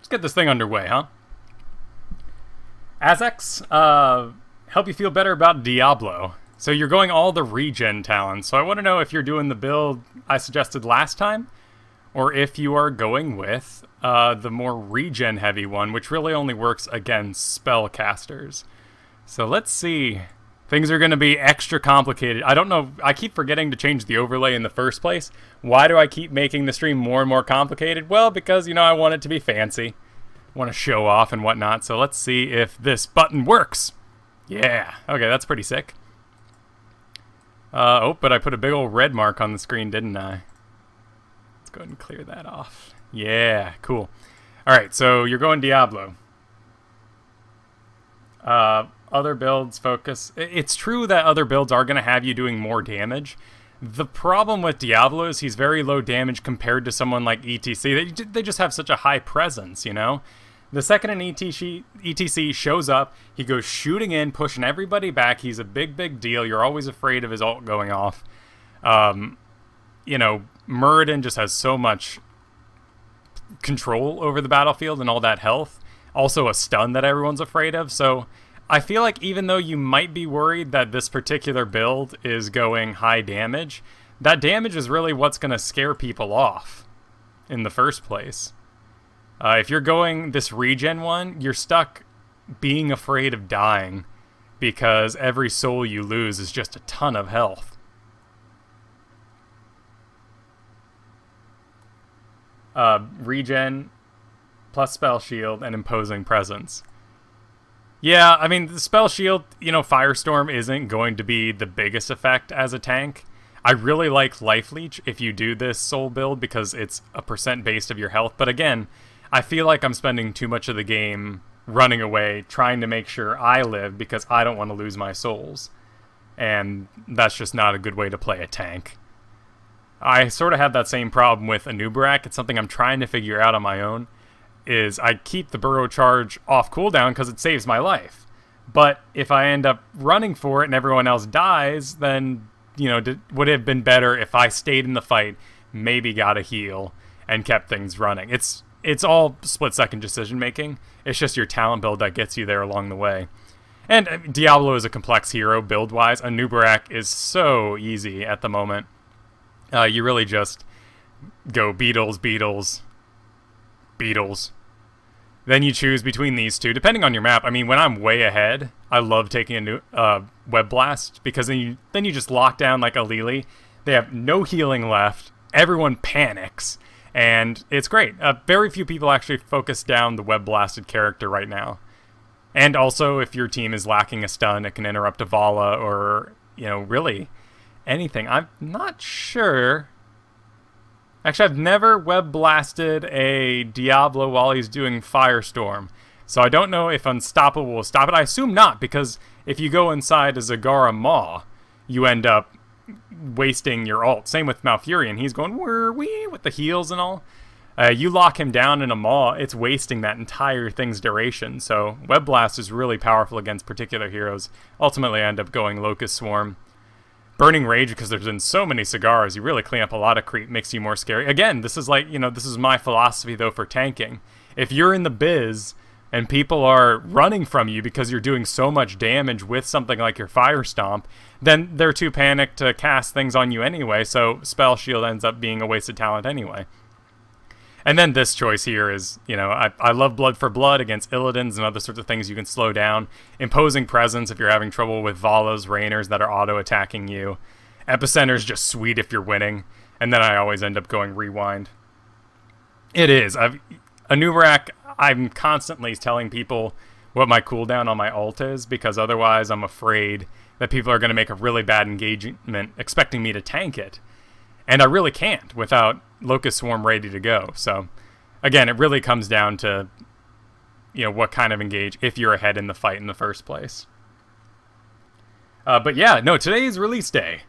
Let's get this thing underway, huh? Azex, help you feel better about Diablo. So you're going all the regen talents. So I want to know if you're doing the build I suggested last time, or if you are going with the more regen heavy one, which really only works against spellcasters. So let's see. Things are going to be extra complicated. I don't know. I keep forgetting to change the overlay in the first place. Why do I keep making the stream more and more complicated? Well, because, you know, I want it to be fancy. I want to show off and whatnot. So let's see if this button works. Yeah. Okay, that's pretty sick. Oh, but I put a big old red mark on the screen, didn't I? Let's go ahead and clear that off. Yeah, cool. All right, so you're going Diablo. Other builds focus. It's true that other builds are going to have you doing more damage. The problem with Diablo is he's very low damage compared to someone like ETC. They just have such a high presence, you know? The second an ETC shows up, he goes shooting in, pushing everybody back. He's a big deal. You're always afraid of his ult going off. You know, Muradin just has so much control over the battlefield and all that health. Also a stun that everyone's afraid of, so I feel like even though you might be worried that this particular build is going high damage, that damage is really what's going to scare people off in the first place. If you're going this regen one, you're stuck being afraid of dying because every soul you lose is just a ton of health. Regen plus spell shield and imposing presence. Yeah, I mean, the spell shield, you know, Firestorm isn't going to be the biggest effect as a tank. I really like Life Leech if you do this soul build because it's a % based of your health. But again, I feel like I'm spending too much of the game running away, trying to make sure I live because I don't want to lose my souls. And that's just not a good way to play a tank. I sort of have that same problem with Anub'arak. It's something I'm trying to figure out on my own. Is I keep the burrow charge off cooldown because it saves my life. But if I end up running for it and everyone else dies, then, you know, would it have been better if I stayed in the fight, maybe got a heal, and kept things running. It's all split-second decision-making. It's just your talent build that gets you there along the way. And Diablo is a complex hero build-wise. Anub'arak is so easy at the moment. You really just go Beetles, then you choose between these two, depending on your map. I mean, when I'm way ahead, I love taking a new Web Blast, because then you just lock down like a Lili. They have no healing left, everyone panics, and it's great. Very few people actually focus down the Web Blasted character right now. And also, if your team is lacking a stun, it can interrupt a Vala, or, you know, really anything. I'm not sure. Actually, I've never web blasted a Diablo while he's doing Firestorm. So I don't know if Unstoppable will stop it. I assume not, because if you go inside a Zagara Maw, you end up wasting your ult. Same with Malfurion. He's going wee with the heals and all. You lock him down in a Maw, it's wasting that entire thing's duration. So Web Blast is really powerful against particular heroes. Ultimately, I end up going Locust Swarm. Burning Rage, because there's been so many Zagaras, you really clean up a lot of creep, makes you more scary. Again, this is like, you know, this is my philosophy, though, for tanking. If you're in the biz and people are running from you because you're doing so much damage with something like your Fire Stomp, then they're too panicked to cast things on you anyway, so Spell Shield ends up being a wasted talent anyway. And then this choice here is, you know, I love Blood for Blood against Illidan's and other sorts of things you can slow down. Imposing Presence if you're having trouble with Valas, Rainers that are auto-attacking you. Epicenter's just sweet if you're winning. And then I always end up going Rewind. It is. Anub'arak, I'm constantly telling people what my cooldown on my ult is, because otherwise I'm afraid that people are going to make a really bad engagement expecting me to tank it. And I really can't without Locust Swarm ready to go. So, again, it really comes down to, you know, what kind of engage if you're ahead in the fight in the first place. But yeah, no, today is release day.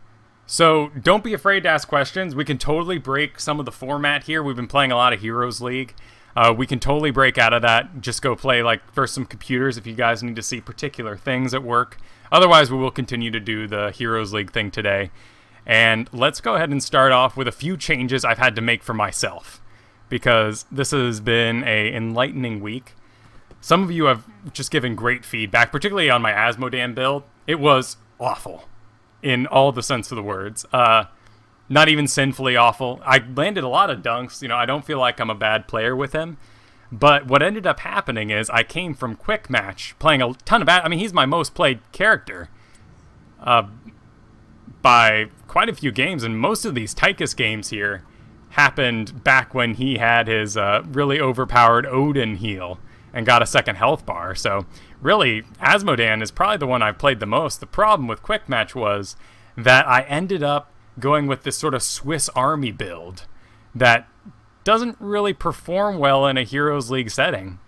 So don't be afraid to ask questions. We can totally break some of the format here. We've been playing a lot of Heroes League. We can totally break out of that. Just go play like first some computers if you guys need to see particular things at work. Otherwise, we will continue to do the Heroes League thing today. And let's go ahead and start off with a few changes I've had to make for myself. because this has been a enlightening week. Some of you have just given great feedback, particularly on my Asmodan build. It was awful, in all the sense of the words. Not even sinfully awful. I landed a lot of dunks. You know, I don't feel like I'm a bad player with him. But what ended up happening is I came from Quick Match, playing a ton of I mean, he's my most played character by quite a few games, and most of these Tychus games here happened back when he had his really overpowered Odin heal and got a second health bar. So really, Asmodan is probably the one I've played the most. The problem with Quick Match was that I ended up going with this sort of Swiss Army build that doesn't really perform well in a Heroes League setting.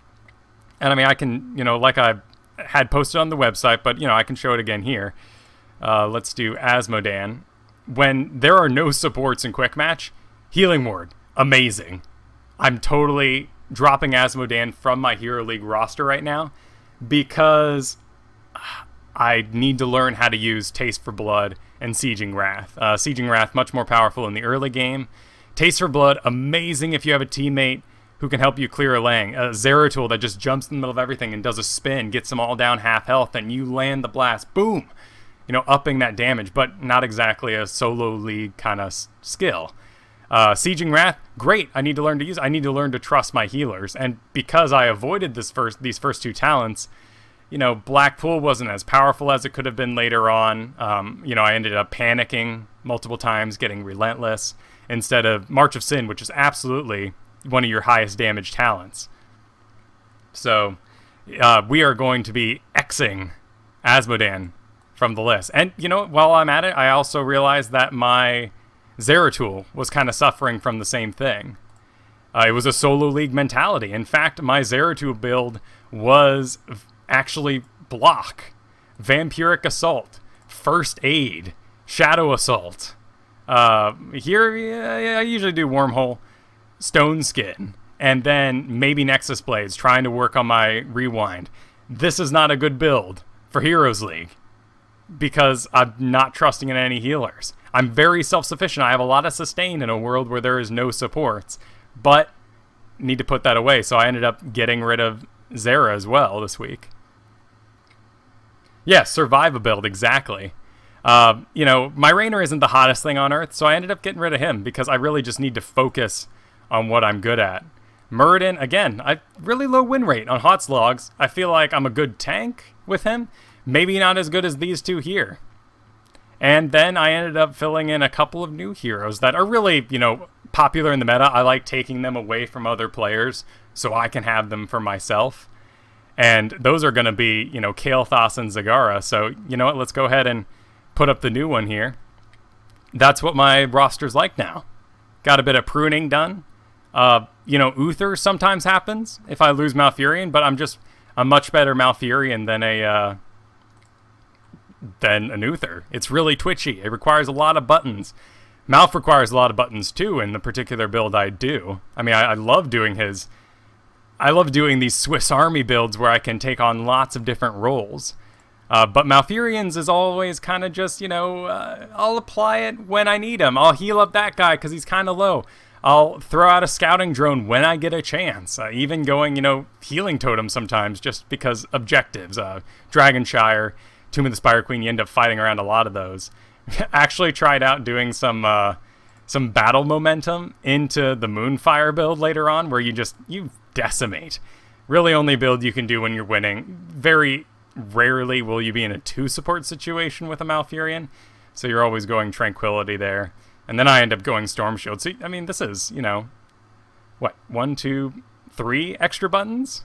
And I mean, I can, you know, like I had posted on the website, but, you know, I can show it again here. Let's do Asmodan. When there are no supports in Quick Match, Healing Ward, amazing. I'm totally dropping Asmodan from my Hero League roster right now because I need to learn how to use Taste for Blood and Sieging Wrath. Sieging Wrath, much more powerful in the early game. Taste for Blood, amazing if you have a teammate who can help you clear a lane. A Zeratul that just jumps in the middle of everything and does a spin, gets them all down half health, and you land the blast. Boom! You know, upping that damage, but not exactly a solo league kind of skill. Sieging Wrath, great. I need to learn to use. I need to learn to trust my healers, and because I avoided these first two talents, you know, Blackpool wasn't as powerful as it could have been later on. You know, I ended up panicking multiple times, getting Relentless instead of March of Sin, which is absolutely one of your highest damage talents. So we are going to be Xing Asmodan from the list. And, you know, while I'm at it, I also realized that my Zeratul was kind of suffering from the same thing. It was a solo league mentality. In fact, my Zeratul build was actually block, Vampiric Assault, First Aid, Shadow Assault. Here, I usually do Wormhole, Stone Skin, and then maybe Nexus Blades, trying to work on my Rewind. This is not a good build for Heroes League because I'm not trusting in any healers. I'm very self-sufficient. I have a lot of sustain in a world where there is no supports, but need to put that away. So I ended up getting rid of Zara as well this week. Yeah, survive a build, exactly. You know, my Rainer isn't the hottest thing on Earth, so I ended up getting rid of him because I really just need to focus on what I'm good at. Muradin, again, I really low win rate on hot slogs. I feel like I'm a good tank with him. Maybe not as good as these two here. And then I ended up filling in a couple of new heroes that are really, you know, popular in the meta. I like taking them away from other players so I can have them for myself. And those are going to be, you know, Kael'thas and Zagara. So, you know what, let's go ahead and put up the new one here. That's what my roster's like now. Got a bit of pruning done. You know, Uther sometimes happens if I lose Malfurion, but I'm just a much better Malfurion than an Uther. It's really twitchy. It requires a lot of buttons. Malf requires a lot of buttons too in the particular build I do. I mean, I love doing his... I love doing these Swiss Army builds where I can take on lots of different roles. But Malfurion's is always kind of just, you know, I'll apply it when I need him. I'll heal up that guy because he's kind of low. I'll throw out a scouting drone when I get a chance. Even going, you know, healing totem sometimes just because objectives. Dragon Shire, Tomb of the Spire Queen, you end up fighting around a lot of those. Actually tried out doing some battle momentum into the Moonfire build later on where you decimate. Really only build you can do when you're winning. Very rarely will you be in a 2-support situation with a Malfurion, so you're always going Tranquility there. And then I end up going Storm Shield. So, I mean, this is, you know, what, 1, 2, 3 extra buttons?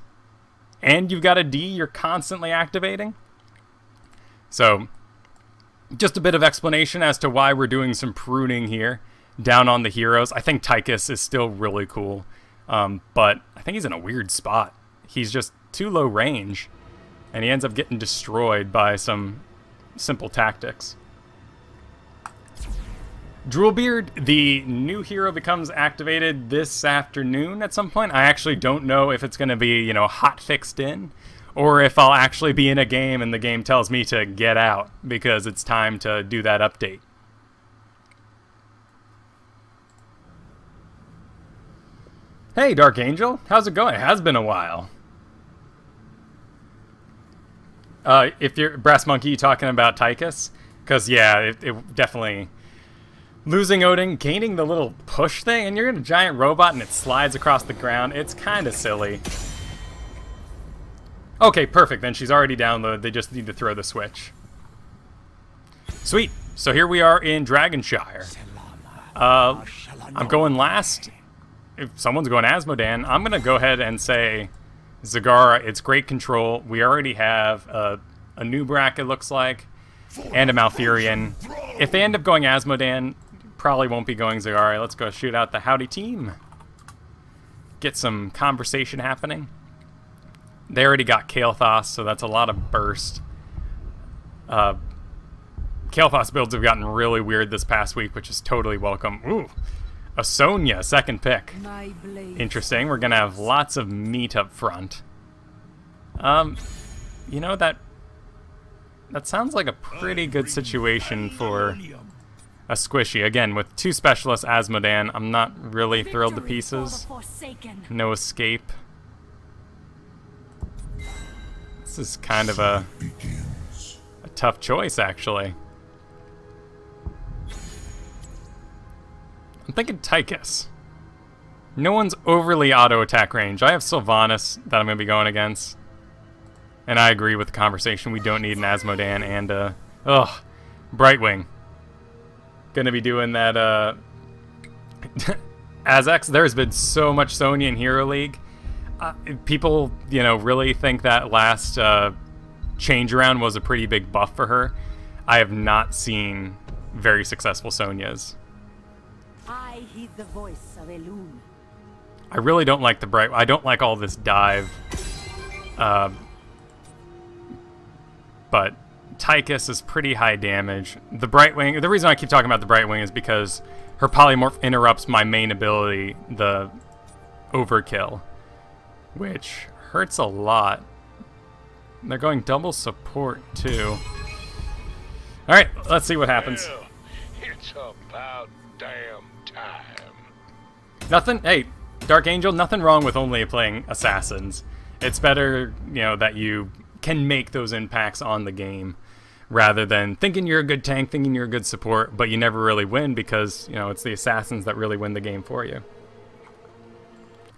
And you've got a D you're constantly activating? So, just a bit of explanation as to why we're doing some pruning here down on the heroes. I think Tychus is still really cool. But I think he's in a weird spot. He's just too low range, and he ends up getting destroyed by some simple tactics. Droolbeard, the new hero, becomes activated this afternoon at some point. I actually don't know if it's going to be, you know, hot fixed in, or if I'll actually be in a game and the game tells me to get out because it's time to do that update. Hey, Dark Angel. How's it going? It has been a while. If you're Brass Monkey, you talking about Tychus? Because, yeah, it definitely... Losing Odin, gaining the little push thing, and you're in a giant robot and it slides across the ground. It's kind of silly. Okay, perfect. Then she's already downloaded. They just need to throw the switch. Sweet. So here we are in Dragon Shire. I'm going last. If someone's going Asmodan, I'm going to go ahead and say Zagara. It's great control. We already have a Anub'arak, it looks like, and a Malfurion. If they end up going Asmodan, probably won't be going Zagara. Let's go shoot out the howdy team. Get some conversation happening. They already got Kael'thas, so that's a lot of burst. Kael'thas builds have gotten really weird this past week, which is totally welcome. Ooh, a Sonya, second pick. Interesting. We're gonna have lots of meat up front. You know, that sounds like a pretty good situation for a squishy. Again, with two specialists Asmodan, I'm not really thrilled to pieces. No escape. This is kind of a tough choice, actually. I'm thinking Tychus. No one's overly auto-attack range. I have Sylvanas that I'm going to be going against. And I agree with the conversation. We don't need an Asmodan and, Brightwing. Gonna be doing that, Azex. There's been so much Sonya in Hero League. People, you know, really think that last change around was a pretty big buff for her. I have not seen very successful Sonyas. I heed the voice of Elune. I really don't like the bright. I don't like all this dive. But Tychus is pretty high damage. The Brightwing. The reason I keep talking about the Brightwing is because her polymorph interrupts my main ability, the Overkill, which hurts a lot. They're going double support too. All right, let's see what happens. Well, it's about damn time. Nothing. Hey, Dark Angel. Nothing wrong with only playing assassins. It's better, you know, that you can make those impacts on the game, rather than thinking you're a good tank, thinking you're a good support, but you never really win because, you know, it's the assassins that really win the game for you.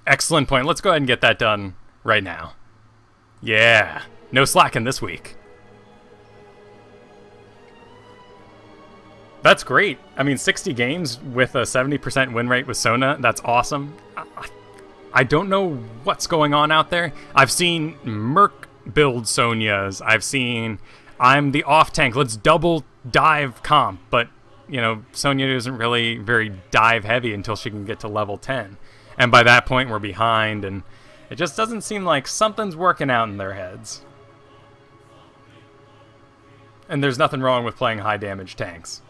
Excellent point. Let's go ahead and get that done right now. Yeah. No slacking this week. That's great. I mean, 60 games with a 70% win rate with Sona, that's awesome. I don't know what's going on out there. I've seen Merc build Sonyas. I've seen I'm the off tank, let's double dive comp, but, you know, Sonya isn't really very dive heavy until she can get to level 10. And by that point, we're behind, and it just doesn't seem like something's working out in their heads. And there's nothing wrong with playing high damage tanks.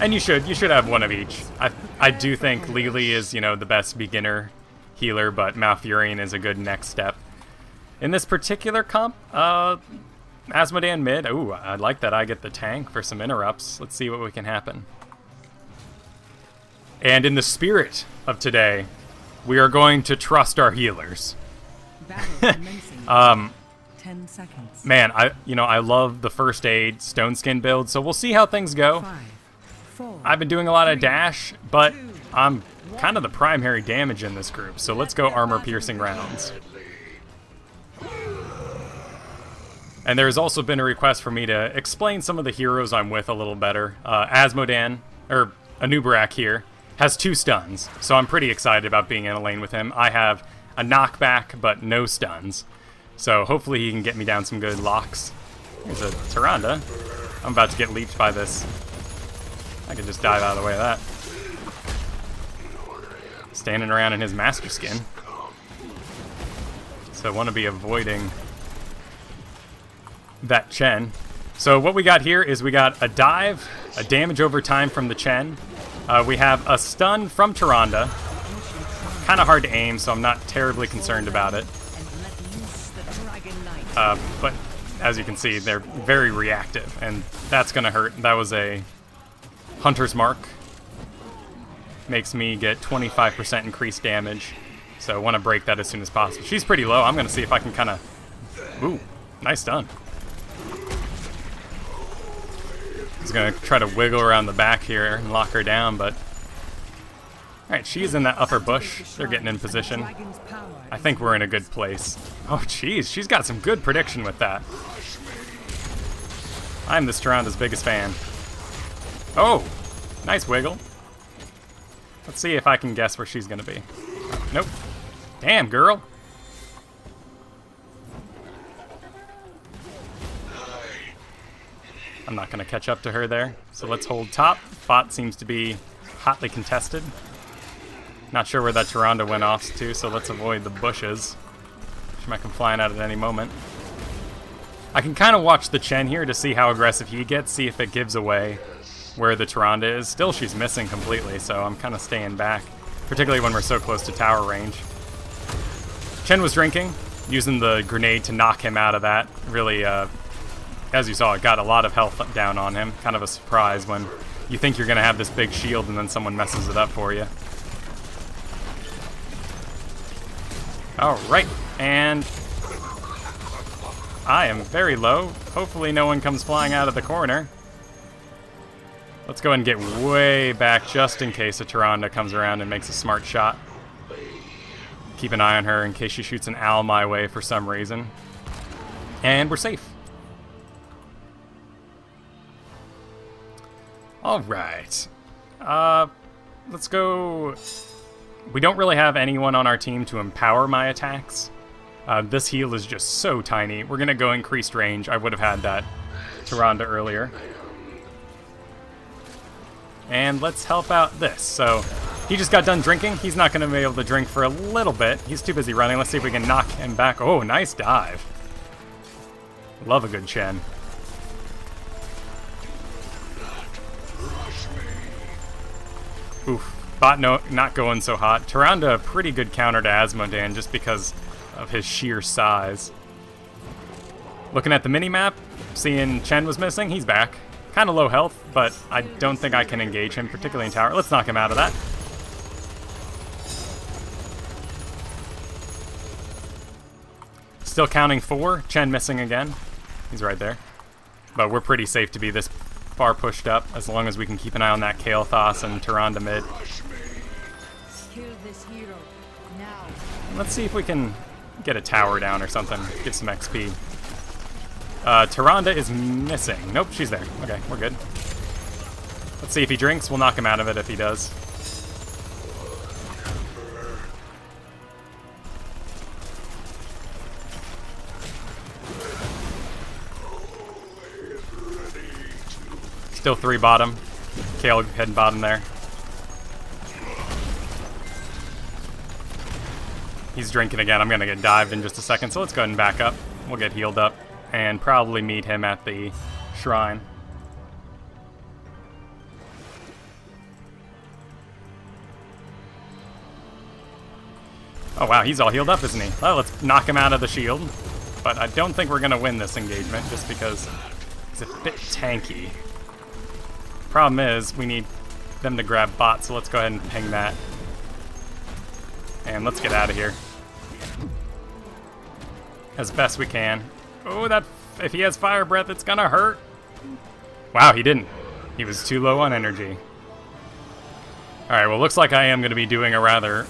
And you should have one of each. I do think Lily is, you know, the best beginner healer, but Malfurion is a good next step. In this particular comp, Asmodan mid. Ooh, I like that I get the tank for some interrupts. Let's see what can happen. And in the spirit of today, we are going to trust our healers. 10 seconds. Man, I love the first aid stone skin build, so we'll see how things go. 5, 4, I've been doing a lot of dash, but I'm kind of the primary damage in this group, so let's go armor piercing rounds. And there's also been a request for me to explain some of the heroes I'm with a little better. Asmodan, or Anub'arak here, has 2 stuns, so I'm pretty excited about being in a lane with him. I have a knockback, but no stuns, so hopefully he can get me down some good locks. Here's a Tyrande. I'm about to get leaped by this. I can just dive out of the way of that. Standing around in his master skin. So I want to be avoiding that Chen. So what we got here is we got a dive, a damage over time from the Chen. We have a stun from Tyrande. Kind of hard to aim, so I'm not terribly concerned about it. But as you can see, they're very reactive, and that's going to hurt. That was a Hunter's Mark. makes me get 25% increased damage. So I want to break that as soon as possible. She's pretty low. I'm going to see if I can kind of... Ooh, nice done. He's going to try to wiggle around the back here and lock her down, but... Alright, she's in that upper bush. They're getting in position. I think we're in a good place. Oh, jeez, she's got some good prediction with that. I'm this Tyranda's biggest fan. Oh, nice wiggle. Let's see if I can guess where she's going to be. Nope. Damn, girl. I'm not going to catch up to her there. So let's hold top. Bot seems to be hotly contested. Not sure where that Tyrande went off to, so let's avoid the bushes. She might come flying out at any moment. I can kind of watch the Chen here to see how aggressive he gets, see if it gives away where the Tyrande is. Still, she's missing completely, so I'm kind of staying back, particularly when we're so close to tower range. Chen was drinking, using the grenade to knock him out of that. Really, as you saw, it got a lot of health down on him. Kind of a surprise when you think you're going to have this big shield and then someone messes it up for you. Alright, and I am very low. Hopefully no one comes flying out of the corner. Let's go ahead and get way back just in case a Tyrande comes around and makes a smart shot. Keep an eye on her in case she shoots an owl my way for some reason. And we're safe. Alright. Let's go... We don't really have anyone on our team to empower my attacks. This heal is just so tiny. We're going to go increased range. I would have had that Tyrande earlier. And let's help out this. So he just got done drinking. He's not going to be able to drink for a little bit. He's too busy running. Let's see if we can knock him back. Oh, nice dive. Love a good Chen. Oof. Bot not going so hot. Tyrande, a pretty good counter to Asmodan just because of his sheer size. Looking at the mini-map, seeing Chen was missing, he's back. Kind of low health, but I don't think I can engage him, particularly in tower. Let's knock him out of that. Still counting 4. Chen missing again. He's right there. But we're pretty safe to be this far pushed up, as long as we can keep an eye on that Kael'thas and Tyrande mid. Kill this hero now. Let's see if we can get a tower down or something. Get some XP. Tyrande is missing. Nope, she's there. Okay, we're good. Let's see if he drinks. We'll knock him out of it if he does. Still 3 bottom. Kael heading bottom there. He's drinking again. I'm going to get dived in just a second, so let's go ahead and back up. We'll get healed up and probably meet him at the shrine. Oh wow, he's all healed up, isn't he? Well, let's knock him out of the shield. But I don't think we're going to win this engagement just because he's a bit tanky. Problem is, we need them to grab bot, so let's go ahead and ping that. And let's get out of here. As best we can. Oh, that if he has fire breath, it's gonna hurt. Wow, he didn't. He was too low on energy. Alright, well, looks like I am gonna be doing a rather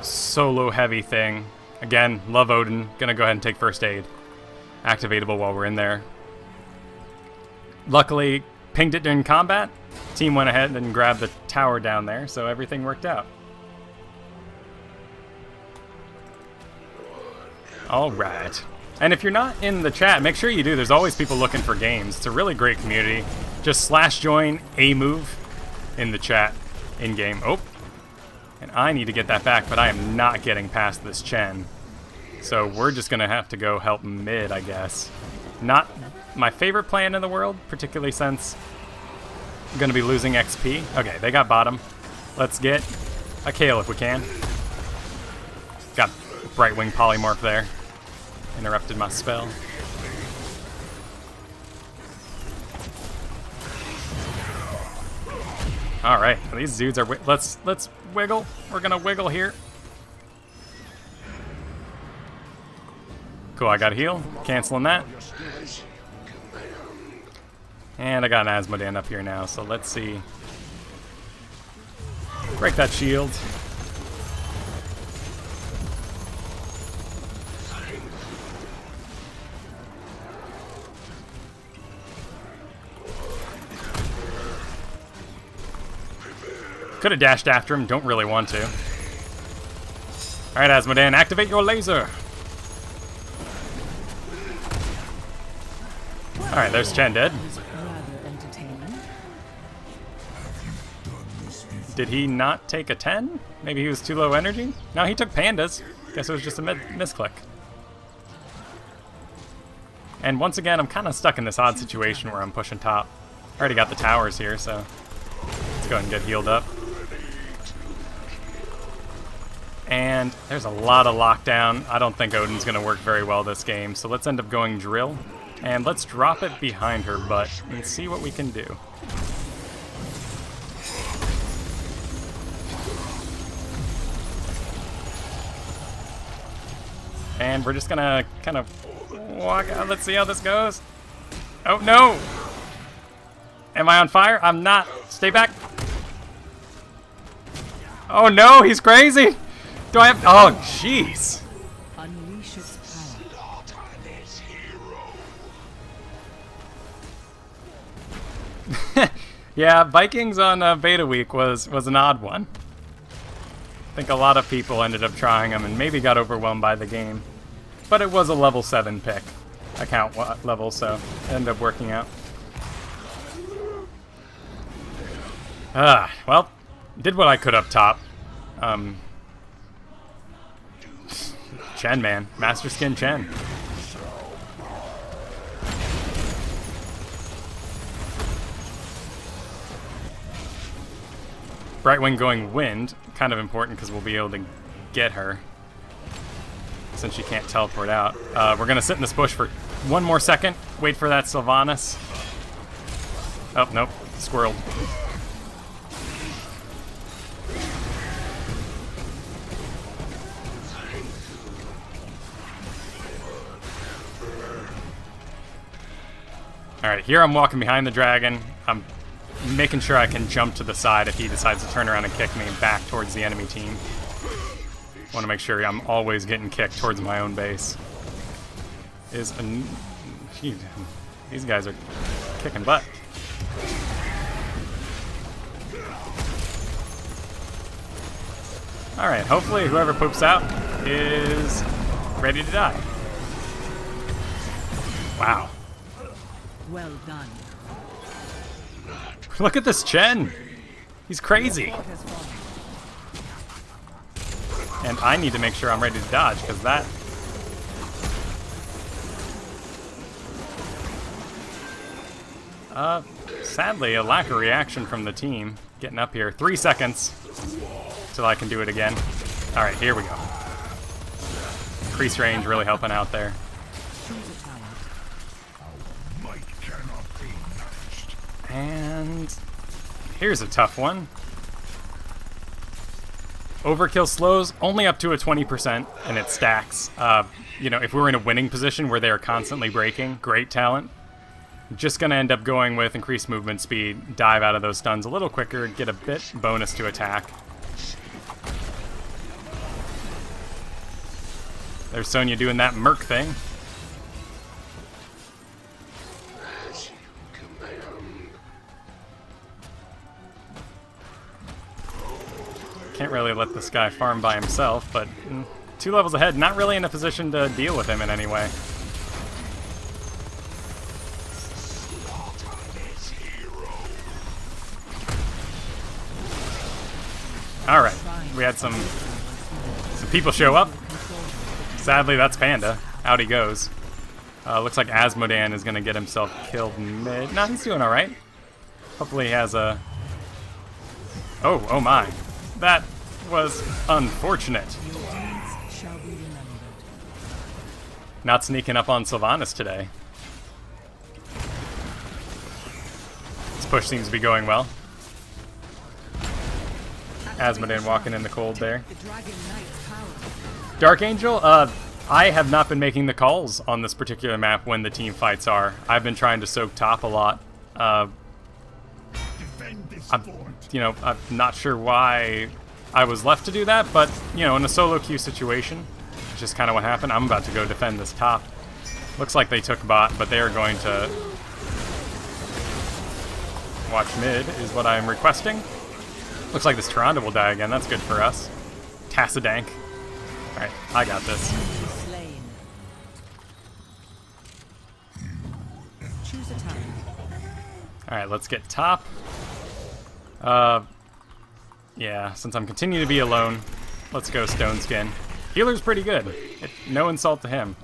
solo heavy thing. Again, love Odin. Gonna go ahead and take first aid. Activatable while we're in there. Luckily, pinged it during combat. Team went ahead and grabbed the tower down there, so everything worked out. Alright. And if you're not in the chat, make sure you do. There's always people looking for games. It's a really great community. Just /join a move in the chat in-game. Oh. And I need to get that back, but I am not getting past this Chen. So we're just going to have to go help mid, I guess. Not my favorite plan in the world, particularly since I'm going to be losing XP. Okay, they got bottom. Let's get a Kael if we can. Got Brightwing Polymorph there. Interrupted my spell. All right, these dudes are. Let's wiggle. We're gonna wiggle here. Cool. I got a heal. Canceling that. And I got an Asmodan up here now. So let's see. Break that shield. Could have dashed after him, don't really want to. Alright, Asmodan, activate your laser! Alright, there's Chen dead. Did he not take a 10? Maybe he was too low energy? No, he took pandas. Guess it was just a misclick. And once again, I'm kind of stuck in this odd situation where I'm pushing top. I already got the towers here, so let's go ahead and get healed up. And there's a lot of lockdown. I don't think Odin's going to work very well this game, so let's end up going drill. And let's drop it behind her butt and see what we can do. And we're just going to kind of walk out. Let's see how this goes. Oh, no! Am I on fire? I'm not. Stay back. Oh, no! He's crazy! Do I have... Oh, jeez. Unleash its power. Yeah, Vikings on beta week was an odd one. I think a lot of people ended up trying them and maybe got overwhelmed by the game. But it was a level 7 pick. Account level, so it ended up working out. Well, did what I could up top. Chen, man. Master Skin Chen. Brightwing going wind, kind of important because we'll be able to get her. Since she can't teleport out. We're going to sit in this bush for one more second. Wait for that Sylvanas. Oh, nope. Squirreled. Alright, here I'm walking behind the dragon. I'm making sure I can jump to the side if he decides to turn around and kick me back towards the enemy team. Want to make sure I'm always getting kicked towards my own base. Gee, these guys are kicking butt. Alright, hopefully whoever poops out is ready to die. Wow. Well done. Look at this Chen! He's crazy! And I need to make sure I'm ready to dodge, because that... Sadly, a lack of reaction from the team. Getting up here. 3 seconds till I can do it again. Alright, here we go. Increase range really helping out there. And here's a tough one. Overkill slows only up to a 20%, and it stacks. You know, if we were in a winning position where they are constantly breaking, great talent. Just gonna end up going with increased movement speed, dive out of those stuns a little quicker, get a bit bonus to attack. There's Sonya doing that Merc thing. Can't really let this guy farm by himself, but 2 levels ahead, not really in a position to deal with him in any way. Alright, we had some people show up. Sadly, that's Panda. Out he goes. Looks like Asmodan is going to get himself killed mid. No, he's doing alright. Hopefully he has a... Oh my. That was unfortunate. Not sneaking up on Sylvanas today. This push seems to be going well. Asmodee walking in the cold there. The Dragon Knight's power. Dark Angel, I have not been making the calls on this particular map when the team fights are. I've been trying to soak top a lot. You know, I'm not sure why I was left to do that, but, you know, in a solo queue situation, it's just kind of what happened. I'm about to go defend this top. Looks like they took bot, but they are going to watch mid, is what I'm requesting. Looks like this Tyrande will die again. That's good for us. Tassadank. Alright, I got this. Slain. Choose a time. Alright, let's get top. Yeah, since I'm continuing to be alone, let's go Stone Skin. Healer's pretty good. No insult to him.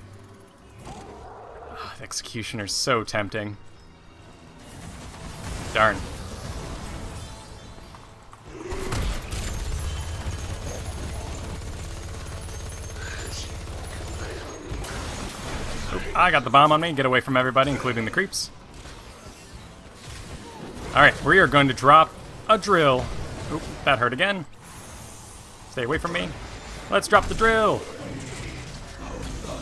The Executioner's so tempting. Darn. Oop, I got the bomb on me. Get away from everybody, including the creeps. Alright, we are going to drop a drill. Oop, that hurt again. Stay away from me. Let's drop the drill.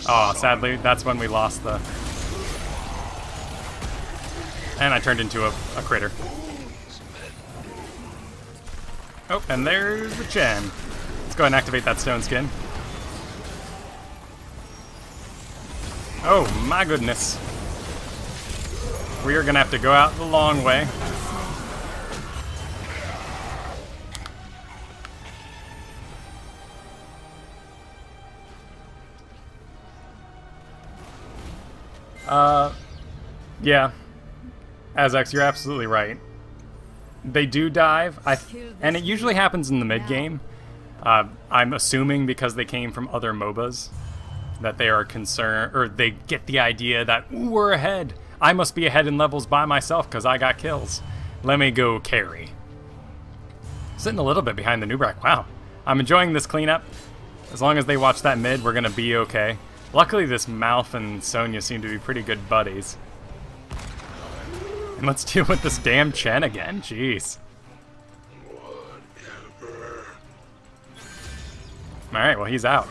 Oh, sadly, that's when we lost the... And I turned into a critter. Oh, and there's the Chen. Let's go ahead and activate that Stone Skin. Oh, my goodness. We are going to have to go out the long way. Yeah. Azax, you're absolutely right. They do dive, and it usually happens in the mid-game. I'm assuming because they came from other MOBAs that they are concerned, or they get the idea that, ooh, we're ahead. I must be ahead in levels by myself because I got kills. Let me go carry. Sitting a little bit behind the Anub'arak. Wow. I'm enjoying this cleanup. As long as they watch that mid, we're going to be okay. Luckily, this Malf and Sonya seem to be pretty good buddies. And let's deal with this damn Chen again. Jeez. Alright, well, he's out.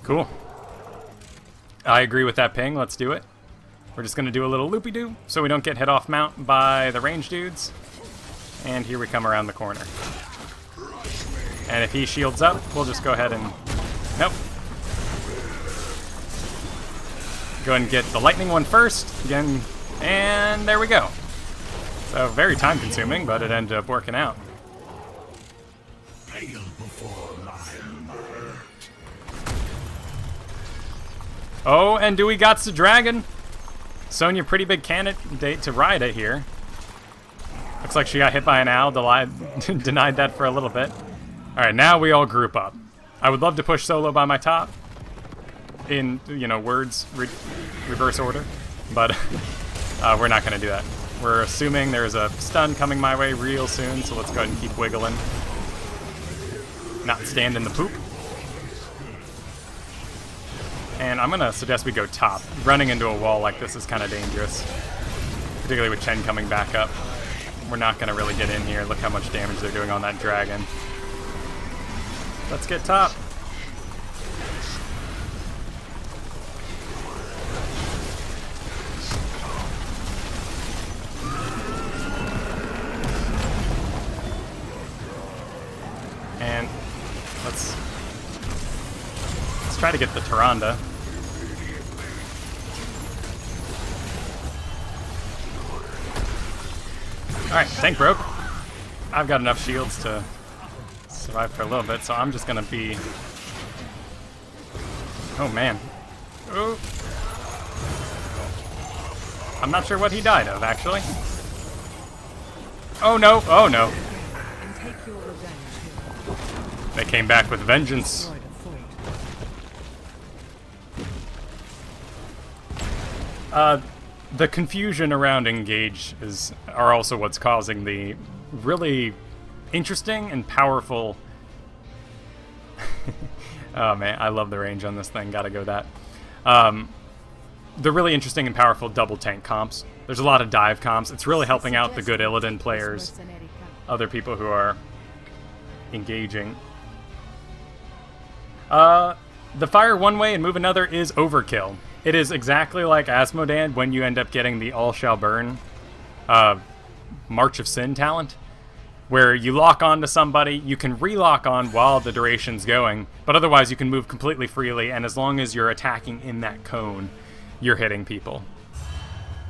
Cool. I agree with that ping. Let's do it. We're just going to do a little loopy-doo so we don't get hit off mount by the range dudes. And here we come around the corner. And if he shields up, we'll just go ahead and... Nope. Go ahead and get the lightning one first. Again, and there we go. So very time-consuming, but it ended up working out. Oh, and do we got the dragon? Sonya, pretty big candidate to ride it here. Looks like she got hit by an owl, denied that for a little bit. Alright, now we all group up. I would love to push solo by my top in, you know, words, reverse order, but we're not going to do that. We're assuming there's a stun coming my way real soon, so let's go ahead and keep wiggling. Not stand in the poop. And I'm going to suggest we go top. Running into a wall like this is kind of dangerous, particularly with Chen coming back up. We're not going to really get in here. Look how much damage they're doing on that dragon. Let's get top. And let's try to get the Tyrande. Alright, tank broke. I've got enough shields to survive for a little bit, so I'm just gonna be... Oh man. Oh. I'm not sure what he died of, actually. Oh no, oh no. They came back with vengeance. The confusion around engage are also what's causing the really interesting and powerful... Oh man, I love the range on this thing, gotta go that. The really interesting and powerful double tank comps There's a lot of dive comps. It's really helping out the good Illidan players, other people who are engaging. The fire one way and move another is overkill. It is exactly like Asmodan when you end up getting the All Shall Burn March of Sin talent, where you lock on to somebody, you can relock on while the duration's going, but otherwise you can move completely freely, and as long as you're attacking in that cone, you're hitting people.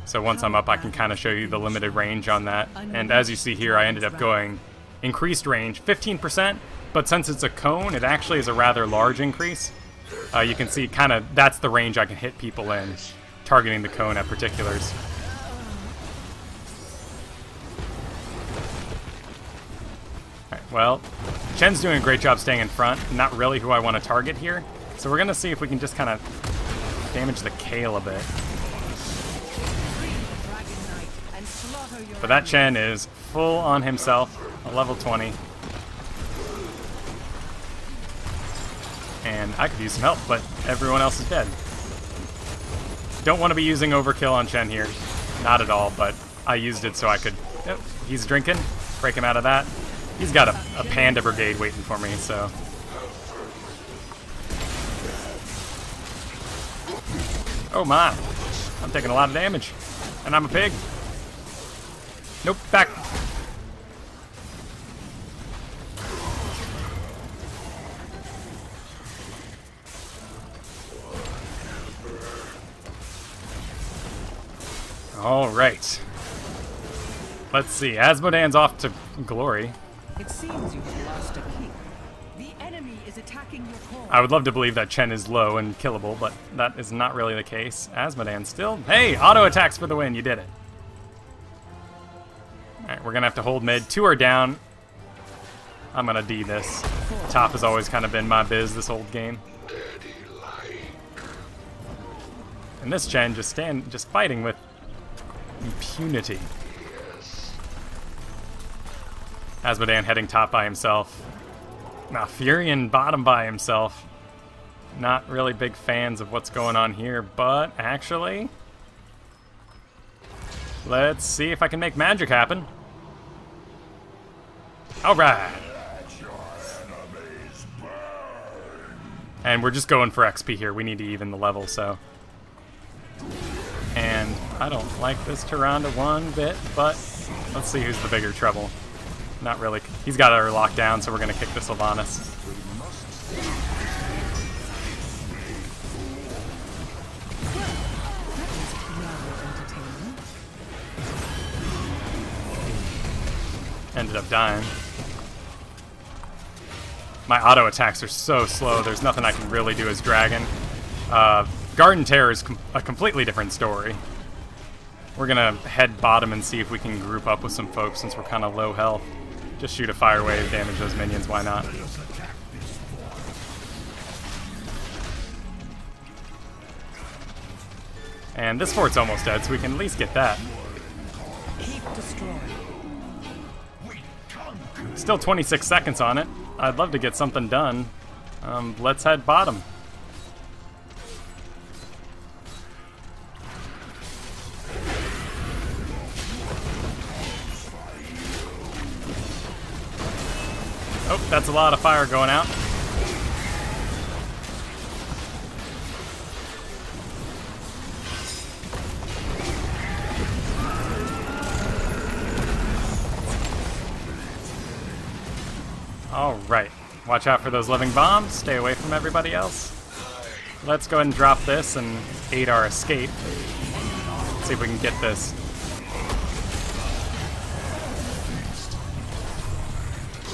So once I'm up, I can kind of show you the limited range on that. And as you see here, I ended up going increased range, 15%, but since it's a cone, it actually is a rather large increase. You can see kind of that's the range I can hit people in, targeting the cone at particulars. Alright, well, Chen's doing a great job staying in front. Not really who I want to target here. So we're going to see if we can just kind of damage the Kale a bit. But that Chen is full on himself, a level 20. And I could use some help, but everyone else is dead. Don't want to be using overkill on Chen here. Not at all, but I used it so I could... Oh, he's drinking. Break him out of that. He's got a Panda Brigade waiting for me, so... Oh my. I'm taking a lot of damage. And I'm a pig. Nope, back. All right. Let's see. Asmodan's off to glory. It seems you've lost a key. The enemy is attacking your core. I would love to believe that Chen is low and killable, but that is not really the case. Asmodan still... Hey, auto attacks for the win. You did it. Alright, we're going to have to hold mid. 2 are down. I'm going to D this. Top has always kind of been my biz this whole game. And this Chen just fighting with impunity. Asmodan heading top by himself. Malfurion bottom by himself. Not really big fans of what's going on here, but actually... Let's see if I can make magic happen. Alright. And we're just going for XP here. We need to even the level, so... And I don't like this Tyrande one bit, but let's see who's the bigger trouble. Not really. He's got her locked down, so we're going to kick the Sylvanas. Ended up dying. My auto attacks are so slow, there's nothing I can really do as Dragon. Garden Terror is a completely different story. We're gonna head bottom and see if we can group up with some folks since we're kind of low health. Just shoot a fire wave, damage those minions, why not? And this fort's almost dead, so we can at least get that. Still 26 seconds on it. I'd love to get something done. Let's head bottom. Oh, that's a lot of fire going out. Alright, watch out for those living bombs, stay away from everybody else. Let's go ahead and drop this and aid our escape. See if we can get this.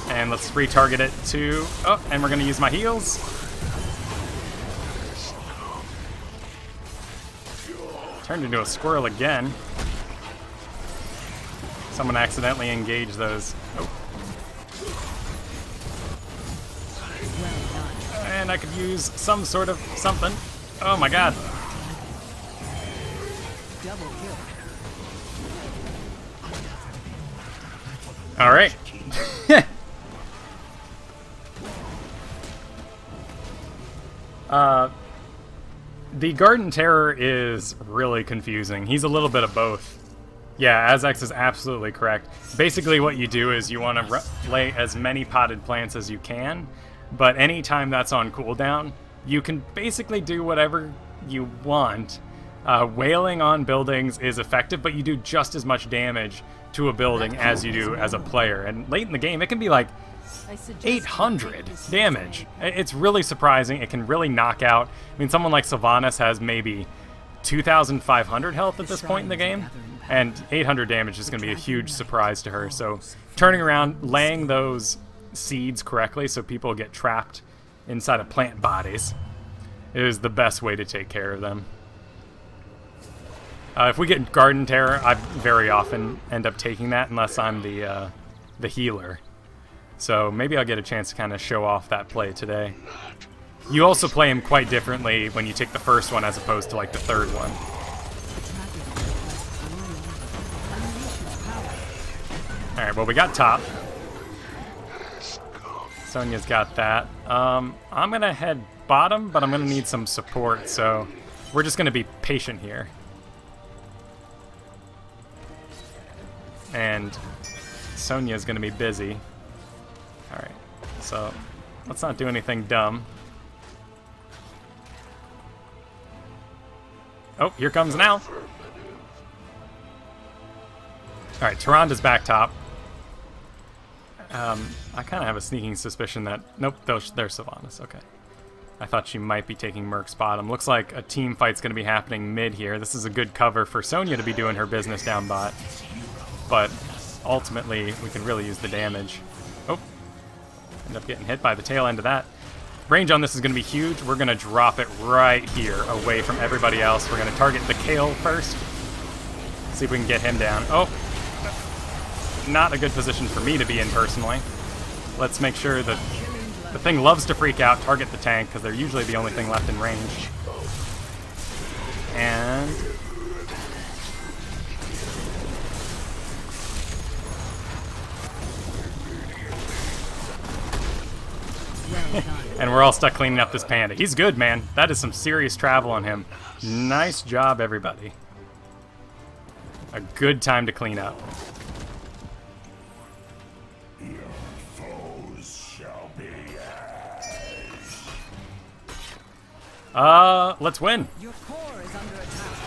And let's retarget it to... Oh, and we're going to use my heals. Turned into a squirrel again. Someone accidentally engaged those. Oh. And I could use some sort of something. Oh my god. Alright. The Garden Terror is really confusing. He's a little bit of both. Yeah, Azx is absolutely correct. Basically what you do is you want to lay as many potted plants as you can, but anytime that's on cooldown, you can basically do whatever you want. Wailing on buildings is effective, but you do just as much damage to a building as you do as a player. And late in the game, it can be like 800 damage. It's really surprising. It can really knock out. I mean, someone like Sylvanas has maybe 2,500 health at this point in the game, and 800 damage is going to be a huge surprise to her. So turning around, laying those seeds correctly so people get trapped inside of plant bodies is the best way to take care of them. If we get Garden Terror, I very often end up taking that unless I'm the healer. So maybe I'll get a chance to kind of show off that play today. You also play him quite differently when you take the first one as opposed to like the third one. Alright, well we got top. Sonya's got that. I'm gonna head bottom, but I'm gonna need some support, so we're just gonna be patient here. And Sonya's gonna be busy. Alright, so let's not do anything dumb. Oh, here comes now. Alright, Tyranda's back top. I kind of have a sneaking suspicion that... Nope, there's Sylvanas, okay. I thought she might be taking Merc's bottom. Looks like a team fight's going to be happening mid here. This is a good cover for Sonya to be doing her business down bot. But ultimately, we can really use the damage. Oh, end up getting hit by the tail end of that. Range on this is going to be huge. We're going to drop it right here away from everybody else. We're going to target the Kale first. See if we can get him down. Oh, not a good position for me to be in personally. Let's make sure that the thing loves to freak out, target the tank, because they're usually the only thing left in range. And... and we're all stuck cleaning up this panda. He's good, man. That is some serious travel on him. Nice job, everybody. A good time to clean up. Let's win. Your core is under attack.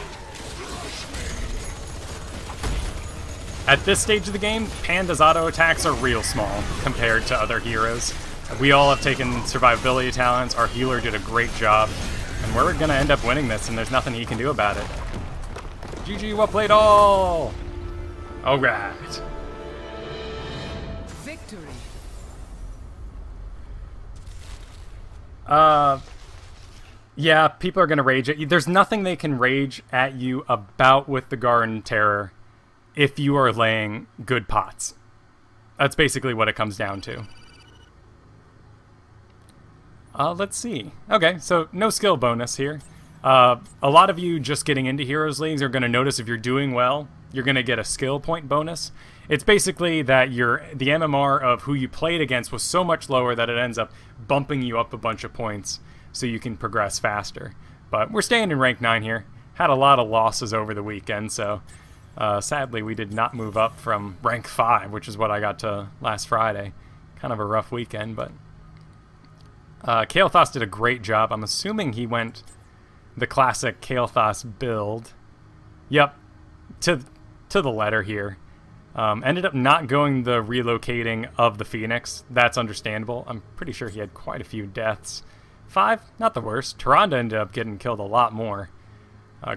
At this stage of the game, Panda's auto attacks are real small compared to other heroes. We all have taken survivability talents. Our healer did a great job, and we're gonna end up winning this, and there's nothing he can do about it. GG, well played all! Alright. Victory. Yeah, people are going to rage at you. There's nothing they can rage at you about with the Garden Terror if you are laying good pots. That's basically what it comes down to. Let's see. Okay, so no skill bonus here. A lot of you just getting into Heroes Leagues are going to notice if you're doing well, you're going to get a skill point bonus. It's basically that the MMR of who you played against was so much lower that it ends up bumping you up a bunch of points so you can progress faster. But we're staying in rank 9 here. Had a lot of losses over the weekend, so sadly we did not move up from rank 5, which is what I got to last Friday. Kind of a rough weekend, but... Kael'thas did a great job. I'm assuming he went the classic Kael'thas build. Yep, to the letter here. Ended up not going the relocating of the Phoenix. That's understandable. I'm pretty sure he had quite a few deaths. 5, not the worst. Tyrande ended up getting killed a lot more.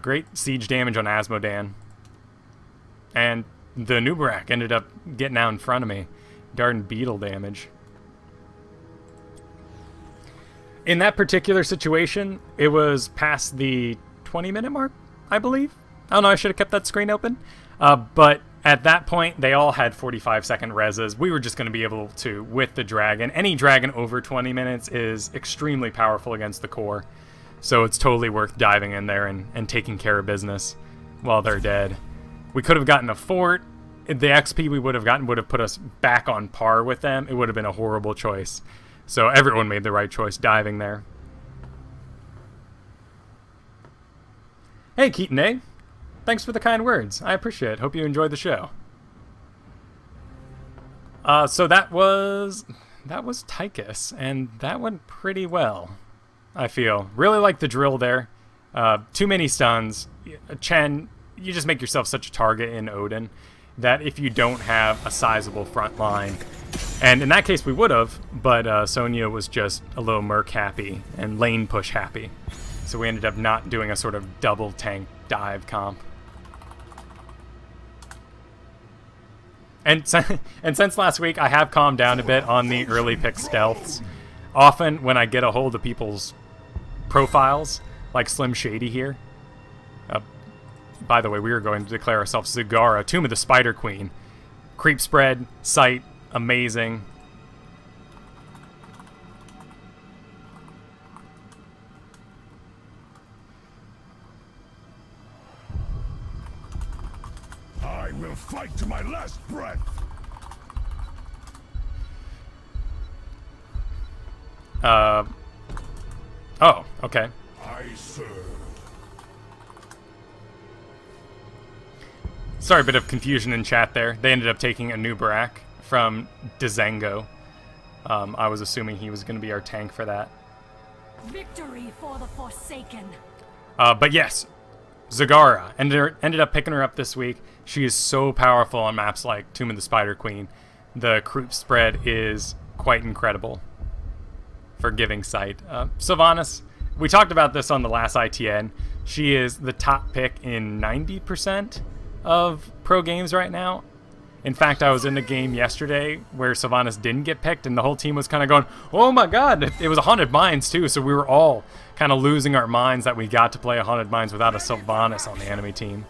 Great siege damage on Asmodan. And the Anub'arak ended up getting out in front of me. Darn beetle damage. In that particular situation, it was past the 20-minute mark, I believe. I don't know, I should have kept that screen open. But at that point, they all had 45-second reses. We were just going to be able to, with the dragon. Any dragon over 20 minutes is extremely powerful against the core. So it's totally worth diving in there and taking care of business while they're dead. We could have gotten a fort. The XP we would have gotten would have put us back on par with them. It would have been a horrible choice. So everyone made the right choice diving there. Hey, Keaton A. thanks for the kind words. I appreciate it. Hope you enjoyed the show. So that was Tychus, and that went pretty well, I feel. Really like the drill there. Too many stuns. Chen, you just make yourself such a target in Odin that if you don't have a sizable front line, and in that case we would have, but Sonya was just a little Merc happy and lane push happy. So we ended up not doing a sort of double tank dive comp. And since last week, I have calmed down a bit on the early pick stealths. Often, when I get a hold of people's profiles, like Slim Shady here. By the way, we are going to declare ourselves Zagara, Tomb of the Spider Queen. Creep spread, sight, amazing. I will fight to my last breath. Oh, okay. I serve. Sorry, a bit of confusion in chat there. They ended up taking Anub'arak from Dzango. I was assuming he was going to be our tank for that. Victory for the Forsaken. But yes, Zagara ended up picking her up this week. She is so powerful on maps like Tomb of the Spider Queen. The creep spread is quite incredible for giving sight. Sylvanas, we talked about this on the last ITN. She is the top pick in 90% of pro games right now. In fact, I was in a game yesterday where Sylvanas didn't get picked, and the whole team was kind of going, oh my god, it was a Haunted Mines too, so we were all kind of losing our minds that we got to play a Haunted Mines without a Sylvanas on the enemy team.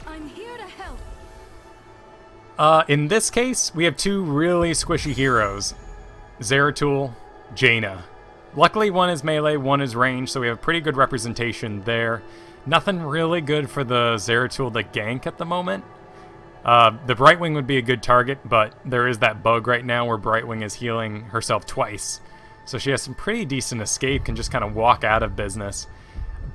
I'm here to help. In this case, we have two really squishy heroes, Zeratul, Jaina. Luckily, one is melee, one is range, so we have pretty good representation there. Nothing really good for the Zeratul to gank at the moment. The Brightwing would be a good target, but there is that bug right now where Brightwing is healing herself twice. So she has some pretty decent escape, can just kind of walk out of business.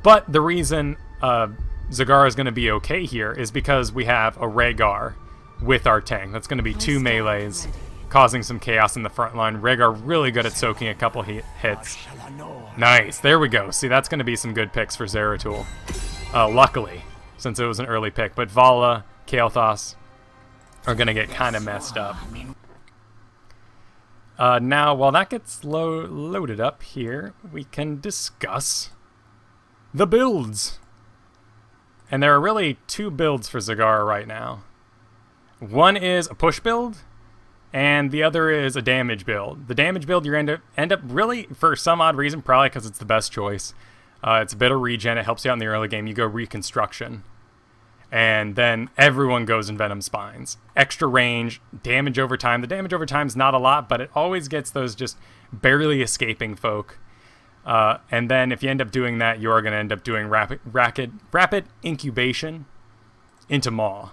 But the reason Zagara is going to be okay here is because we have a Rhaegar with our tank. That's going to be two melees, causing some chaos in the front line. Rhaegar really good at soaking a couple hits. Nice, there we go. See, that's going to be some good picks for Zeratul. Luckily, since it was an early pick. But Vala, Kael'thas are going to get kind of messed up. Now, while that gets loaded up here, we can discuss the builds. And there are really two builds for Zagara right now. One is a push build, and the other is a damage build. The damage build, you're going to end up really, for some odd reason, probably because it's the best choice. It's a bit of regen, it helps you out in the early game. You go Reconstruction. And then everyone goes in Venom Spines. Extra range, damage over time. The damage over time is not a lot, but it always gets those just barely escaping folk. And then if you end up doing that, you are going to end up doing rapid incubation into Maw.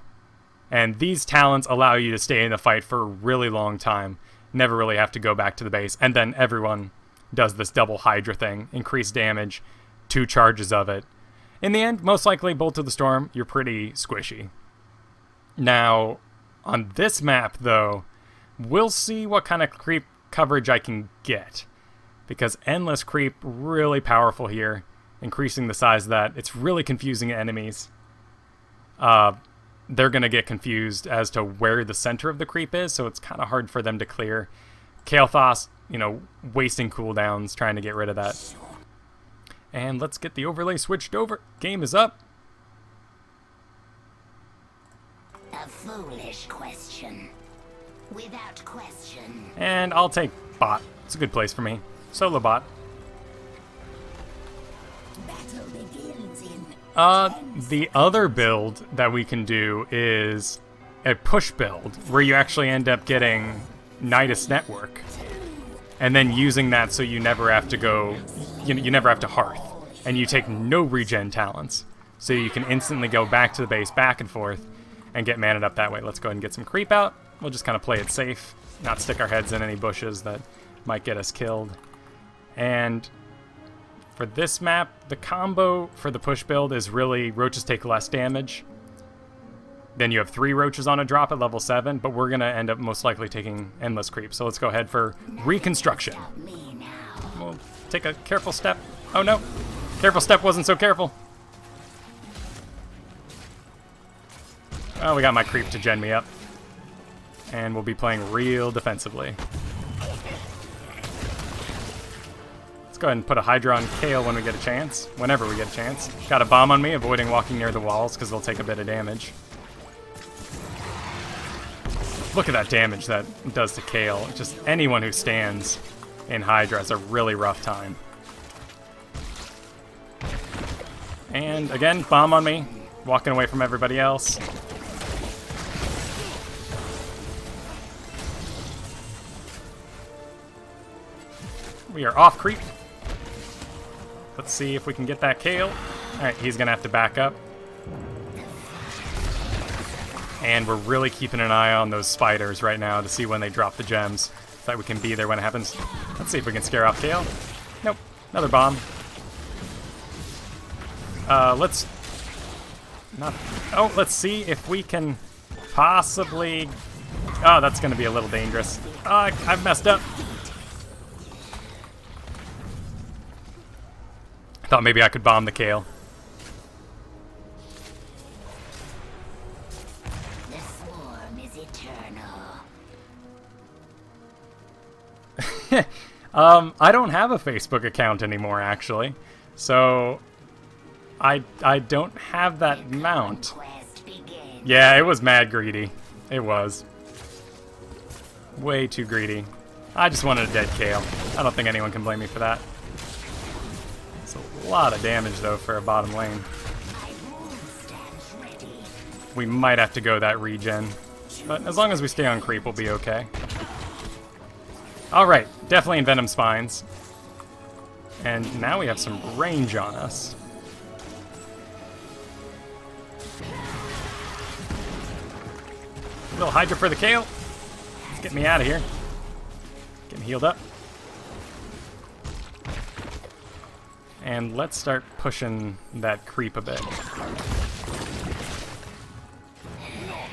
And these talents allow you to stay in the fight for a really long time. Never really have to go back to the base. And then everyone does this double Hydra thing. Increased damage, 2 charges of it. In the end, most likely Bolt of the Storm, you're pretty squishy. Now, on this map, though, we'll see what kind of creep coverage I can get. Because Endless Creep, really powerful here. Increasing the size of that. It's really confusing enemies. They're going to get confused as to where the center of the creep is, so it's kind of hard for them to clear. Kael'thas, you know, wasting cooldowns, trying to get rid of that. And let's get the overlay switched over. Game is up. A foolish question. Without question. And I'll take bot. It's a good place for me. Solo bot. Battle begins in The other build that we can do is a push build, where you actually end up getting Nidus Network. And then using that so you never have to go, you never have to Hearth. And you take no regen talents. So you can instantly go back to the base, back and forth, and get maned up that way. Let's go ahead and get some creep out. We'll just kind of play it safe, not stick our heads in any bushes that might get us killed. And for this map, the combo for the push build is really roaches take less damage, Then you have 3 roaches on a drop at level 7, but we're going to end up most likely taking endless creep. So let's go ahead for reconstruction. We'll take a careful step. Oh no, careful step wasn't so careful. Oh, we got my creep to gen me up. And we'll be playing real defensively. Let's go ahead and put a Hydra on Kale when we get a chance. Whenever we get a chance. Got a bomb on me, avoiding walking near the walls because they'll take a bit of damage. Look at that damage that does to Kale. Just anyone who stands in Hydra has a really rough time. And again, bomb on me. Walking away from everybody else. We are off creep. Let's see if we can get that Kale. Alright, he's gonna have to back up. And we're really keeping an eye on those spiders right now to see when they drop the gems, so that we can be there when it happens. Let's see if we can scare off Kale. Nope, another bomb. Let's see if we can possibly... Oh, that's gonna be a little dangerous. Oh, I've messed up. Thought maybe I could bomb the Kale. The swarm is eternal. I don't have a Facebook account anymore, actually. So, I don't have that mount. Yeah, it was mad greedy. It was. Way too greedy. I just wanted a dead Kale. I don't think anyone can blame me for that. It's a lot of damage, though, for a bottom lane. We might have to go that regen. But as long as we stay on creep, we'll be okay. Alright, definitely in Venom Spines. And now we have some range on us. Little Hydra for the Kale. Let's get me out of here. Getting healed up. And let's start pushing that creep a bit.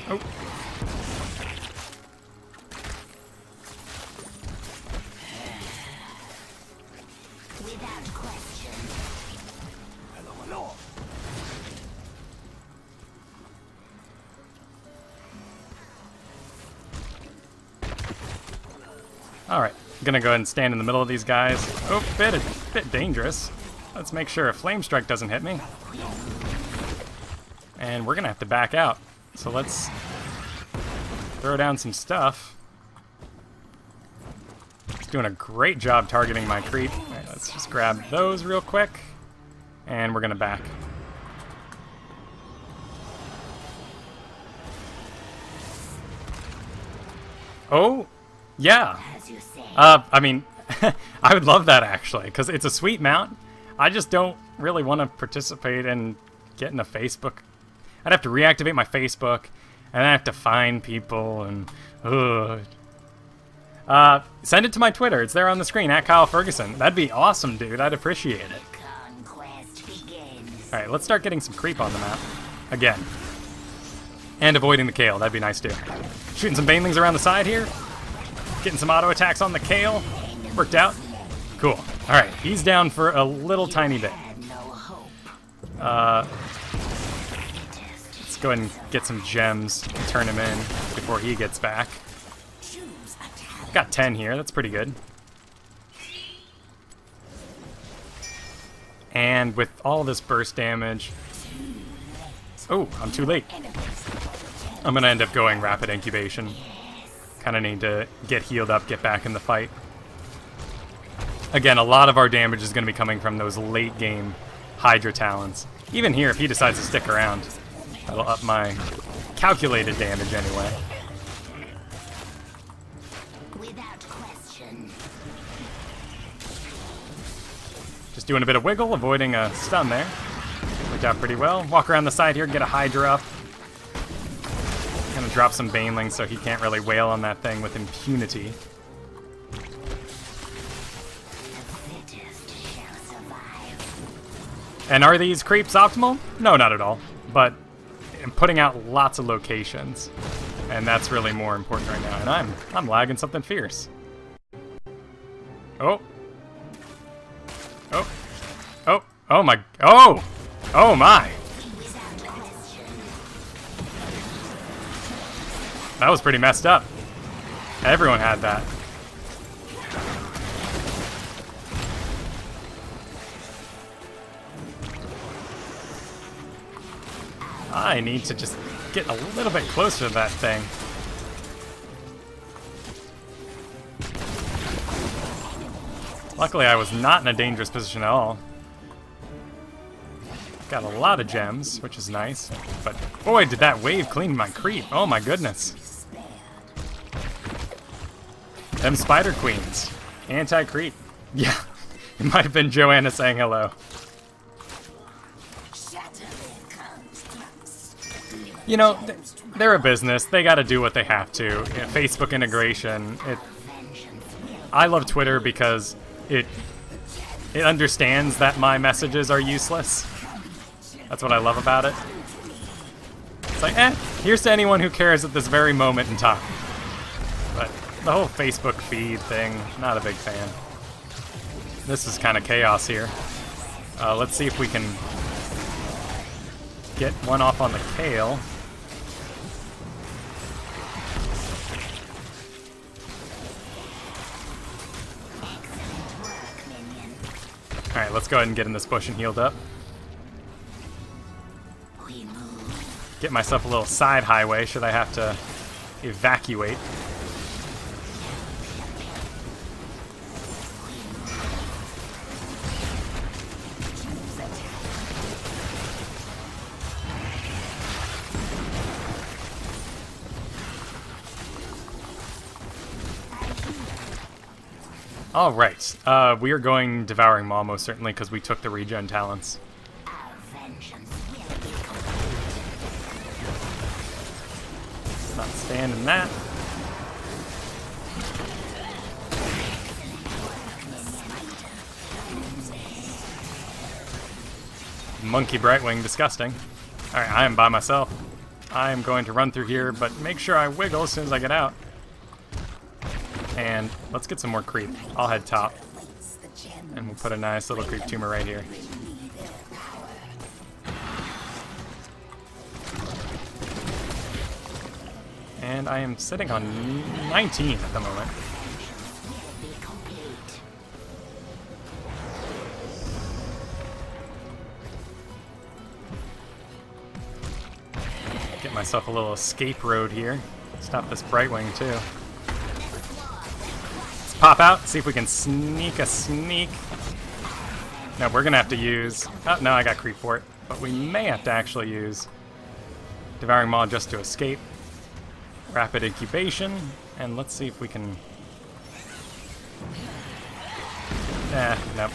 Oh. Without question. Alright, gonna go ahead and stand in the middle of these guys. Oh, bit dangerous. Let's make sure a Flame Strike doesn't hit me. And we're gonna have to back out. So let's throw down some stuff. It's doing a great job targeting my creep. Alright, let's just grab those real quick. And we're gonna back. Oh, yeah. I mean, I would love that actually, because it's a sweet mount. I just don't really want to participate in getting a Facebook. I'd have to reactivate my Facebook, and I have to find people, and send it to my Twitter. It's there on the screen, @KyleFerguson. That'd be awesome, dude. I'd appreciate it. All right, let's start getting some creep on the map again, and avoiding the Kale. That'd be nice too. Shooting some banelings around the side here. Getting some auto attacks on the Kale. Worked out. Cool. Alright, he's down for a little tiny bit. Let's go ahead and get some gems and turn him in before he gets back. Got 10 here, that's pretty good. And with all this burst damage... Oh, I'm too late. I'm gonna end up going rapid incubation. Kind of need to get healed up, get back in the fight. Again, a lot of our damage is going to be coming from those late game Hydra talents. Even here, if he decides to stick around, that'll up my calculated damage anyway. Without question. Just doing a bit of wiggle, avoiding a stun there. Worked out pretty well. Walk around the side here, get a Hydra up. Gonna drop some banelings so he can't really wail on that thing with impunity. And are these creeps optimal? No, not at all. But am putting out lots of locations, and that's really more important right now. And I'm lagging something fierce. Oh. Oh. Oh. Oh my. Oh. Oh my. That was pretty messed up. Everyone had that. I need to just get a little bit closer to that thing. Luckily, I was not in a dangerous position at all. Got a lot of gems, which is nice. But boy, did that wave clean my creep. Oh my goodness. Them spider queens. Anti-creep. Yeah, it might have been Johanna saying hello. You know, they're a business. They got to do what they have to. You know, Facebook integration. I love Twitter because it understands that my messages are useless. That's what I love about it. It's like, here's to anyone who cares at this very moment in time. But the whole Facebook feed thing, not a big fan. This is kind of chaos here. Let's see if we can get one off on the Kale. Alright, let's go ahead and get in this bush and healed up. Get myself a little side highway should I have to evacuate. Alright, we are going Devouring Maw most certainly because we took the regen talents. Not standing that. Monkey Brightwing, disgusting. Alright, I am by myself. I am going to run through here, but make sure I wiggle as soon as I get out. And let's get some more creep. I'll head top. And we'll put a nice little creep tumor right here. And I am sitting on 19 at the moment. Get myself a little escape road here. Stop this Brightwing too. Let's pop out, see if we can sneak a sneak. No, we're gonna have to use... Oh, no, I got creep for it. But we may have to actually use Devouring Maw just to escape. Rapid incubation, and let's see if we can... Nope.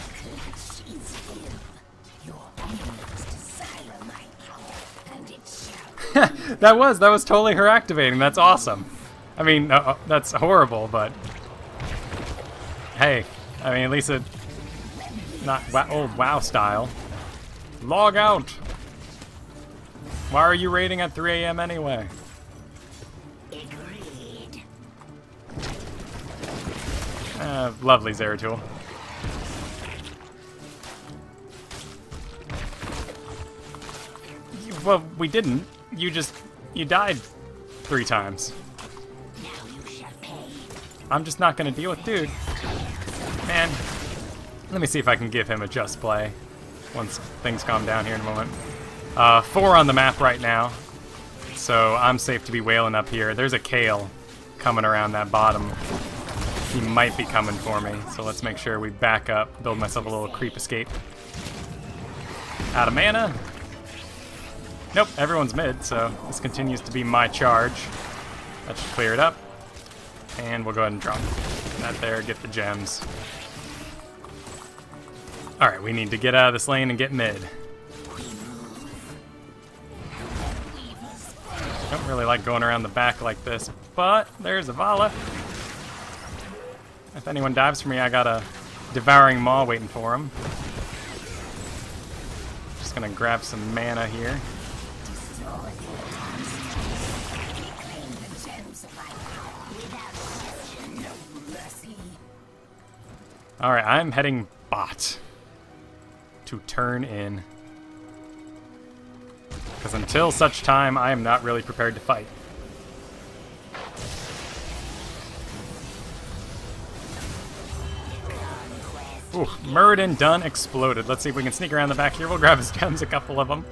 that was totally her activating. That's awesome. I mean, that's horrible, but... Hey, I mean, at least it... Not old WoW style. Log out! Why are you raiding at 3 AM anyway? Lovely Zeratul. Well, we didn't. You died 3 times. I'm just not gonna deal with dude. Man, let me see if I can give him a just play once things calm down here in a moment. 4 on the map right now, so I'm safe to be wailing up here. There's a Kale coming around that bottom. He might be coming for me, so let's make sure we back up, build myself a little creep escape. Out of mana. Nope, everyone's mid, so this continues to be my charge. That should clear it up. And we'll go ahead and drop that there, get the gems. Alright, we need to get out of this lane and get mid. Don't really like going around the back like this, but there's a Vala. If anyone dives for me, I got a Devouring Maw waiting for him. Just gonna grab some mana here. Alright, I'm heading bot to turn in. Because until such time, I am not really prepared to fight. Ooh, Muradin done exploded. Let's see if we can sneak around the back here. We'll grab his gems, a couple of them.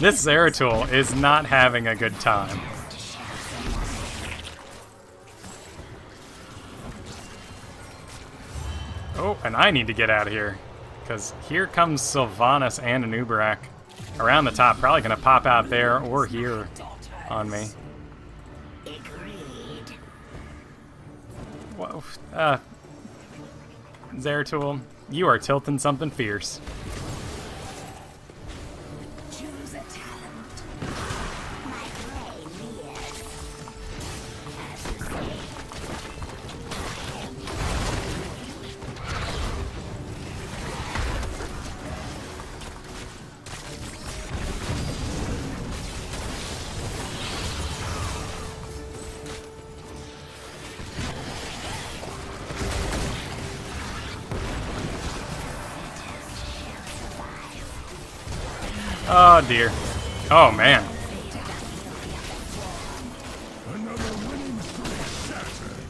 This Zeratul is not having a good time. Oh, and I need to get out of here. Because here comes Sylvanas and Anub'arak around the top. Probably going to pop out there or here on me. Agreed. Whoa. Zeratul, you are tilting something fierce. Choose a talent. My brain is. As you say. Oh dear. Oh man. Another winning streak shattered.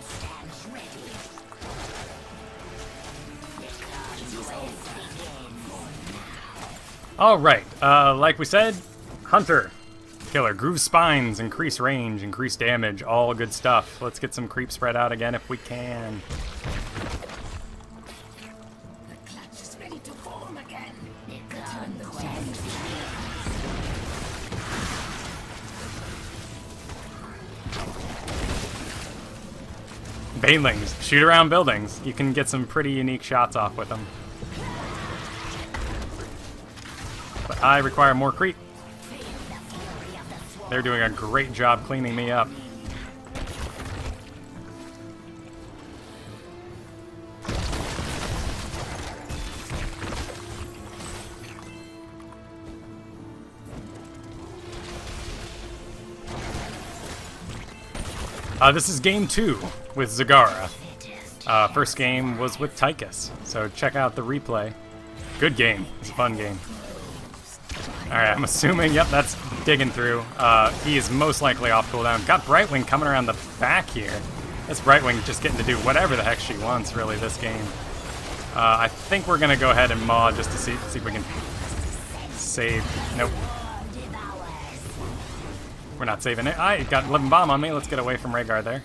Stands ready. Alright, like we said, Hunter. Killer. Groove spines, increase range, increase damage, all good stuff. Let's get some creep spread out again if we can. The clutch is ready to form again. Return the quest. Banelings, shoot around buildings. You can get some pretty unique shots off with them. But I require more creep. They're doing a great job cleaning me up. This is game 2 with Zagara. First game was with Tychus, so check out the replay. Good game. It's a fun game. Alright, I'm assuming, yep, that's digging through. He is most likely off cooldown. Got Brightwing coming around the back here. This Brightwing just getting to do whatever the heck she wants, really, this game. I think we're going to go ahead and maw just to see if we can save. Nope. We're not saving it. I got Living Bomb on me. Let's get away from Rhaegar there.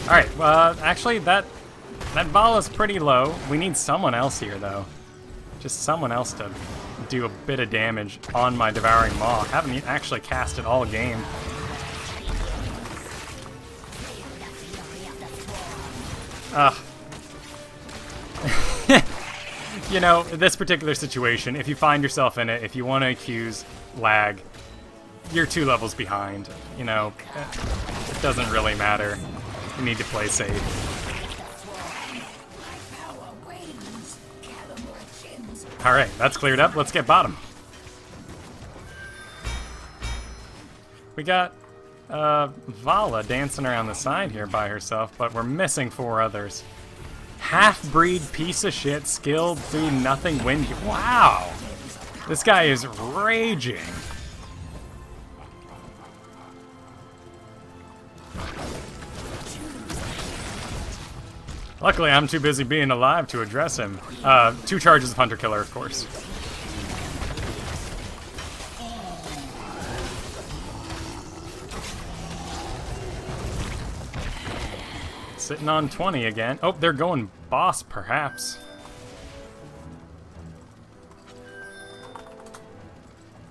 Alright, actually that Vala's pretty low. We need someone else here, though. Just someone else to do a bit of damage on my Devouring Maw. Haven't actually cast it all game. You know, this particular situation, if you find yourself in it, if you want to accuse lag, you're 2 levels behind. You know, it doesn't really matter. You need to play safe. Alright, that's cleared up. Let's get bottom. We got Vala dancing around the side here by herself, but we're missing 4 others. Half-breed piece of shit, skill, do nothing, win. Wow! This guy is raging. Luckily, I'm too busy being alive to address him. 2 charges of Hunter Killer, of course. Sitting on 20 again. Oh, they're going boss, perhaps.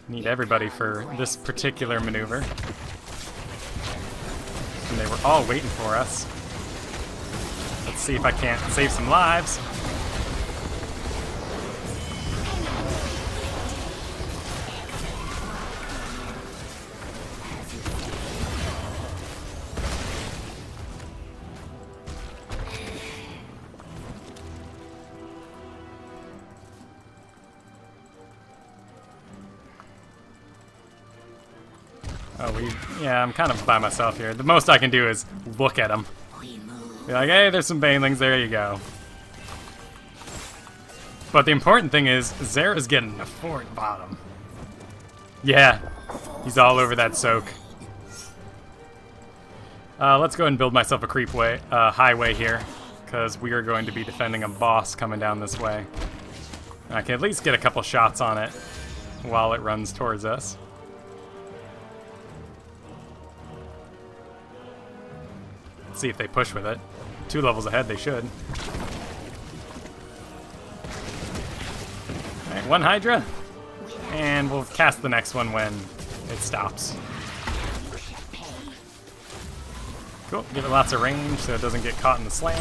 Need everybody for this particular maneuver. And they were all waiting for us. Let's see if I can't save some lives. Yeah, I'm kind of by myself here. The most I can do is look at them. Be like, hey, there's some banelings, there you go. But the important thing is, Zara's getting the fort bottom. Yeah, he's all over that soak. Let's go ahead and build myself a highway here, because we are going to be defending a boss coming down this way. I can at least get a couple shots on it while it runs towards us. Let's see if they push with it. 2 levels ahead, they should. Alright, 1 Hydra. And we'll cast the next one when it stops. Cool, give it lots of range so it doesn't get caught in the slam.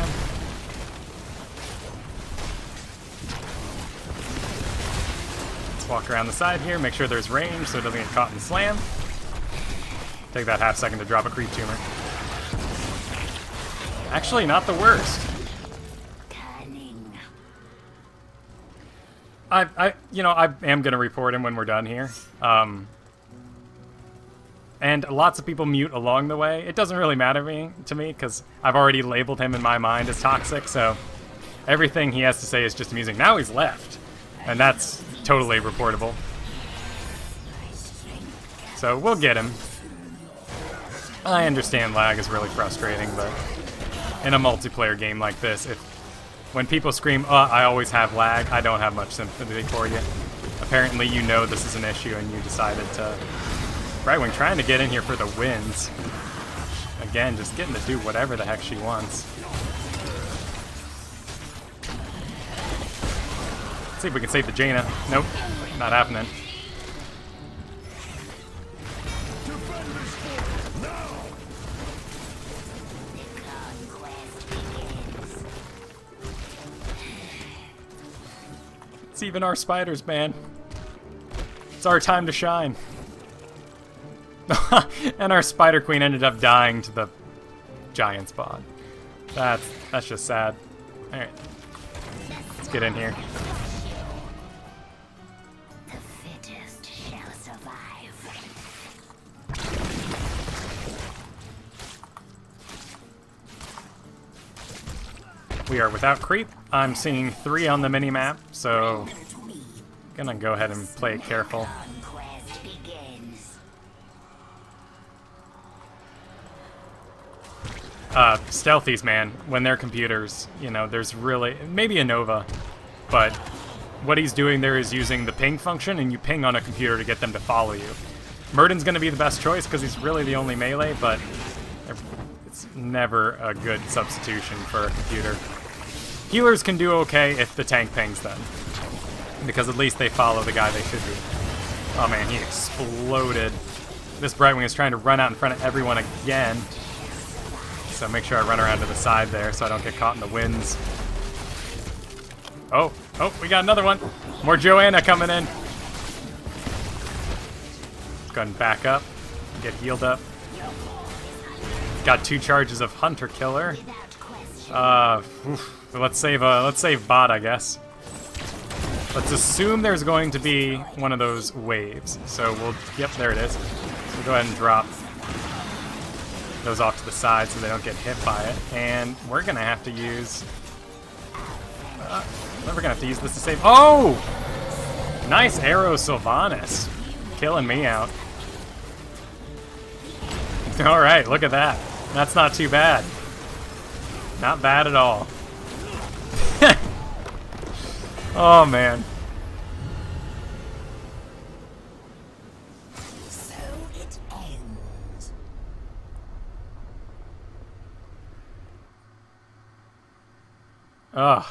Let's walk around the side here, make sure there's range so it doesn't get caught in the slam. Take that half second to drop a creep tumor. Actually, not the worst. I am gonna report him when we're done here. And lots of people mute along the way. It doesn't really matter to me because I've already labeled him in my mind as toxic. So everything he has to say is just amusing. Now he's left, and that's totally reportable. So we'll get him. I understand lag is really frustrating, but in a multiplayer game like this, when people scream, "Oh, I always have lag," I don't have much sympathy for you. Apparently you know this is an issue and you decided to... Brightwing trying to get in here for the wins. Again, just getting to do whatever the heck she wants. Let's see if we can save the Jaina. Nope, not happening. It's even our spiders, man. It's our time to shine. And our Spider Queen ended up dying to the giant spot. That's just sad. Alright. Let's get in here. The fittest shall survive. We are without creep. I'm seeing 3 on the minimap, so gonna go ahead and play it careful. Stealthies, man, when they're computers, there's really... Maybe a Nova, but what he's doing there is using the ping function, and you ping on a computer to get them to follow you. Murden's going to be the best choice because he's really the only melee, but it's never a good substitution for a computer. Healers can do okay if the tank pings them, because at least they follow the guy they should be. Oh man, he exploded. This Brightwing is trying to run out in front of everyone again. So make sure I run around to the side there so I don't get caught in the winds. Oh, we got another one. More Johanna coming in. Let's go ahead and back up. Get healed up. Got 2 charges of Hunter Killer. Let's save bot, I guess. Let's assume there's going to be one of those waves. So yep, there it is. So go ahead and drop those off to the side so they don't get hit by it. And we're gonna have to use... we're gonna have to use this to save... Oh! Nice arrow, Sylvanas. Killing me out. Alright, look at that. That's not too bad. Not bad at all. Oh, man. So it ends. Ugh.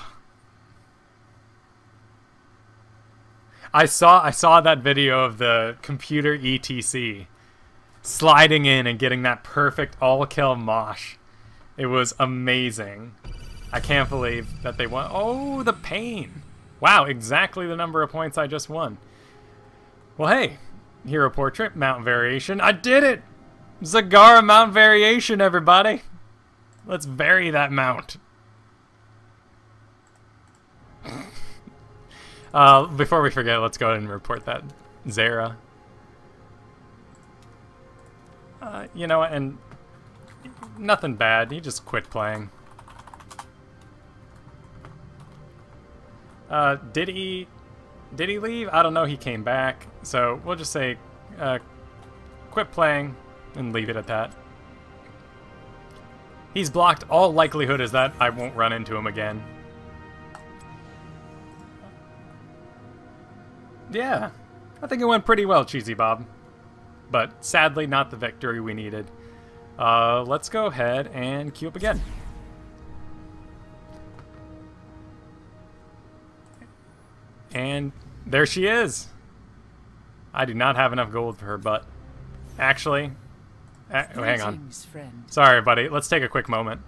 I saw that video of the computer ETC sliding in and getting that perfect all-kill mosh. It was amazing. I can't believe that they won. Oh, the pain. Wow, exactly the number of points I just won. Well, hey, hero portrait, mount variation. I did it! Zagara mount variation, everybody. Let's vary that mount. Before we forget, let's go ahead and report that Zara. You know, and nothing bad. He just quit playing. Did he leave? I don't know. He came back. So we'll just say quit playing and leave it at that. He's blocked. All likelihood is that I won't run into him again. Yeah, I think it went pretty well, Cheesy Bob. But sadly, not the victory we needed. Let's go ahead and queue up again. And there she is. I do not have enough gold for her, but actually, hang on. Sorry, buddy. Let's take a quick moment.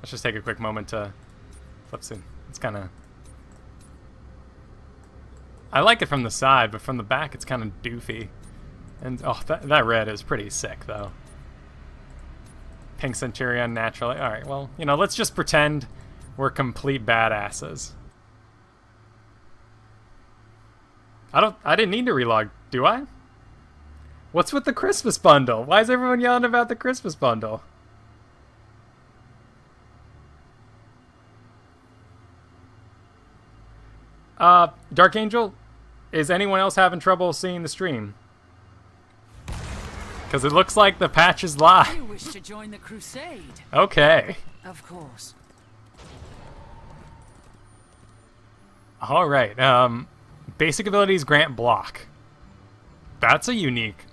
Let's just take a quick moment to flip soon. It's kind of... I like it from the side, but from the back, it's kind of doofy. And oh, that red is pretty sick, though. Pink Centurion naturally. All right, well, you know, let's just pretend we're complete badasses. I didn't need to relog, do I? What's with the Christmas bundle? Why is everyone yelling about the Christmas bundle? Dark Angel, is anyone else having trouble seeing the stream? Because it looks like the patch is live. You wish to join the crusade? Okay. Of course. All right. Basic abilities grant block. That's a unique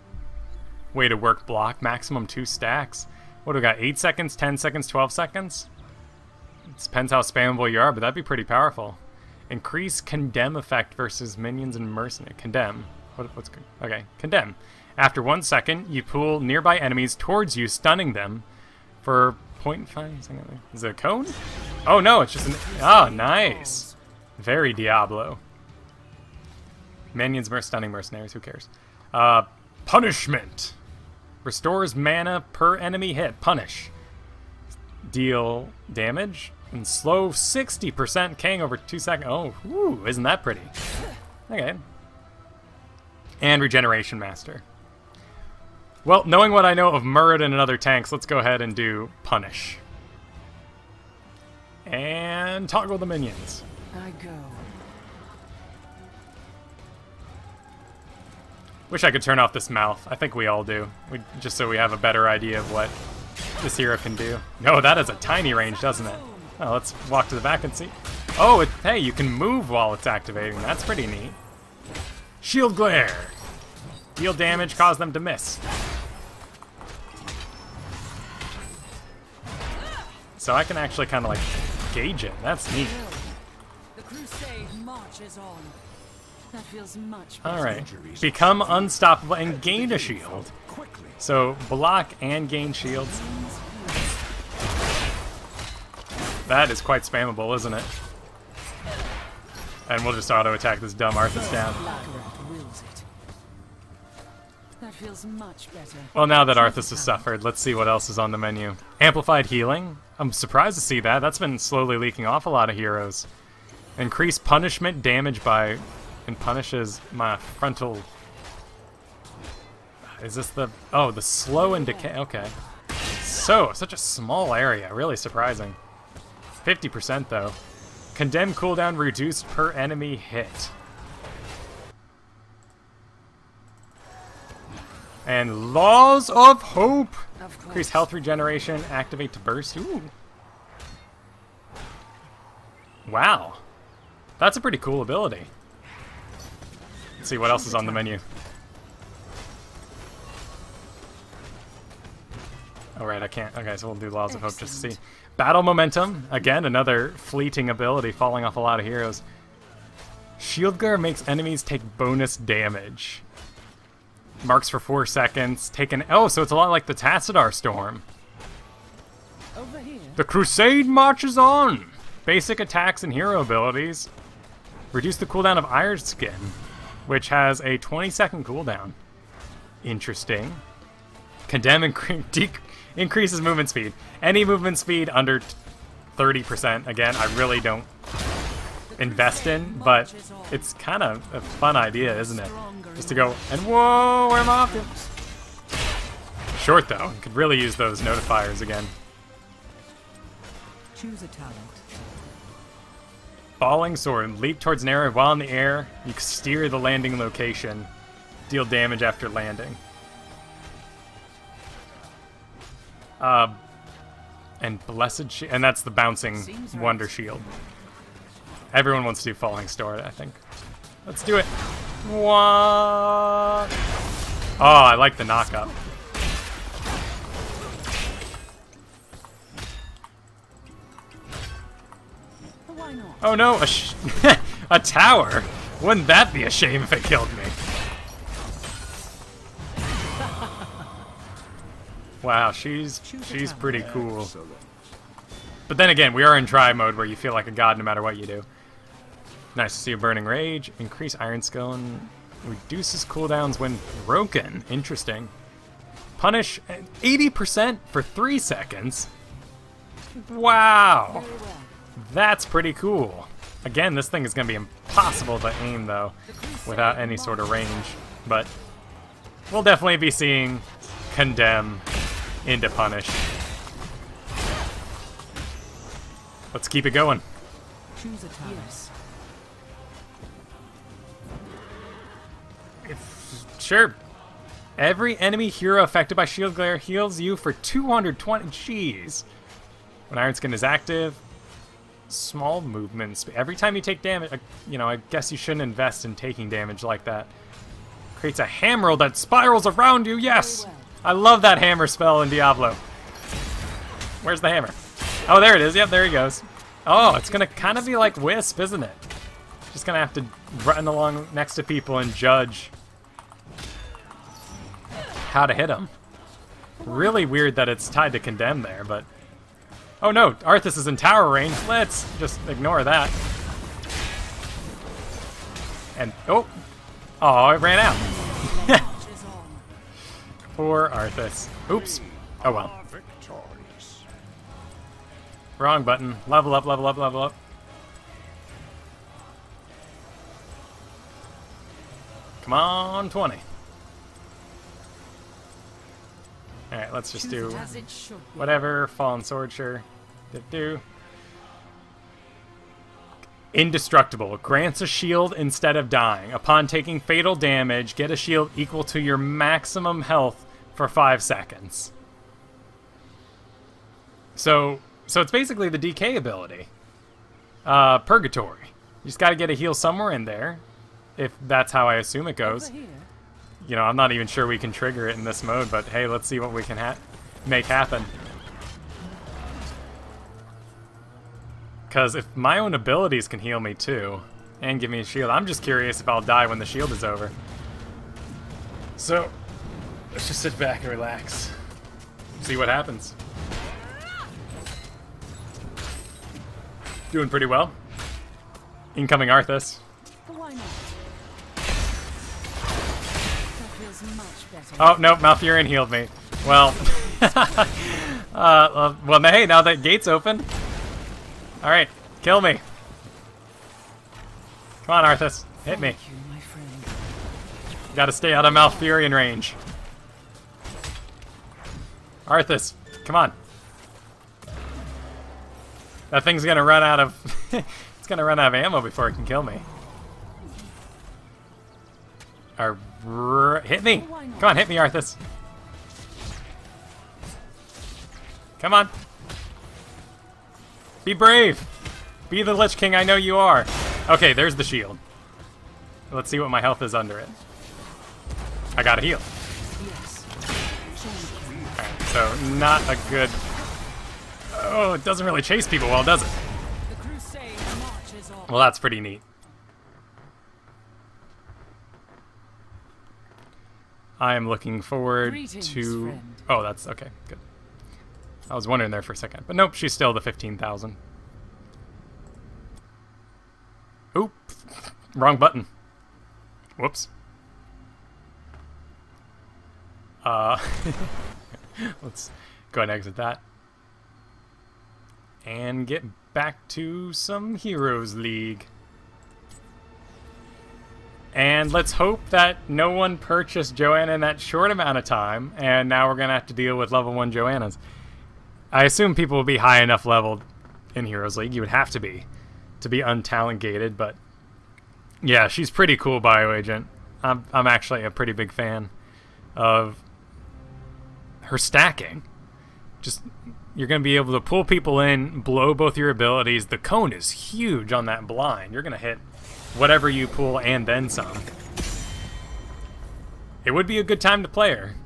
way to work block. Maximum 2 stacks. What do we got? 8 seconds, 10 seconds, 12 seconds? It depends how spammable you are, but that'd be pretty powerful. Increase condemn effect versus minions and mercenary. Condemn. What's good? Okay, condemn. After 1 second, you pull nearby enemies towards you, stunning them for 0.5 seconds. Is it a cone? Oh no, it's just an... Oh, nice. Very Diablo. Minions, stunning mercenaries, who cares? Punishment. Restores mana per enemy hit. Punish. Deal damage and slow 60% King over 2 seconds. Oh, whoo, isn't that pretty? Okay. And Regeneration Master. Well, knowing what I know of Muradin and other tanks, let's go ahead and do Punish. And toggle the minions. I go. Wish I could turn off this mouth. I think we all do. Just so we have a better idea of what this hero can do. No, that has a tiny range, doesn't it? Oh, let's walk to the back and see. Oh, hey, you can move while it's activating. That's pretty neat. Shield Glare. Deal damage, cause them to miss. So I can actually kind of like gauge it. That's neat. The crusade marches on. That feels much better. All right. Become unstoppable and gain a shield. So block and gain shields. That is quite spammable, isn't it? And we'll just auto attack this dumb Arthas down. That feels much better. Well, now that Arthas has suffered, let's see what else is on the menu. Amplified healing. I'm surprised to see that. That's been slowly leaking off a lot of heroes. Increase punishment damage by... and punishes my frontal... Is this the... Oh, the slow and decay. Okay. So, such a small area. Really surprising. 50% though. Condemn cooldown reduced per enemy hit. And Laws of Hope. Increase health regeneration. Activate to burst. Ooh. Wow. That's a pretty cool ability. Let's see what else is on the menu. Oh, right, I can't. Okay, so we'll do Laws of Hope just to see. Battle Momentum. Again, another fleeting ability falling off a lot of heroes. Shield Glare makes enemies take bonus damage. Marks for 4 seconds. Oh, so it's a lot like the Tassadar Storm. Over here. The Crusade marches on! Basic attacks and hero abilities. Reduce the cooldown of Iron Skin, which has a 20-second cooldown. Interesting. Condemn increases movement speed. Any movement speed under 30%, again, I really don't invest in, but it's kind of a fun idea, isn't it? Just to go, and whoa, where am I off to? Short, though. Could really use those notifiers again. Choose a talent. Falling Sword. Leap towards an area while in the air. You can steer the landing location. Deal damage after landing. And Blessed Shield. And that's the bouncing Wonder Shield. Everyone wants to do Falling Sword, I think. Let's do it. What? Oh, I like the knockup. Why not? Oh no, a tower? Wouldn't that be a shame if it killed me? Wow, she's pretty cool. But then again, we are in try mode where you feel like a god no matter what you do. Nice to see a Burning Rage. Increase Iron Skill and reduces cooldowns when broken. Interesting. Punish 80% for 3 seconds. Wow. That's pretty cool. Again, this thing is going to be impossible to aim, though, without any sort of range. But we'll definitely be seeing Condemn into Punish. Let's keep it going. Choose a talent. Yes. Sure. Every enemy hero affected by shield glare heals you for 220. Jeez. When Iron Skin is active, small movements. Every time you take damage, you know, I guess you shouldn't invest in taking damage like that. Creates a hammer that spirals around you. Yes! I love that hammer spell in Diablo. Where's the hammer? Oh, there it is. Yep, there he goes. Oh, it's going to kind of be like Wisp, isn't it? Just going to have to run along next to people and judge how to hit them. Really weird that it's tied to Condemn there, but... Oh no, Arthas is in tower range. Let's just ignore that. And, oh! Oh, it ran out. Poor Arthas. Oops. Oh well. Wrong button. Level up, level up, level up. Come on, 20. Alright, let's just do whatever. Fallen Sword, sure. Do. Indestructible. Grants a shield instead of dying. Upon taking fatal damage, get a shield equal to your maximum health for 5 seconds. So it's basically the DK ability. Purgatory. You just gotta get a heal somewhere in there. If that's how I assume it goes. You know, I'm not even sure we can trigger it in this mode, but hey, let's see what we can make happen. Because if my own abilities can heal me too, and give me a shield, I'm just curious if I'll die when the shield is over. So, let's just sit back and relax. See what happens. Doing pretty well. Incoming Arthas. Why not? Oh, no, Malfurion healed me. Well, well, hey, now that gate's open. Alright, kill me. Come on, Arthas. Hit me. Gotta stay out of Malfurion range. Arthas, come on. That thing's gonna run out of... it's gonna run out of ammo before it can kill me. Hit me! Come on, hit me, Arthas. Come on. Be brave! Be the Lich King I know you are. Okay, there's the shield. Let's see what my health is under it. I got a heal. Alright, so not a good... Oh, it doesn't really chase people well, does it? Well, that's pretty neat. I am looking forward to... Friend. Oh, that's... Okay, good. I was wondering there for a second. But nope, she's still the 15,000. Oop. Wrong button. Whoops. Let's go ahead and exit that. And get back to some Heroes League. And let's hope that no one purchased Johanna in that short amount of time, and now we're going to have to deal with level 1 Johannas. I assume people will be high enough leveled in Heroes League. You would have to be untalented, but yeah, she's pretty cool, Bioagent. I'm actually a pretty big fan of her stacking. Just, you're going to be able to pull people in, blow both your abilities. The cone is huge on that blind. You're going to hit whatever you pull and then some. It would be a good time to play her.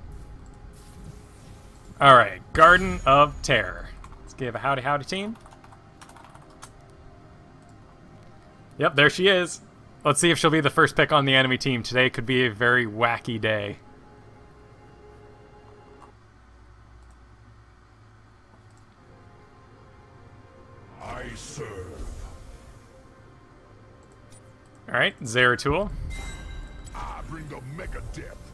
Alright, Garden of Terror. Let's give a howdy howdy team. Yep, there she is. Let's see if she'll be the first pick on the enemy team. Today could be a very wacky day. I serve. Alright, Zeratul. I bring the mega death.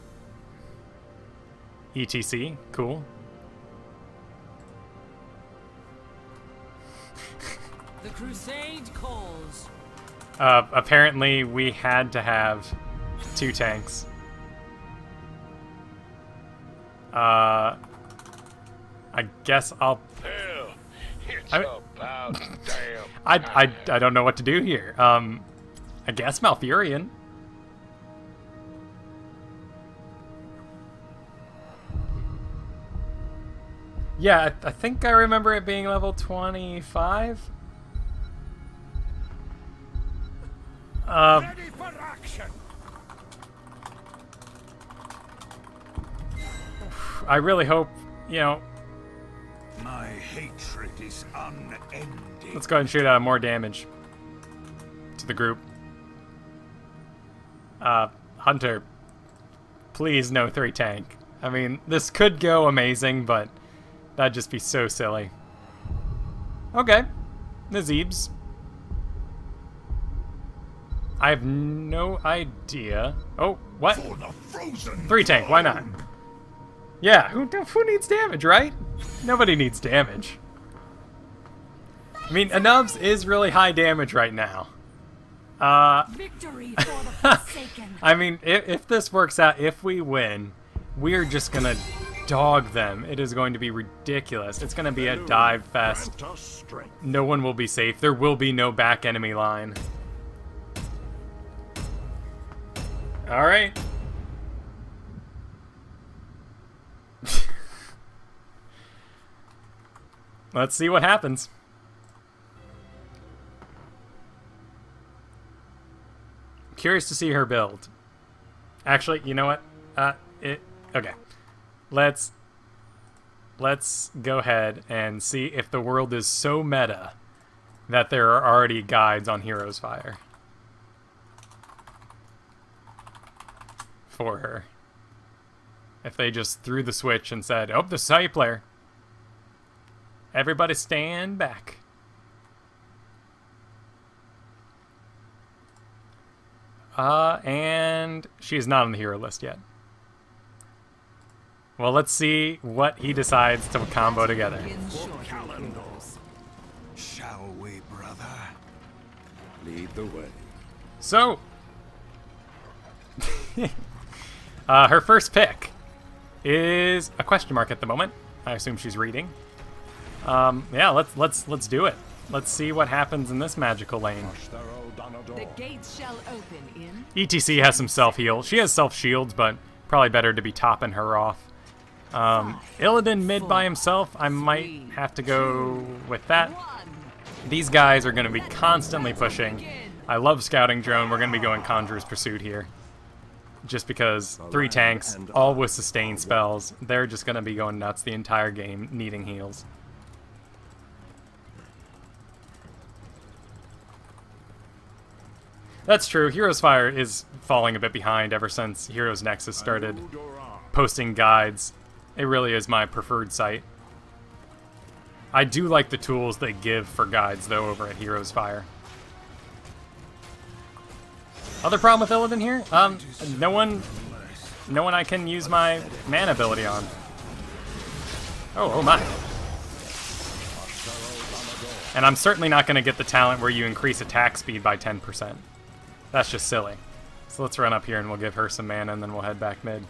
ETC, cool. The crusade calls. Apparently we had to have 2 tanks. I guess I'll... Hell, it's about damn I don't know what to do here. I guess Malfurion. Yeah, I think I remember it being level 25. Ready for action. I really hope, you know... My hatred is unending. Let's go ahead and shoot out more damage to the group. Hunter, please no 3 tank. I mean, this could go amazing, but that'd just be so silly. Okay, Nazibs. I have no idea. Oh, what? 3 tank, why not? Yeah, who needs damage, right? Nobody needs damage. I mean, Anub's is really high damage right now. Victory for the Forsaken. I mean, if this works out, if we win, we're just gonna dog them. It is going to be ridiculous. It's gonna be a dive fest. No one will be safe. There will be no back enemy line. Alright. Let's see what happens. Curious to see her build. Actually, you know what? Okay. Let's go ahead and see if the world is so meta that there are already guides on Heroes Fire for her. If they just threw the switch and said, "Oh, this is how you play her. Everybody stand back." And she's not on the hero list yet. Well, let's see what he decides to combo together. Shall we, brother? Lead the way. So, her first pick is a question mark at the moment. I assume she's reading. Yeah, let's do it. Let's see what happens in this magical lane. The gates shall open in. ETC has some self-heal. She has self-shields, but probably better to be topping her off. Illidan mid by himself, I might have to go with that. These guys are going to be constantly pushing. I love Scouting Drone. We're going to be going Conjurer's Pursuit here. Just because 3 tanks, all with sustain spells, they're just going to be going nuts the entire game, needing heals. That's true. Heroes Fire is falling a bit behind ever since Heroes Nexus started posting guides. It really is my preferred site. I do like the tools they give for guides, though, over at Heroes Fire. Other problem with Illidan here? No one I can use my mana ability on. Oh my. And I'm certainly not going to get the talent where you increase attack speed by 10%. That's just silly. So let's run up here and we'll give her some mana and then we'll head back mid.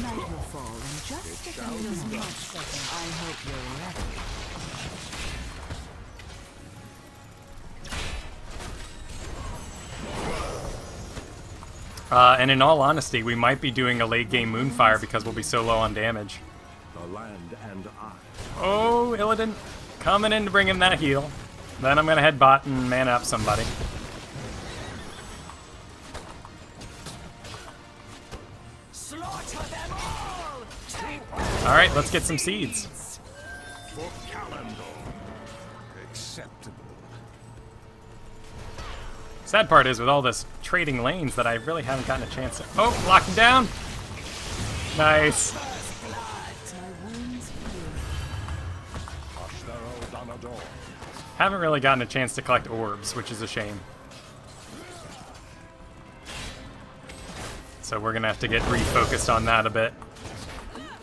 Night will fall in just a few months. I hope you're ready. And in all honesty, we might be doing a late game Moonfire because we'll be so low on damage. The land and I. Oh, Illidan coming in to bring him that heal. Then I'm going to head bot and mana up somebody. Slaughter them all! Alright, let's get some seeds. For calendar. Acceptable. Sad part is with all this trading lanes that I really haven't gotten a chance to... Oh, lock him down! Nice. Haven't really gotten a chance to collect orbs, which is a shame. So we're gonna have to get refocused on that a bit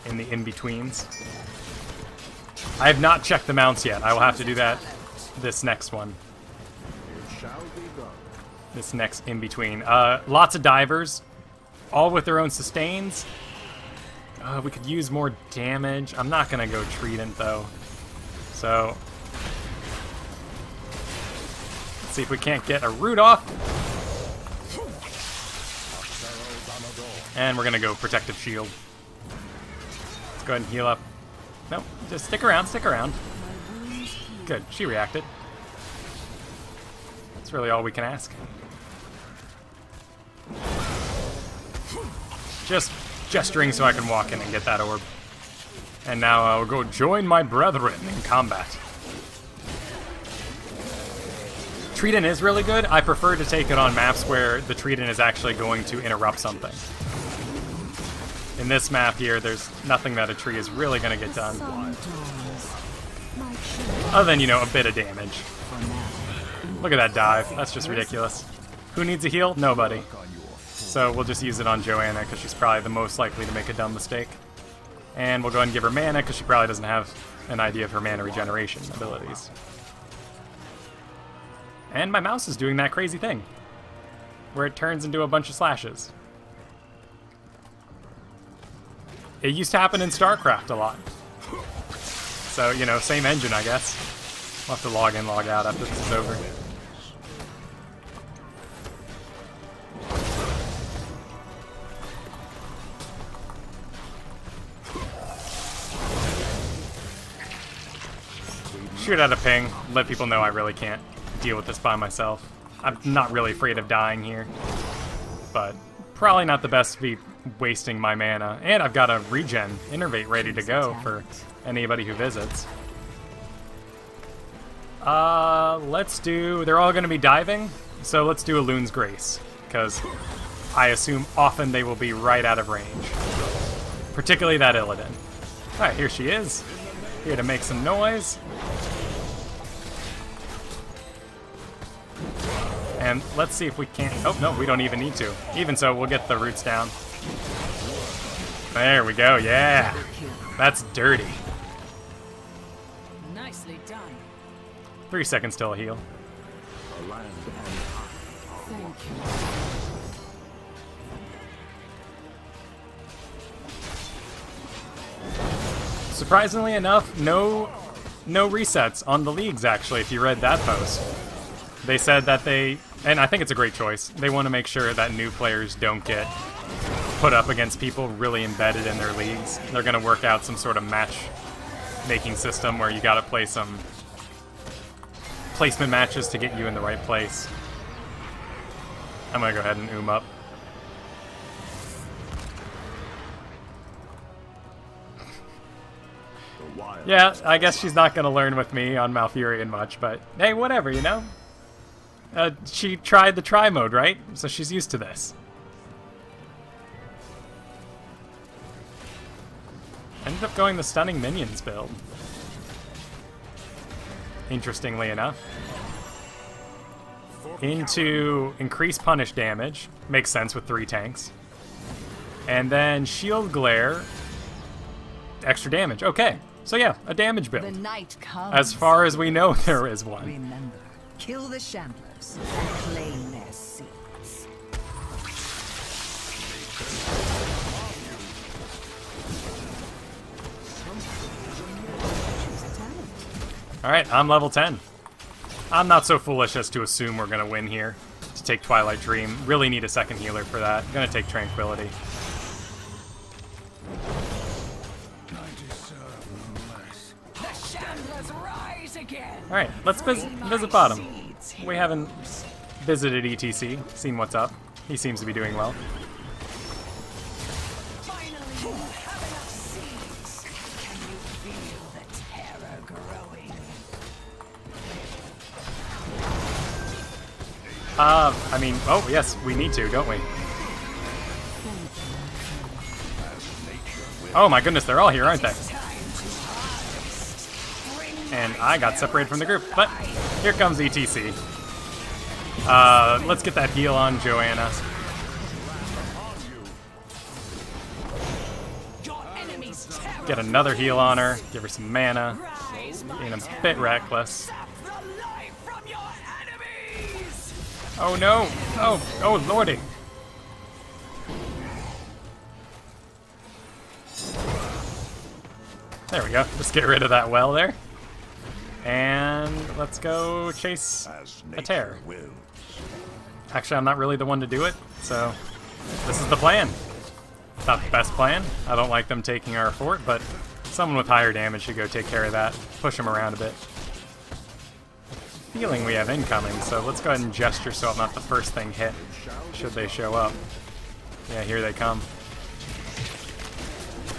in the in-betweens. I have not checked the mounts yet. I will have to do that this next one. This next in-between. Lots of divers, all with their own sustains. We could use more damage. I'm not gonna go Trident though. So let's see if we can't get a root off. And we're gonna go Protective Shield. Let's go ahead and heal up. Nope, just stick around, stick around. Good, she reacted. That's really all we can ask. Just gesturing so I can walk in and get that orb. And now I'll go join my brethren in combat. Trident is really good. I prefer to take it on maps where the Trident is actually going to interrupt something. In this map here, there's nothing that a tree is really going to get done. Other than, you know, a bit of damage. Look at that dive. That's just ridiculous. Who needs a heal? Nobody. So we'll just use it on Johanna because she's probably the most likely to make a dumb mistake. And we'll go ahead and give her mana because she probably doesn't have an idea of her mana regeneration abilities. And my mouse is doing that crazy thing where it turns into a bunch of slashes. It used to happen in StarCraft a lot. So, you know, same engine, I guess. We'll have to log in, log out after this is over. Shoot at a ping, let people know I really can't deal with this by myself. I'm not really afraid of dying here, but probably not the best to be wasting my mana. And I've got a regen innervate ready to go for anybody who visits. Let's do... They're all going to be diving, so let's do a Loon's Grace, because I assume often they will be right out of range. Particularly that Illidan. Alright, here she is. Here to make some noise. And let's see if we can't... Oh, no, we don't even need to. Even so, we'll get the roots down. There we go, yeah. That's dirty. Nicely done. 3 seconds till a heal. Thank you. Surprisingly enough, no resets on the leagues, actually, if you read that post. They said that they... And I think it's a great choice. They want to make sure that new players don't get put up against people really embedded in their leagues. They're going to work out some sort of match-making system where you got to play some placement matches to get you in the right place. I'm going to go ahead and up. Yeah, I guess she's not going to learn with me on Malfurion much, but hey, whatever, you know? She tried the try mode, right? So she's used to this. Ended up going the Stunning Minions build. Interestingly enough. Into increased punish damage. Makes sense with 3 tanks. And then Shield Glare. Extra damage. Okay. So yeah, a damage The build. night comes. As far as we know, there is one. Remember, kill the shamblers and claim their seeds. Choose a talent. Alright, I'm level 10. I'm not so foolish as to assume we're gonna win here. To take Twilight Dream. Really need a second healer for that. Gonna take Tranquility. The shamblers rise again. Alright, let's visit bottom. We haven't visited ETC, seen what's up. He seems to be doing well. Finally, you have enough seeds. Can you feel the terror growing? I mean, oh yes, we need to, don't we? Oh my goodness, they're all here, aren't they? And I got separated from the group, but here comes ETC. Let's get that heal on Johanna. Get another heal on her, give her some mana. Being a bit reckless. Oh no! Oh lordy! There we go. Let's get rid of that well there. And let's go chase a tear. Actually, I'm not really the one to do it, so this is the plan. Not the best plan. I don't like them taking our fort, but someone with higher damage should go take care of that. Push them around a bit. Feeling we have incoming, so let's go ahead and gesture so I'm not the first thing hit, should they show up. Yeah, here they come.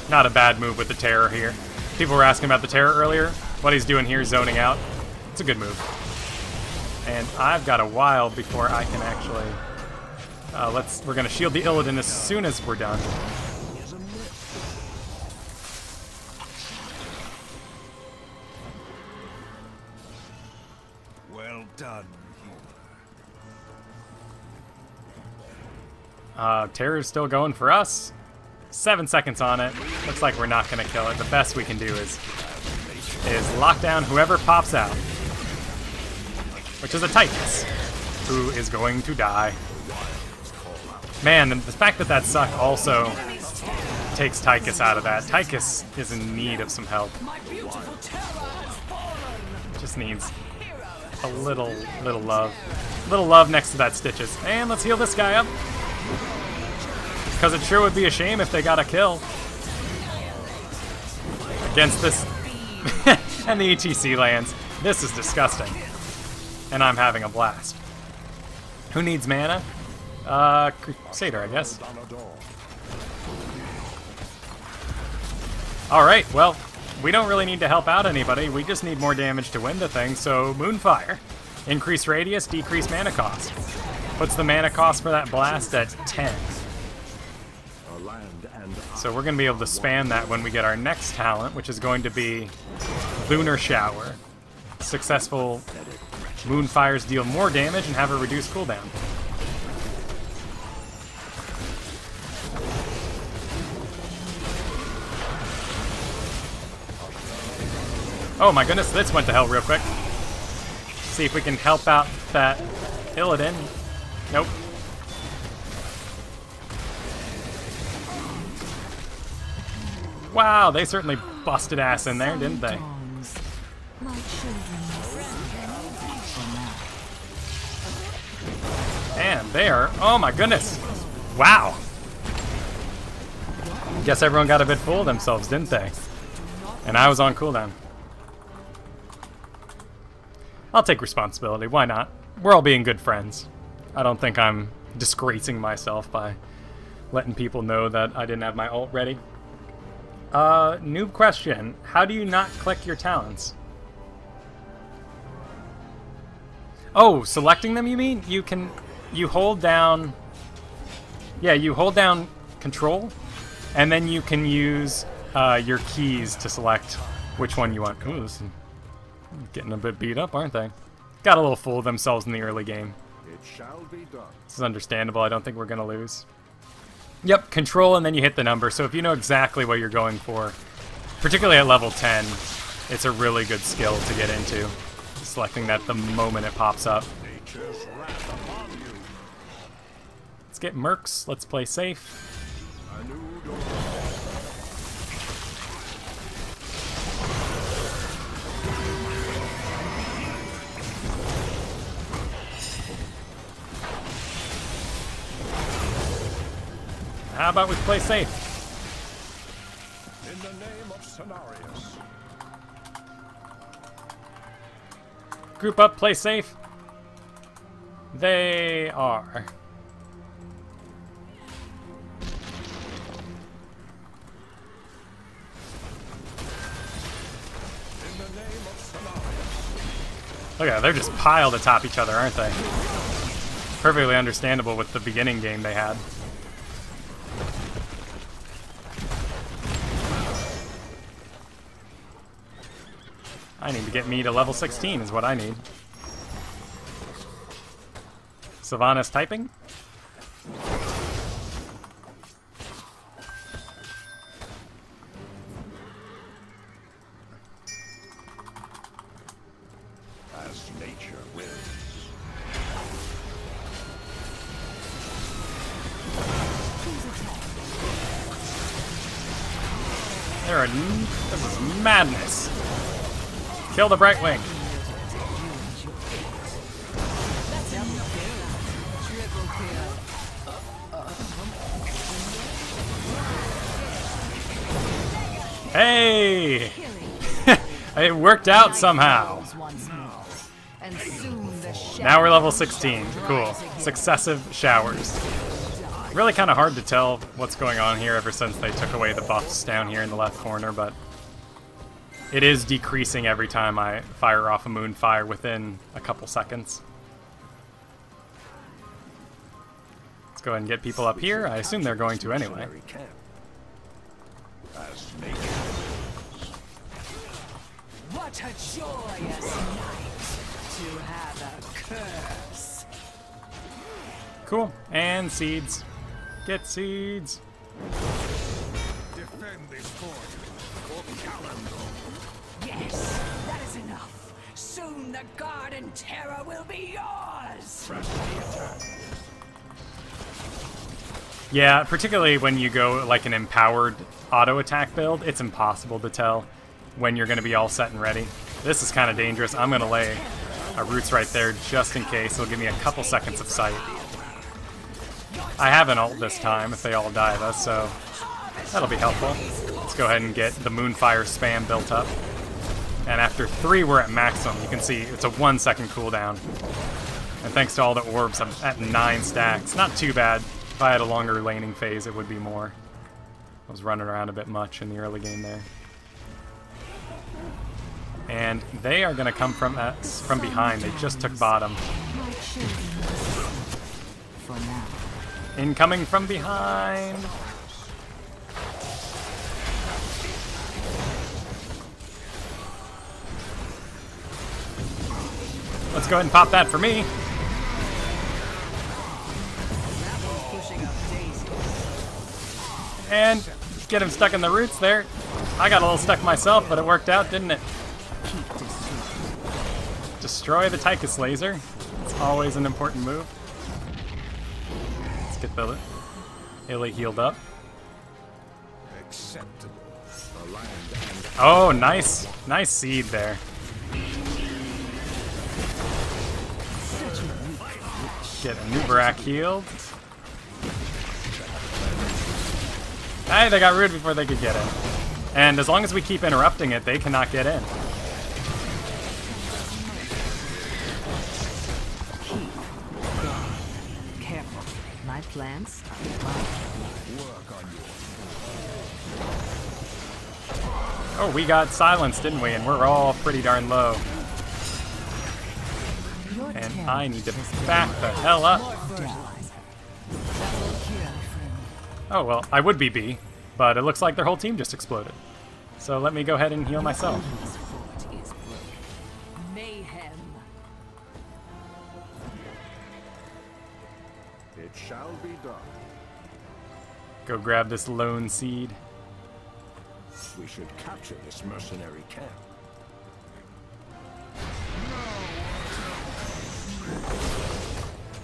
Not a bad move with the terror here. People were asking about the terror earlier. What he's doing here, zoning out. It's a good move. And I've got a while before I can actually... we're gonna shield the Illidan as soon as we're done. Well done, Terror's still going for us. 7 seconds on it. Looks like we're not gonna kill it. The best we can do is lock down whoever pops out. Which is a Tychus, who is going to die. Man, and the fact that that suck also takes Tychus out of that. Tychus is in need of some help. Just needs a little love. Little love next to that Stitches. And let's heal this guy up. Because it sure would be a shame if they got a kill. Against this. And the ETC lands. This is disgusting. And I'm having a blast. Who needs mana? Crusader, I guess. Alright, well, we don't really need to help out anybody. We just need more damage to win the thing, so Moonfire. Increase radius, decrease mana cost. Puts the mana cost for that blast at 10. So we're going to be able to spam that when we get our next talent, which is going to be Lunar Shower. Successful Moonfires deal more damage and have a reduced cooldown. Oh my goodness, this went to hell real quick. See if we can help out that Illidan. Nope. Wow, they certainly busted ass in there, didn't they? My children And they are... Oh my goodness! Wow! Guess everyone got a bit full of themselves, didn't they? And I was on cooldown. I'll take responsibility, why not? We're all being good friends. I don't think I'm disgracing myself by letting people know that I didn't have my ult ready. Noob question. How do you not click your talents? Oh, selecting them you mean? You hold down... Yeah, you hold down Control, and then you can use your keys to select which one you want. Ooh, this is getting a bit beat up, aren't they? Got a little full of themselves in the early game. It shall be done. This is understandable. I don't think we're going to lose. Yep, Control, and then you hit the number. So if you know exactly what you're going for, particularly at level 10, it's a really good skill to get into. Selecting that the moment it pops up. Let's get mercs. Let's play safe. How about we play safe? In the name of Cenarius. Group up, play safe. They are. In the name of Cenarius. Look at that, they're just piled atop each other, aren't they? Perfectly understandable with the beginning game they had. I need to get me to level 16 is what I need. Sylvanas typing. As nature wills. This is madness. Kill the Brightwing. Hey! It worked out somehow. Now we're level 16. Cool. Successive showers. Really kind of hard to tell what's going on here ever since they took away the buffs down here in the left corner, but it is decreasing every time I fire off a Moonfire within a couple seconds. Let's go ahead and get people up here. I assume they're going to anyway. As nature wills. What a joyous night to have a curse. Cool. And seeds. Get seeds. Defend this fort or calendar. Yes, that is enough. Soon the garden terror will be yours. Press the attack. Yeah, particularly when you go like an empowered auto attack build, it's impossible to tell when you're going to be all set and ready. This is kind of dangerous. I'm going to lay a roots right there just in case. It'll give me a couple seconds of sight. I have an ult this time if they all die though, so that'll be helpful. Let's go ahead and get the Moonfire spam built up. And after 3 we're at maximum. You can see it's a 1 second cooldown. And thanks to all the orbs, I'm at 9 stacks. Not too bad. If I had a longer laning phase, it would be more. I was running around a bit much in the early game there. And they are going to come from behind. They just took bottom. For now. Incoming from behind. Let's go ahead and pop that for me. And get him stuck in the roots there. I got a little stuck myself, but it worked out, didn't it? Destroy the Tychus laser. It's always an important move. Let's get the Illy healed up. Acceptable. The land and Oh, nice. Nice seed there. Get Anub'arak healed. Hey, they got rude before they could get in. And as long as we keep interrupting it, they cannot get in. Careful. My plans are work on your Oh, we got silenced, didn't we? And we're all pretty darn low. And I need to back the hell up. Oh, well, I would be B, but it looks like their whole team just exploded. So let me go ahead and heal myself. Mayhem. It shall be done. Go grab this lone seed. We should capture this mercenary camp.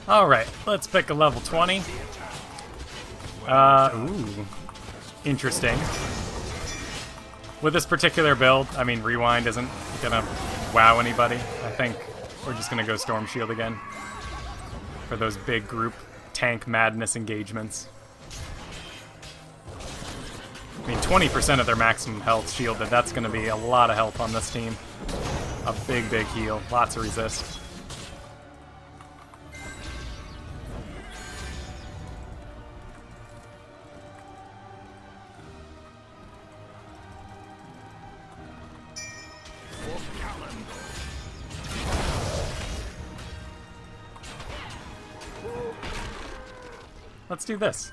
Alright, let's pick a level 20. Ooh. Interesting. With this particular build, I mean, Rewind isn't gonna wow anybody. I think we're just gonna go Storm Shield again for those big group tank madness engagements. I mean, 20% of their maximum health shielded. That's gonna be a lot of health on this team. A big, big heal. Lots of resist. Let's do this.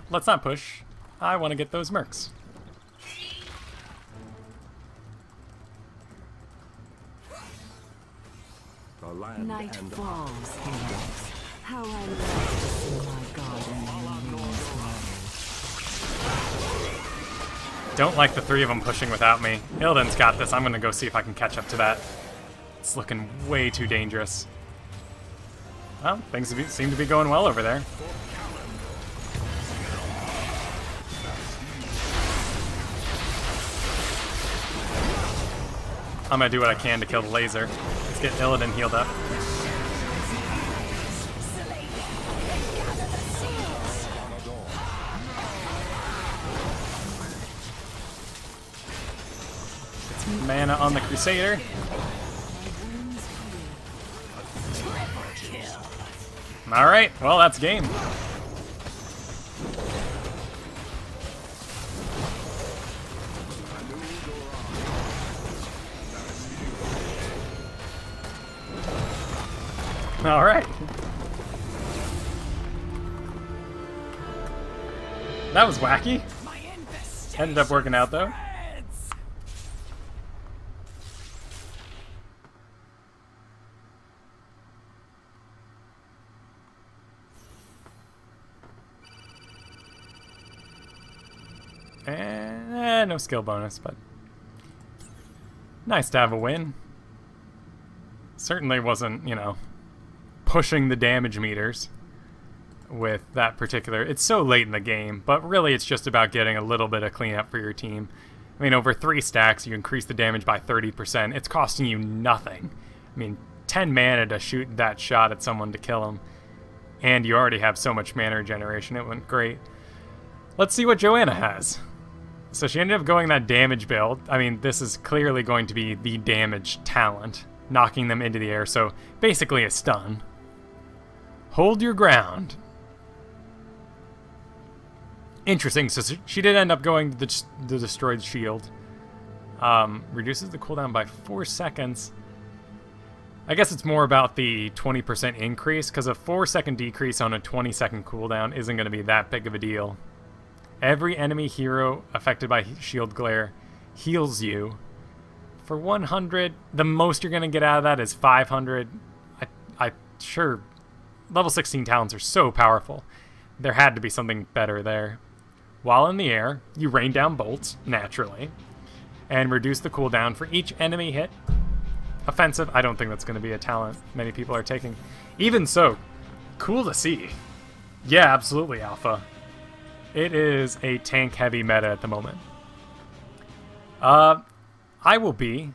Let's not push. I want to get those mercs. The land Night and falls, heroes. How I love to see my garden in ruins. Don't like the three of them pushing without me. Illidan's got this. I'm going to go see if I can catch up to that. It's looking way too dangerous. Well, things seem to be going well over there. I'm gonna do what I can to kill the laser. Let's get Illidan healed up. Get some mana on the Crusader. Alright, well that's game. All right. That was wacky. Ended up working out though. And no skill bonus, but nice to have a win. Certainly wasn't, you know, pushing the damage meters with that particular... It's so late in the game, but really it's just about getting a little bit of cleanup for your team. I mean, over 3 stacks, you increase the damage by 30%. It's costing you nothing. I mean, 10 mana to shoot that shot at someone to kill him. And you already have so much mana regeneration. It went great. Let's see what Johanna has. So she ended up going that damage build. I mean, this is clearly going to be the damage talent, knocking them into the air. So basically a stun. Hold your ground. Interesting. So she did end up going to the destroyed shield. Reduces the cooldown by 4 seconds. I guess it's more about the 20% increase, because a 4-second decrease on a 20-second cooldown isn't going to be that big of a deal. Every enemy hero affected by shield glare heals you. For 100, the most you're going to get out of that is 500. Sure, level 16 talents are so powerful. There had to be something better there. While in the air, you rain down bolts, naturally, and reduce the cooldown for each enemy hit. Offensive, I don't think that's going to be a talent many people are taking. Even so, cool to see. Yeah, absolutely, Alpha. It is a tank-heavy meta at the moment. I will be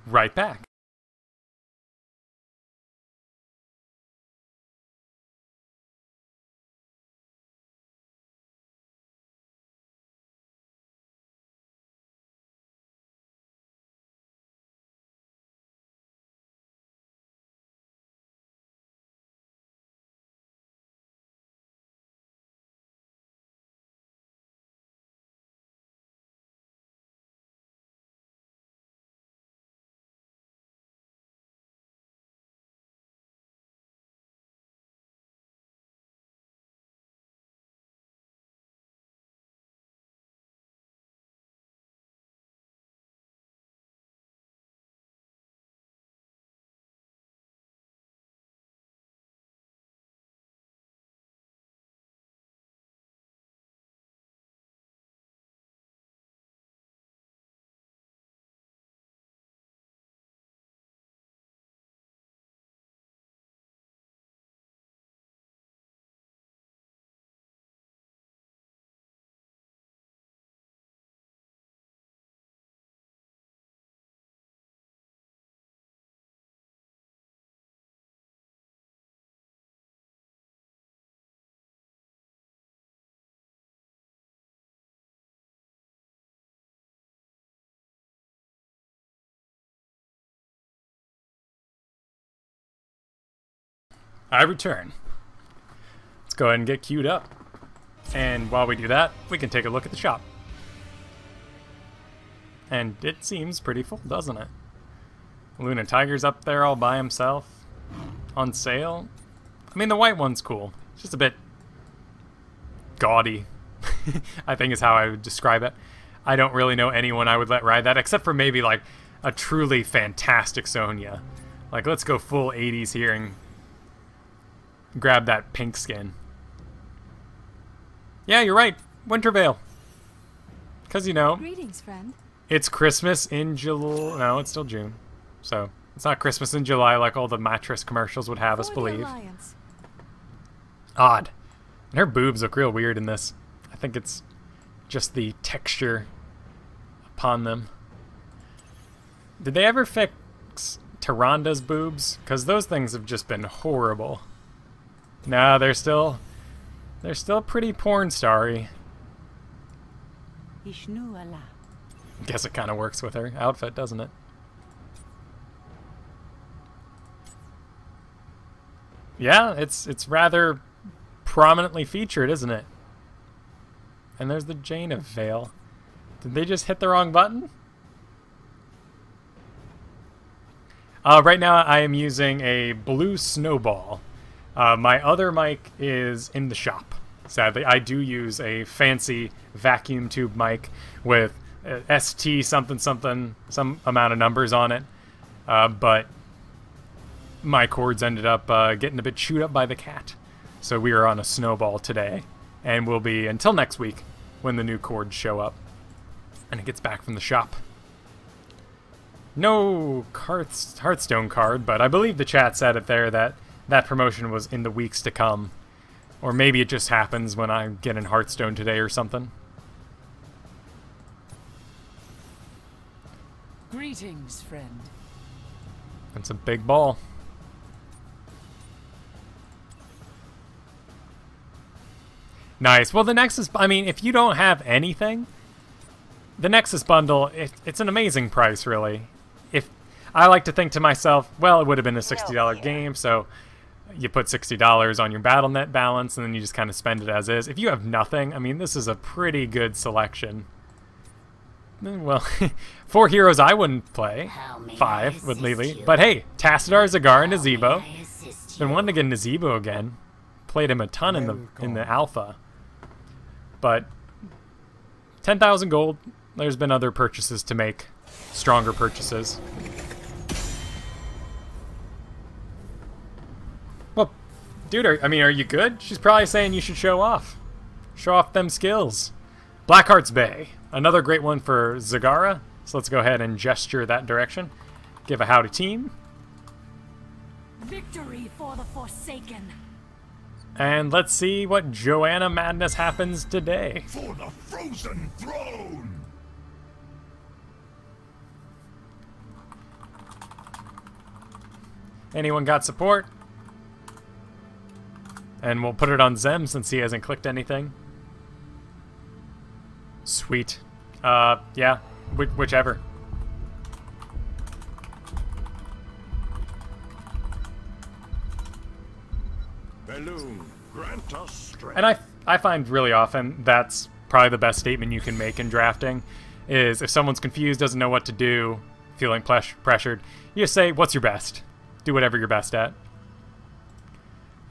right back. I return. Let's go ahead and get queued up. And while we do that, we can take a look at the shop. And it seems pretty full, doesn't it? Luna Tiger's up there all by himself. On sale. I mean, the white one's cool. It's just a bit gaudy, I think is how I would describe it. I don't really know anyone I would let ride that, except for maybe like a truly fantastic Sonya. Like, let's go full 80s here and grab that pink skin. Yeah, you're right. Winter Veil. Because, you know, Greetings, friend. it's Christmas in July. No, it's still June. So, it's not Christmas in July like all the mattress commercials would have us For the believe. Alliance. Odd. And her boobs look real weird in this. I think it's just the texture upon them. Did they ever fix Tyranda's boobs? Because those things have just been horrible. No, they're still pretty porn starry. Guess it kind of works with her outfit, doesn't it? Yeah, it's rather prominently featured, isn't it? And there's the Jaina veil. Did they just hit the wrong button? Right now I am using a blue snowball. My other mic is in the shop. Sadly, I do use a fancy vacuum tube mic with ST something something, some amount of numbers on it. But my cords ended up getting a bit chewed up by the cat. So we are on a snowball today. And we'll be until next week when the new cords show up. And it gets back from the shop. No Hearthstone card, but I believe the chat said it there that that promotion was in the weeks to come. Or maybe it just happens when I get in Hearthstone today or something. Greetings, friend. That's a big ball. Nice. Well, the Nexus, I mean, if you don't have anything, the Nexus bundle, it's an amazing price, really. If I like to think to myself, well, it would have been a $60 game, so you put $60 on your Battle.net balance, and then you just kind of spend it as is. If you have nothing, I mean, this is a pretty good selection. Well, 4 heroes I wouldn't play. 5 with Lily. But hey, Tassadar, Zagara, and Nazebo. Been wanting to get Nazebo again. Played him a ton in the alpha. But 10,000 gold. There's been other purchases to make. Stronger purchases. Well, dude, are you good? She's probably saying you should show off. Show off them skills. Blackheart's Bay. Another great one for Zagara. So let's go ahead and gesture that direction. Give a howdy team. Victory for the Forsaken. And let's see what Johanna madness happens today. For the frozen throne! Anyone got support? And we'll put it on Zem since he hasn't clicked anything. Sweet. Yeah, whichever. Balloon, grant us strength. And I find really often that's probably the best statement you can make in drafting, is if someone's confused, doesn't know what to do, feeling pressured, you just say, what's your best? Do whatever you're best at.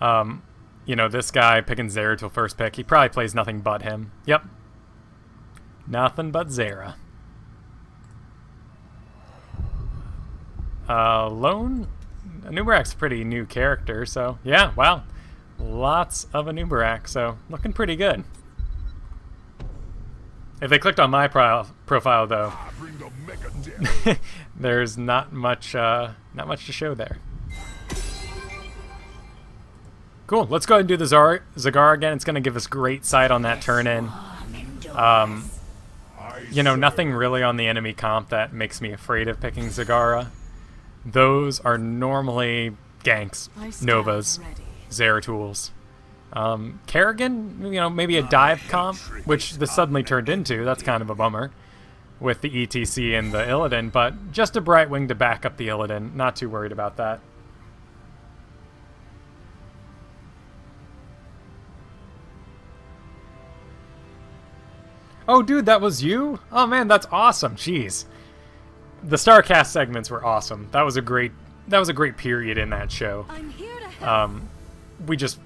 You know, this guy picking Zara to a first pick, he probably plays nothing but him. Yep. Nothing but Zara. Lone? Anub'arak's a pretty new character, so yeah, wow. Lots of Anub'arak, so looking pretty good. If they clicked on my profile, though, Bring the mega there's not much to show there. Cool. Let's go ahead and do the Zagara again. It's going to give us great sight on that turn in. You know, nothing really on the enemy comp that makes me afraid of picking Zagara. Those are normally ganks, Novas, Zeratools. Kerrigan, you know, maybe a dive comp, which this suddenly turned into. That's kind of a bummer with the ETC and the Illidan, but just a Brightwing to back up the Illidan. Not too worried about that. Oh, dude, that was you? Oh, man, that's awesome. Jeez. The Starcast segments were awesome. That was a great period in that show. I'm here to help. They just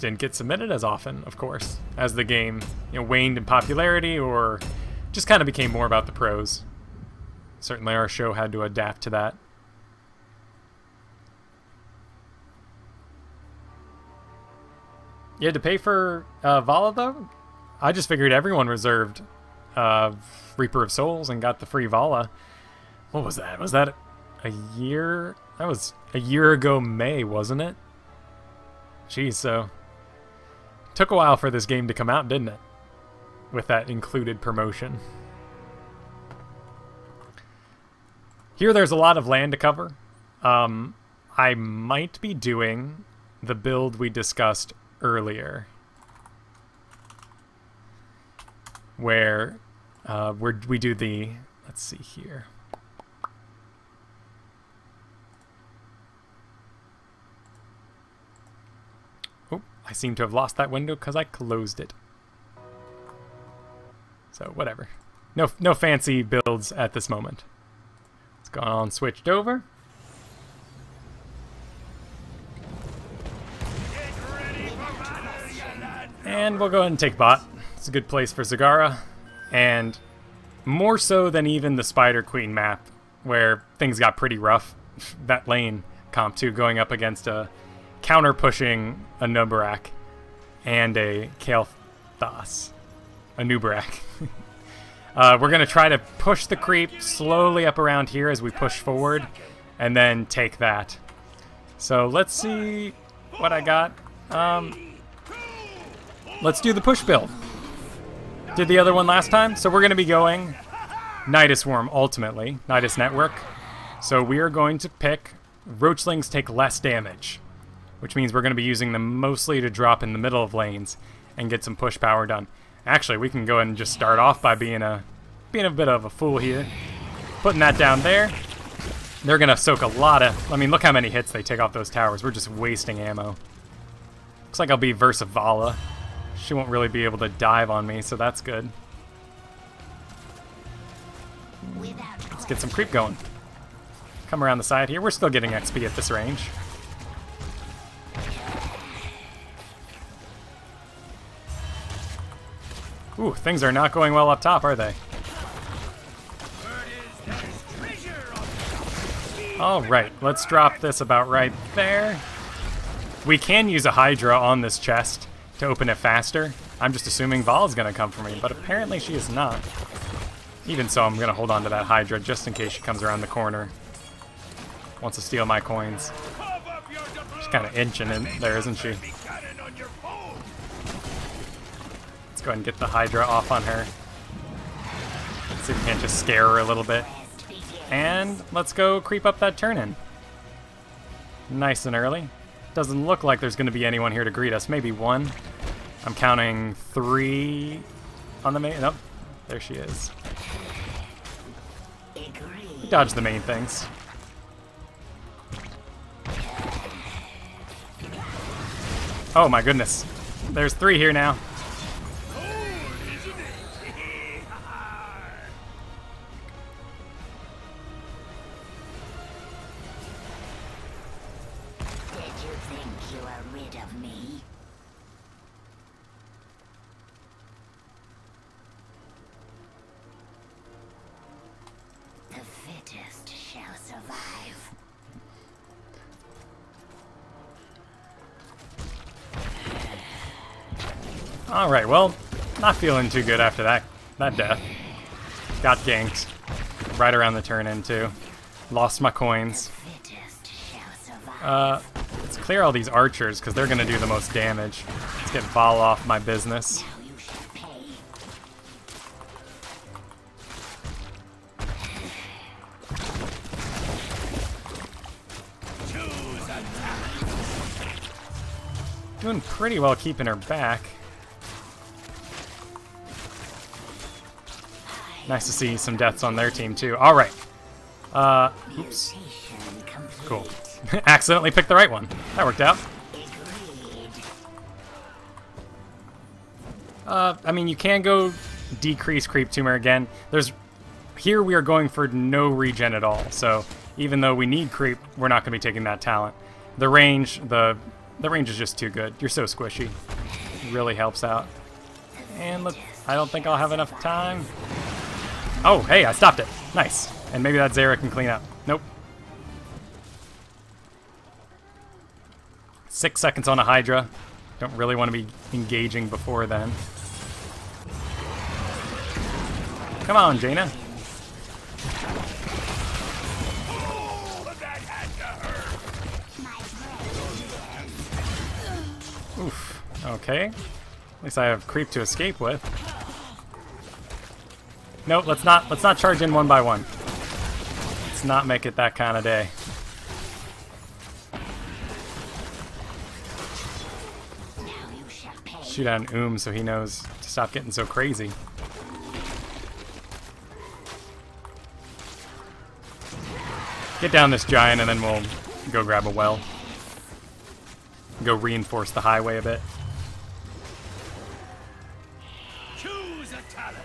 didn't get submitted as often, of course, as the game, waned in popularity or just kind of became more about the pros. Certainly our show had to adapt to that. You had to pay for Vala, though? I just figured everyone reserved Reaper of Souls and got the free Vala. What was that? Was that a year? That was a year ago May, wasn't it? Jeez, so... Took a while for this game to come out, didn't it? With that included promotion. Here there's a lot of land to cover. I might be doing the build we discussed earlier. Where we do the... Let's see here. Oh, I seem to have lost that window because I closed it. So, whatever. No fancy builds at this moment. It's gone on switched over. And we'll go ahead and take bot. It's a good place for Zagara. And more so than even the Spider Queen map, where things got pretty rough. That lane comp 2 going up against a counter-pushing Anub'arak and a Kael'thas. Anub'arak. We're going to try to push the creep slowly up around here as we push forward, and then take that. So let's see what I got. Let's do the push build. Did the other one last time, so we're going to be going Nidus Worm ultimately, Nidus Network. So we are going to pick Roachlings take less damage, which means we're going to be using them mostly to drop in the middle of lanes and get some push power done. Actually, we can go ahead and just start off by being a bit of a fool here. Putting that down there. They're going to soak a lot of... I mean, look how many hits they take off those towers. We're just wasting ammo. Looks like I'll be Versa Vala. She won't really be able to dive on me, so that's good. Let's get some creep going. Come around the side here. We're still getting XP at this range. Ooh, things are not going well up top, are they? Alright, let's drop this about right there. We can use a Hydra on this chest to open it faster. I'm just assuming Val's gonna come for me, but apparently she is not. Even so, I'm gonna hold on to that Hydra just in case she comes around the corner. Wants to steal my coins. She's kind of inching in there, isn't she? Let's go ahead and get the Hydra off on her. Let's see if we can't just scare her a little bit. And let's go creep up that turn-in. Nice and early. Doesn't look like there's going to be anyone here to greet us. Maybe one. I'm counting 3 on the main. Nope. There she is. We dodge the main things. Oh my goodness. There's 3 here now. Alright, well, not feeling too good after that death. Got ganked. Right around the turn-in, too. Lost my coins. Let's clear all these archers, because they're going to do the most damage. Let's get Val off my business. Doing pretty well keeping her back. Nice to see some deaths on their team, too. Alright. Oops. Cool. Accidentally picked the right one. That worked out. I mean, you can go decrease creep tumor again. Here we are going for no regen at all, so even though we need creep, we're not going to be taking that talent. The range is just too good. You're so squishy. It really helps out. And look, I don't think I'll have enough time. Oh, hey, I stopped it. Nice. And maybe that Zara can clean up. Nope. 6 seconds on a Hydra. Don't really want to be engaging before then. Come on, Jaina. Oof. Okay. At least I have creep to escape with. Nope, let's not charge in one by one. Let's not make it that kind of day. Shoot out an so he knows to stop getting so crazy. Get down this giant and then we'll go grab a well. Go reinforce the highway a bit. Choose a talent.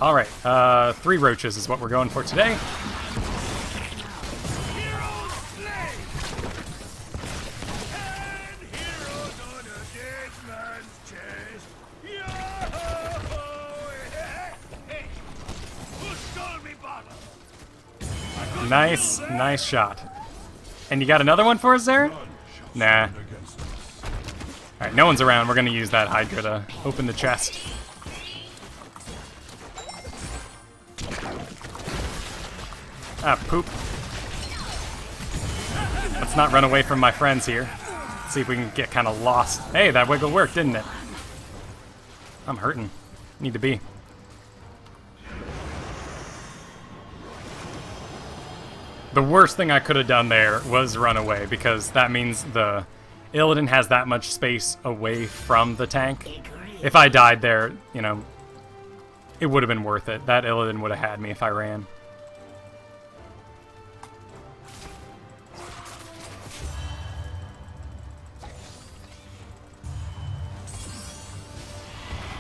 Alright, 3 roaches is what we're going for today. Heroes slay. And heroes on a dead man's chest. Yo-ho-ho. Hey, who stole me bottle? Nice shot. And you got another one for us there? Nah. Alright, no one's around. We're gonna use that Hydra to open the chest. Ah, poop. Let's not run away from my friends here. Let's see if we can get kind of lost. Hey, that wiggle worked, didn't it? I'm hurting. Need to be. The worst thing I could have done there was run away, because that means the Illidan has that much space away from the tank. If I died there, you know, it would have been worth it. That Illidan would have had me if I ran.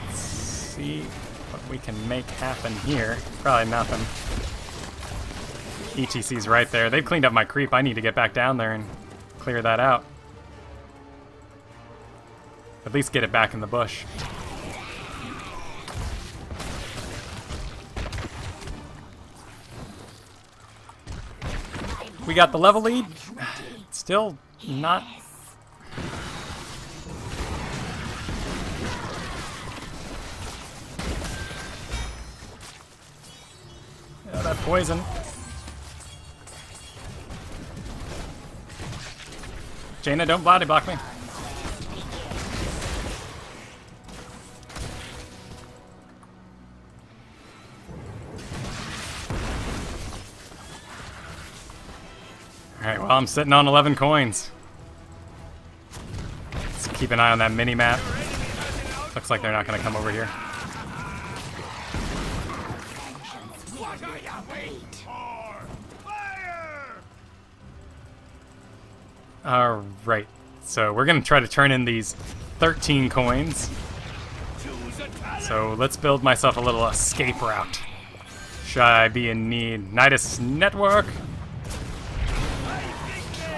Let's see what we can make happen here. Probably nothing. ETC's right there. They've cleaned up my creep. I need to get back down there and clear that out. At least get it back in the bush. We got the level lead. Still not... Yeah, that poison. Jaina, don't body block me. Alright, well, I'm sitting on 11 coins. Let's keep an eye on that mini-map. Looks like they're not going to come over here. What are you waiting for? Fire! Alright, so we're going to try to turn in these 13 coins. Choose a talent. So let's build myself a little escape route. Should I be in need? Nidus Network.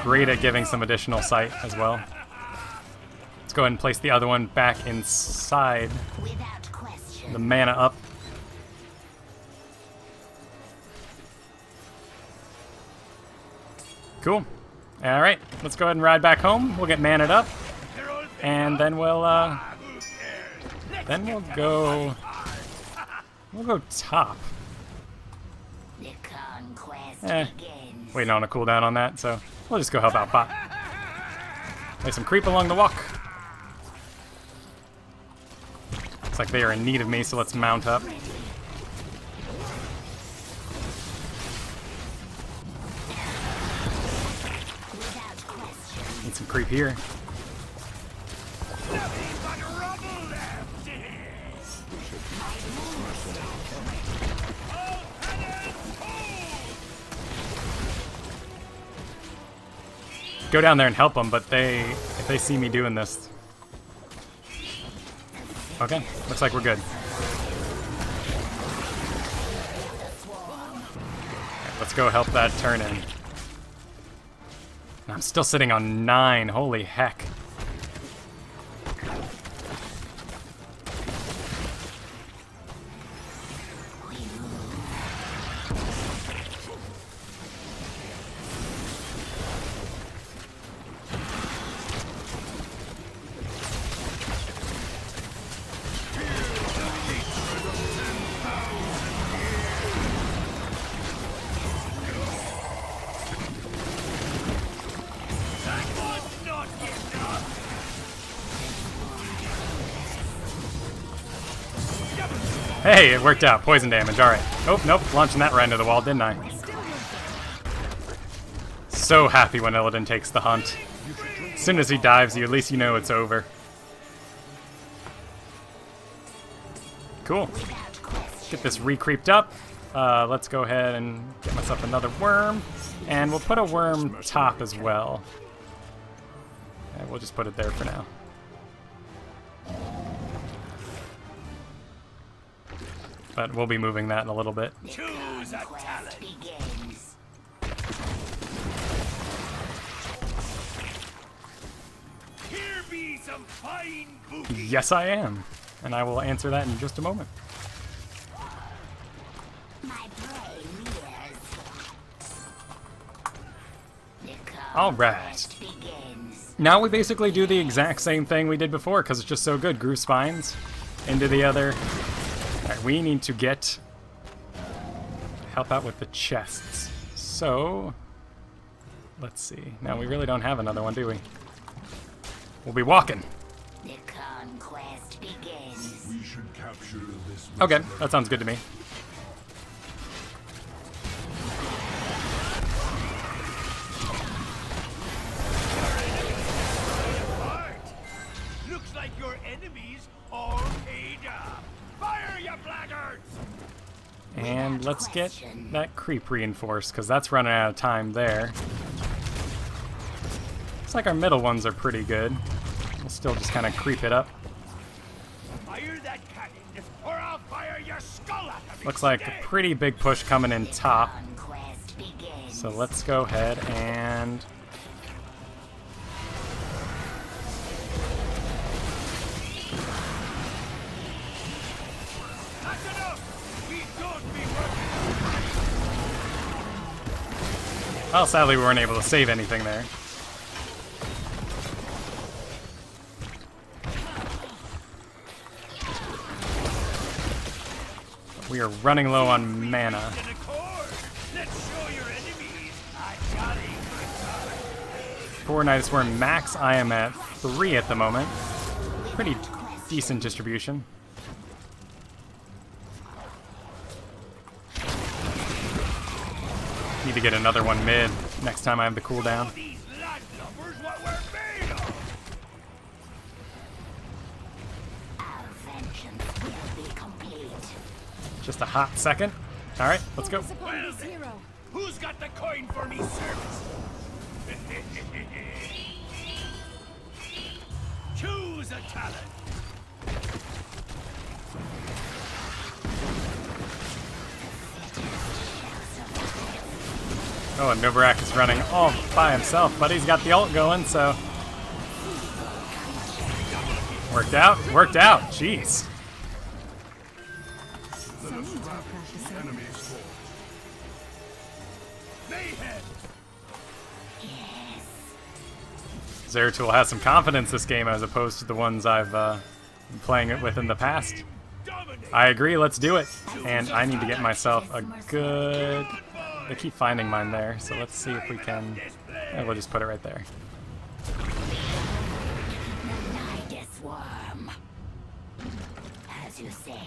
Great at giving some additional sight as well. Let's go ahead and place the other one back inside. Without question. The mana up. Cool. Alright, let's go ahead and ride back home. We'll get maned up. And then we'll go top. The conquest begins. Waiting on a cooldown on that, so we'll just go help out bot. Play some creep along the walk. Looks like they are in need of me, so let's mount up. Need some creep here. Go down there and help them, but if they see me doing this... Okay, looks like we're good. go help that turn in. I'm still sitting on 9. Holy heck. Hey, it worked out. Poison damage. Alright. Oh, nope. Launching that right into the wall, didn't I? So happy when Illidan takes the hunt. As soon as he dives, at least you know it's over. Cool. Get this re-creeped up. Let's go ahead and get myself another worm. And we'll put a worm top as well. And we'll just put it there for now. But we'll be moving that in a little bit. Choose a talent. Here be some fine booty. Yes, I am. And I will answer that in just a moment. Alright. Now we basically do the exact same thing we did before because it's just so good. Groove spines into the other. Alright, we need to help out with the chests. So, let's see. Now we really don't have another one, do we? We'll be walking. The conquest begins. We should capture this. Okay, that sounds good to me. Looks like your enemies all paid up. Fire, you blackguards! And let's get that creep reinforced, because that's running out of time there. Looks like our middle ones are pretty good. We'll still just kind of creep it up. Fire that cannon, or I'll fire your skull out of it. Looks like a pretty big push coming in top. Conquest begins. So let's go ahead and... That's enough! We don't be working. Well, sadly we weren't able to save anything there. We are running low on mana. In accord. Let's show your enemies I got a For Nidus Worm max, I am at 3 at the moment. Pretty decent distribution. Need to get another one mid next time I have the cooldown. these landlubbers what we're made of. Our vengeance will be complete. Just a hot second. Alright, let's go. Well then, who's got the coin for me service? Choose a talent. Oh, and Anub'arak is running all by himself, but he's got the ult going, so... Worked out, worked out, jeez. Mayhem. Zeratul has some confidence this game as opposed to the ones I've been playing it with in the past. Dominate. I agree, let's do it. And I need to get myself a good... They keep finding mine there, so let's see if we can... we'll just put it right there. Nidus worm. As you say.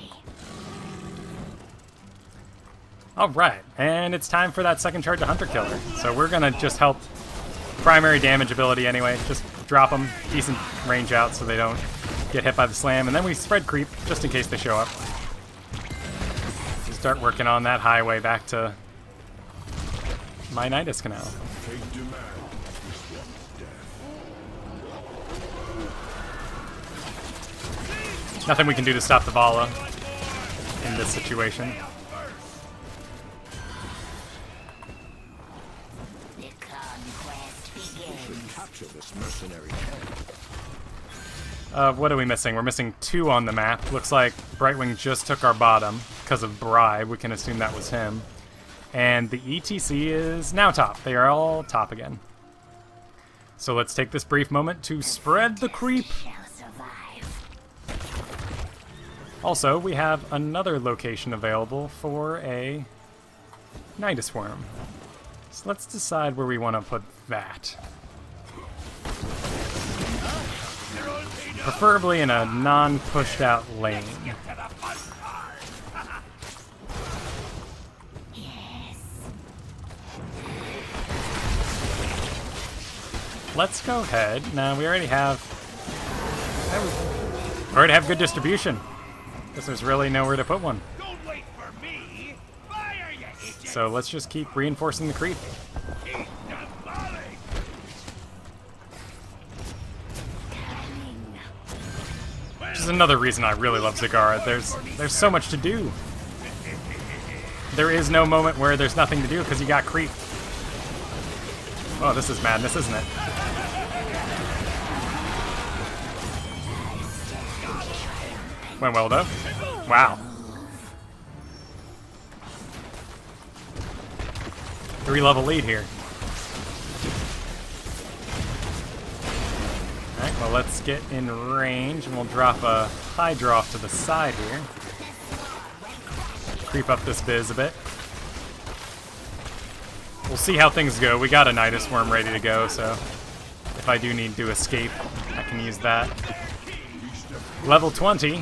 Alright, and it's time for that second charge of Hunter Killer. So we're gonna just help primary damage ability anyway. Just drop them, decent range out so they don't get hit by the slam. And then we spread creep, just in case they show up. So start working on that highway back to my Nidus Canal. Nothing we can do to stop the Vala in this situation. conquest begins. Should capture this mercenary camp. What are we missing? We're missing 2 on the map. Looks like Brightwing just took our bottom because of Bribe. We can assume that was him. And the ETC is now top. They are all top again. So let's take this brief moment to spread the creep. Shall survive. Also, we have another location available for a Nidus Worm. So let's decide where we want to put that. Preferably in a non-pushed out lane. Let's go ahead. Now we already have good distribution. Because there's really nowhere to put one. Don't wait for me. Fire, you idiot. So let's just keep reinforcing the creep. Eat the volley. Which is another reason I really love Zagara. There's so much to do. There is no moment where there's nothing to do because you got creep. Oh, this is madness, isn't it? Went well though. Wow. 3-level lead here. Alright, well let's get in range and we'll drop a Hydra off to the side here. Creep up this biz a bit. We'll see how things go. We got a Nidus Worm ready to go, so if I do need to escape, I can use that. Level 20.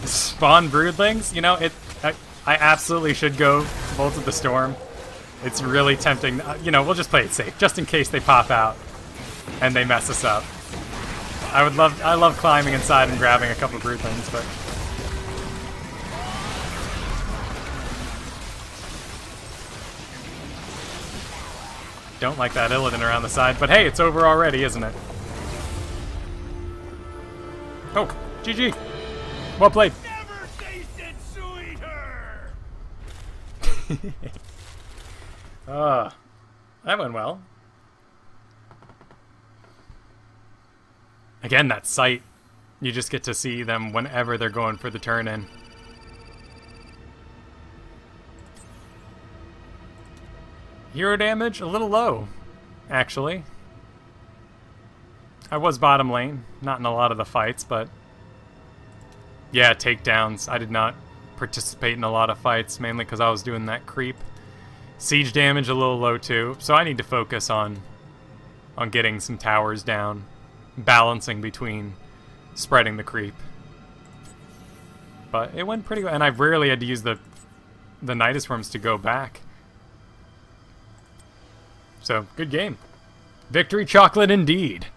Spawn Broodlings. You know, I absolutely should go Bolt of the Storm. It's really tempting. You know, we'll just play it safe, just in case they pop out and they mess us up. I love climbing inside and grabbing a couple Broodlings, but don't like that Illidan around the side. But hey, it's over already, isn't it? Oh, GG. Well played. Never tasted sweeter. That went well. Again, that sight. You just get to see them whenever they're going for the turn in. Hero damage, a little low, actually. I was bottom lane, not in a lot of the fights, but yeah, takedowns. I did not participate in a lot of fights, mainly because I was doing that creep. Siege damage a little low too, so I need to focus on getting some towers down, balancing between spreading the creep. But it went pretty well, and I rarely had to use the Nidus Worms to go back. So, good game. Victory chocolate indeed.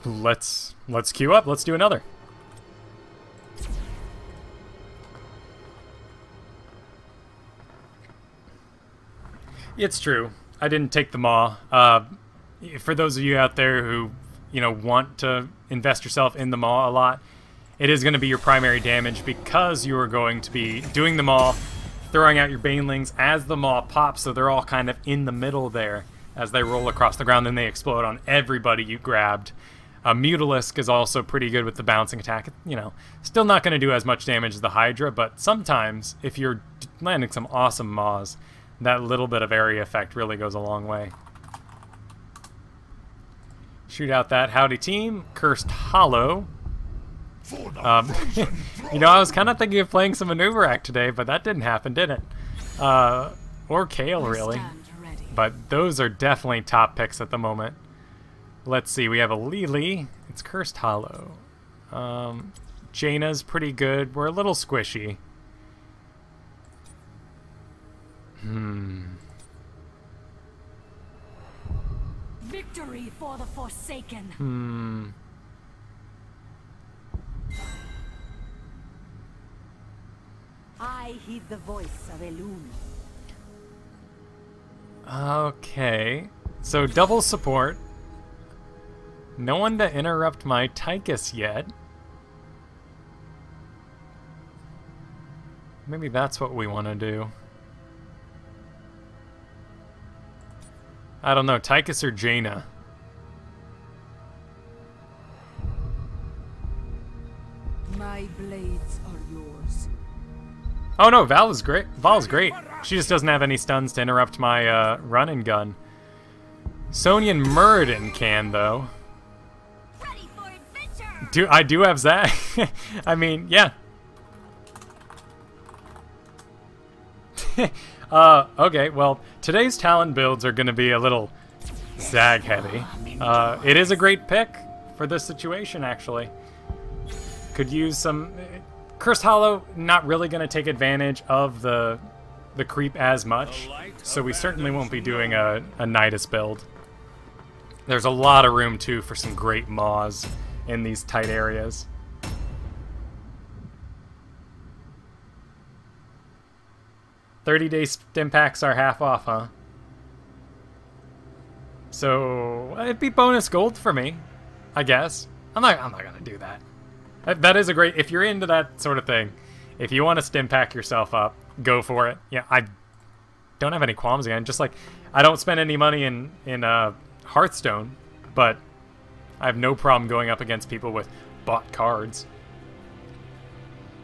Let's queue up. Let's do another. It's true. I didn't take the Maw. For those of you out there who, you know, want to invest yourself in the Maw a lot, it is going to be your primary damage because you are going to be doing the Maw, throwing out your Banelings as the Maw pops, so they're all kind of in the middle there as they roll across the ground, then they explode on everybody you grabbed. Mutalisk is also pretty good with the bouncing attack. You know, still not going to do as much damage as the Hydra, but sometimes if you're landing some awesome Maws, that little bit of area effect really goes a long way. Shoot out that howdy team. Cursed Hollow. You know, I was kind of thinking of playing some Anub'arak today, but that didn't happen, did it? Or Kale, really. But those are definitely top picks at the moment. Let's see, we have a Lily. It's Cursed Hollow. Jaina's pretty good. We're a little squishy. Victory for the Forsaken. I heed the voice of Elune. Okay, so double support. No one to interrupt my Tychus yet. Maybe that's what we want to do. I don't know, Tychus or Jaina? My blades are yours. Oh no, Val is great. Val's great. She just doesn't have any stuns to interrupt my run and gun. Sonya and Muradin can though. Ready for adventure. I do have Zag. I mean, yeah. Okay, well, today's talent builds are going to be a little Zag heavy. It is a great pick for this situation, actually. Could use some... Cursed Hollow, not really going to take advantage of the creep as much, so we certainly won't be doing a Nidus build. There's a lot of room, too, for some great Maws in these tight areas. $30-day stim packs are half off, huh? So it'd be bonus gold for me, I guess. I'm not gonna do that. That is a great, if you're into that sort of thing, if you want to stim pack yourself up, go for it. Yeah, I don't have any qualms again. Just like I don't spend any money in Hearthstone, but I have no problem going up against people with bought cards.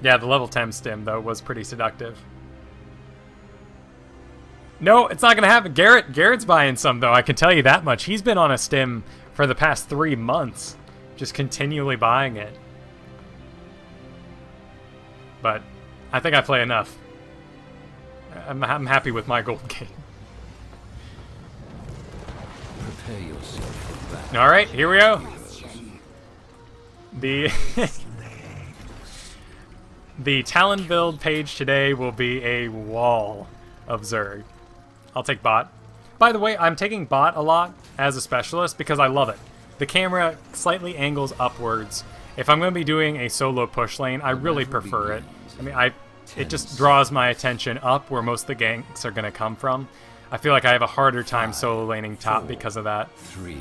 Yeah, the level 10 stim though was pretty seductive. No, it's not going to happen. Garrett's buying some, though. I can tell you that much. He's been on a stim for the past 3 months, just continually buying it. But I think I play enough. I'm happy with my gold game. Prepare yourself for battle. All right, here we go. The talent build page today will be a wall of Zerg. I'll take bot. By the way, I'm taking bot a lot as a specialist because I love it. The camera slightly angles upwards. If I'm going to be doing a solo push lane, I really prefer it. I mean, it just draws my attention up where most of the ganks are going to come from. I feel like I have a harder time solo laning top because of that. 3,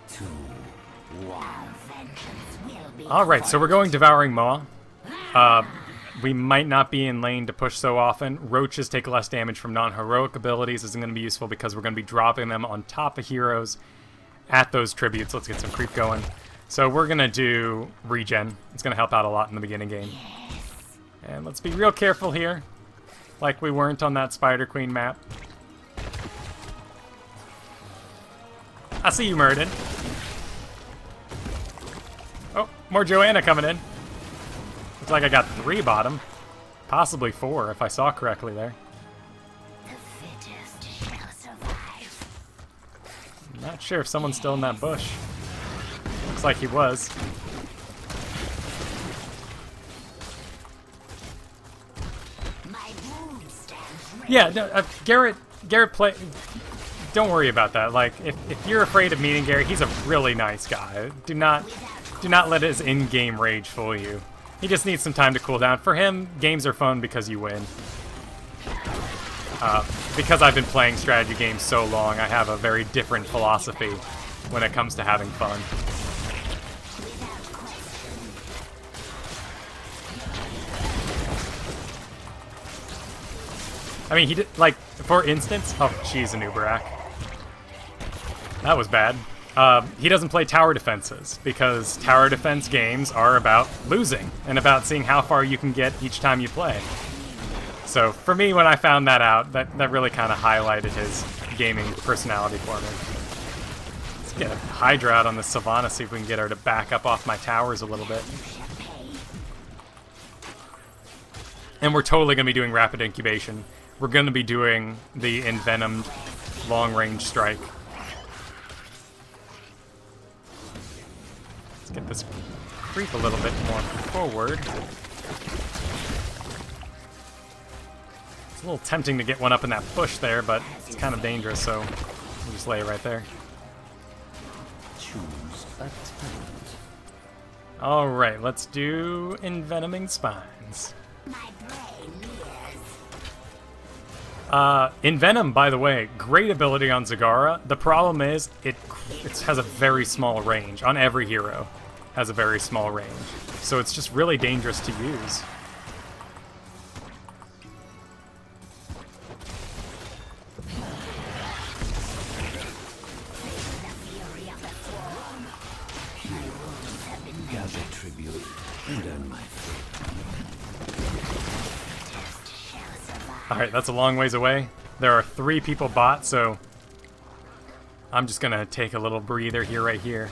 2, 1. Alright, so we're going Devouring Maw. We might not be in lane to push so often. Roaches take less damage from non-heroic abilities. This is going to be useful because we're going to be dropping them on top of heroes at those tributes. Let's get some creep going. So we're going to do regen. It's going to help out a lot in the beginning game. And let's be real careful here, like we weren't on that Spider Queen map. I see you, Muradin. Oh, more Johanna coming in. Looks like I got 3 bottom. Possibly 4, if I saw correctly there. The fittest shall survive. I'm not sure if someone's still in that bush. Looks like he was. My wound stands ready. Yeah, no, Garrett play... Don't worry about that. Like, if you're afraid of meeting Garrett, he's a really nice guy. Do not let his in-game rage fool you. He just needs some time to cool down. For him, games are fun because you win. Because I've been playing strategy games so long, I have a very different philosophy when it comes to having fun. I mean, he did, like, for instance... Oh, jeez, Anub'arak. That was bad. He doesn't play tower defenses, because tower defense games are about losing, and about seeing how far you can get each time you play. So, for me, when I found that out, that really kind of highlighted his gaming personality for me. Let's get a Hydra out on the Savannah, see if we can get her to back up off my towers a little bit. And we're totally going to be doing rapid incubation. We're going to be doing the envenomed long-range strike. Let's get this creep a little bit more forward. It's a little tempting to get one up in that bush there, but it's kind of dangerous, so we'll just lay it right there. Choose a talent. Alright, let's do Envenoming Spines. My brain is. Envenom, by the way, great ability on Zagara. The problem is, it has a very small range. On every hero, has a very small range. So it's just really dangerous to use. Alright, that's a long ways away. There are 3 people bot, so I'm just gonna take a little breather here, right here.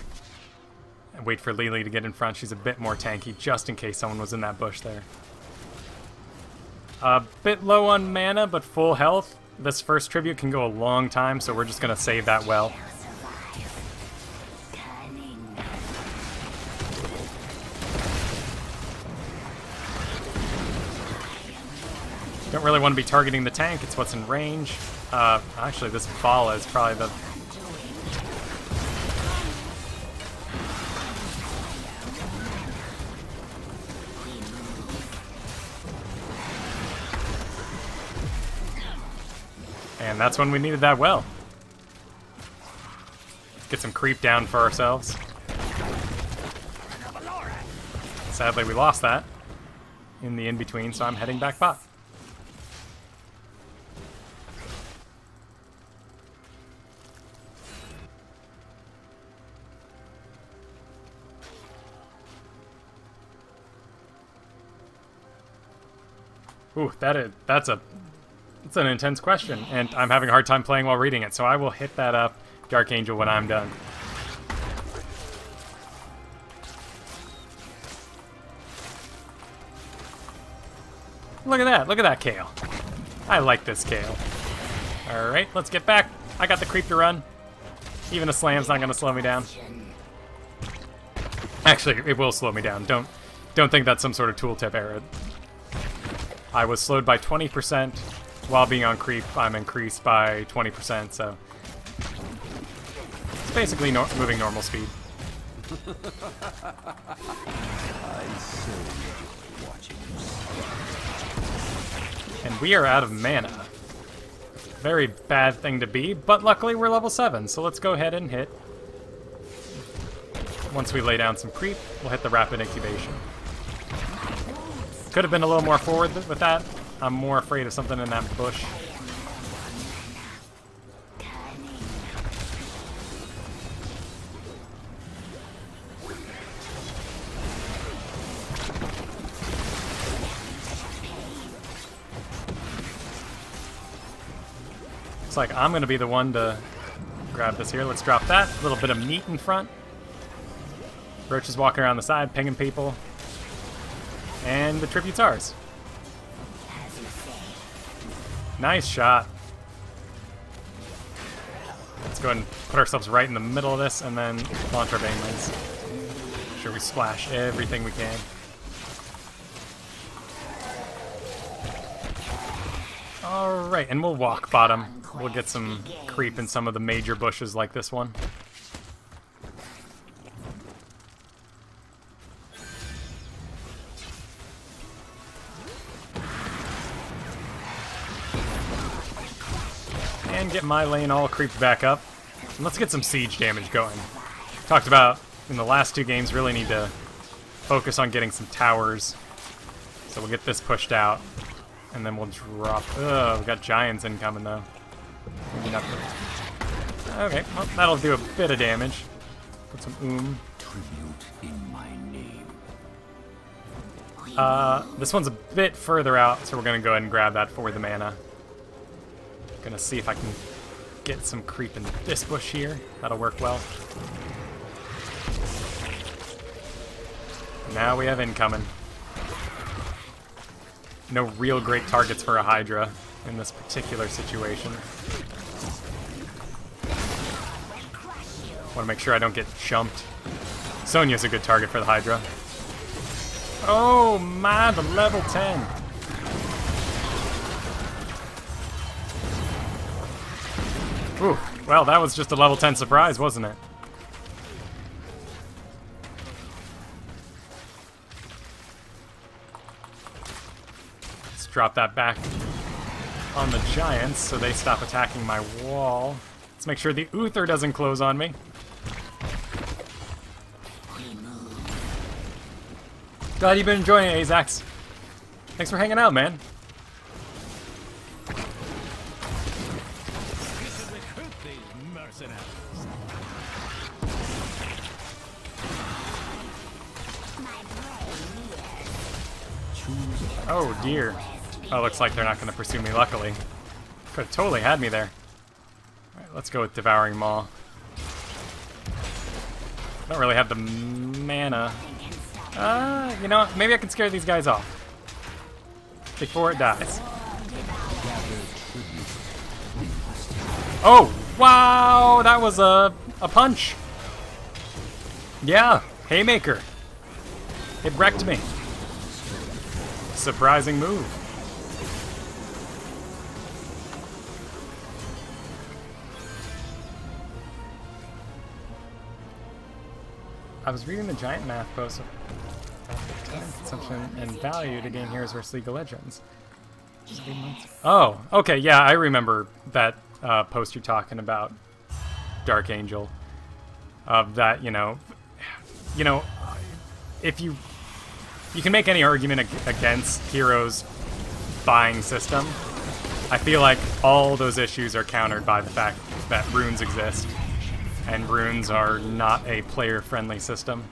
And wait for Lily to get in front. She's a bit more tanky, just in case someone was in that bush there. A bit low on mana, but full health. This first tribute can go a long time, so we're just gonna save that well. Don't really want to be targeting the tank, it's what's in range. Actually, this Bala is probably the... And that's when we needed that well. Get some creep down for ourselves. Sadly, we lost that in the in-between, so I'm heading back bot. Ooh, that's an intense question, and I'm having a hard time playing while reading it, so I will hit that up, Dark Angel, when I'm done. Look at that Kale. I like this Kale. Alright, let's get back. I got the creep to run. Even a slam's not gonna slow me down. Actually, it will slow me down. Don't think that's some sort of tooltip error. I was slowed by 20%. While being on creep, I'm increased by 20%, so... It's basically moving normal speed. And we are out of mana. Very bad thing to be, but luckily we're level 7, so let's go ahead and hit. Once we lay down some creep, we'll hit the rapid incubation. Could have been a little more forward with that. I'm more afraid of something in that bush. Looks like I'm going to be the one to grab this here. Let's drop that. A little bit of meat in front. Roach is walking around the side, pinging people. And the tribute's ours. Nice shot. Let's go ahead and put ourselves right in the middle of this and then launch our Banelings. Make sure we splash everything we can. Alright, and we'll walk bottom. We'll get some creep in some of the major bushes like this one. And get my lane all creeped back up. And let's get some siege damage going. Talked about in the last 2 games, really need to focus on getting some towers. So we'll get this pushed out. And then we'll drop... Ugh, we got giants incoming though. Maybe not the... Okay, well, that'll do a bit of damage. Put some Tribute in my name. This one's a bit further out, so we're gonna go ahead and grab that for the mana. Gonna see if I can get some creep in this bush here. That'll work well. Now we have incoming. No real great targets for a Hydra in this particular situation. Want to make sure I don't get jumped. Sonya's a good target for the Hydra. Oh my, the level 10. Ooh, well, that was just a level 10 surprise, wasn't it? Let's drop that back on the giants so they stop attacking my wall. Let's make sure the Uther doesn't close on me. Glad you've been enjoying it, Azax. Thanks for hanging out, man. Oh dear. Oh, looks like they're not going to pursue me, luckily. Could have totally had me there. Alright, let's go with Devouring Maw. Don't really have the mana. You know what? Maybe I can scare these guys off. Before it dies. Oh! Wow! That was a punch! Yeah! Haymaker! It wrecked me. Surprising move. I was reading the giant math post of time consumption and value to gain heroes versus League of Legends. Oh, okay, yeah, I remember that post you're talking about, Dark Angel. Of that, you know, if you can make any argument against Heroes' buying system, I feel like all those issues are countered by the fact that runes exist. And runes are not a player-friendly system.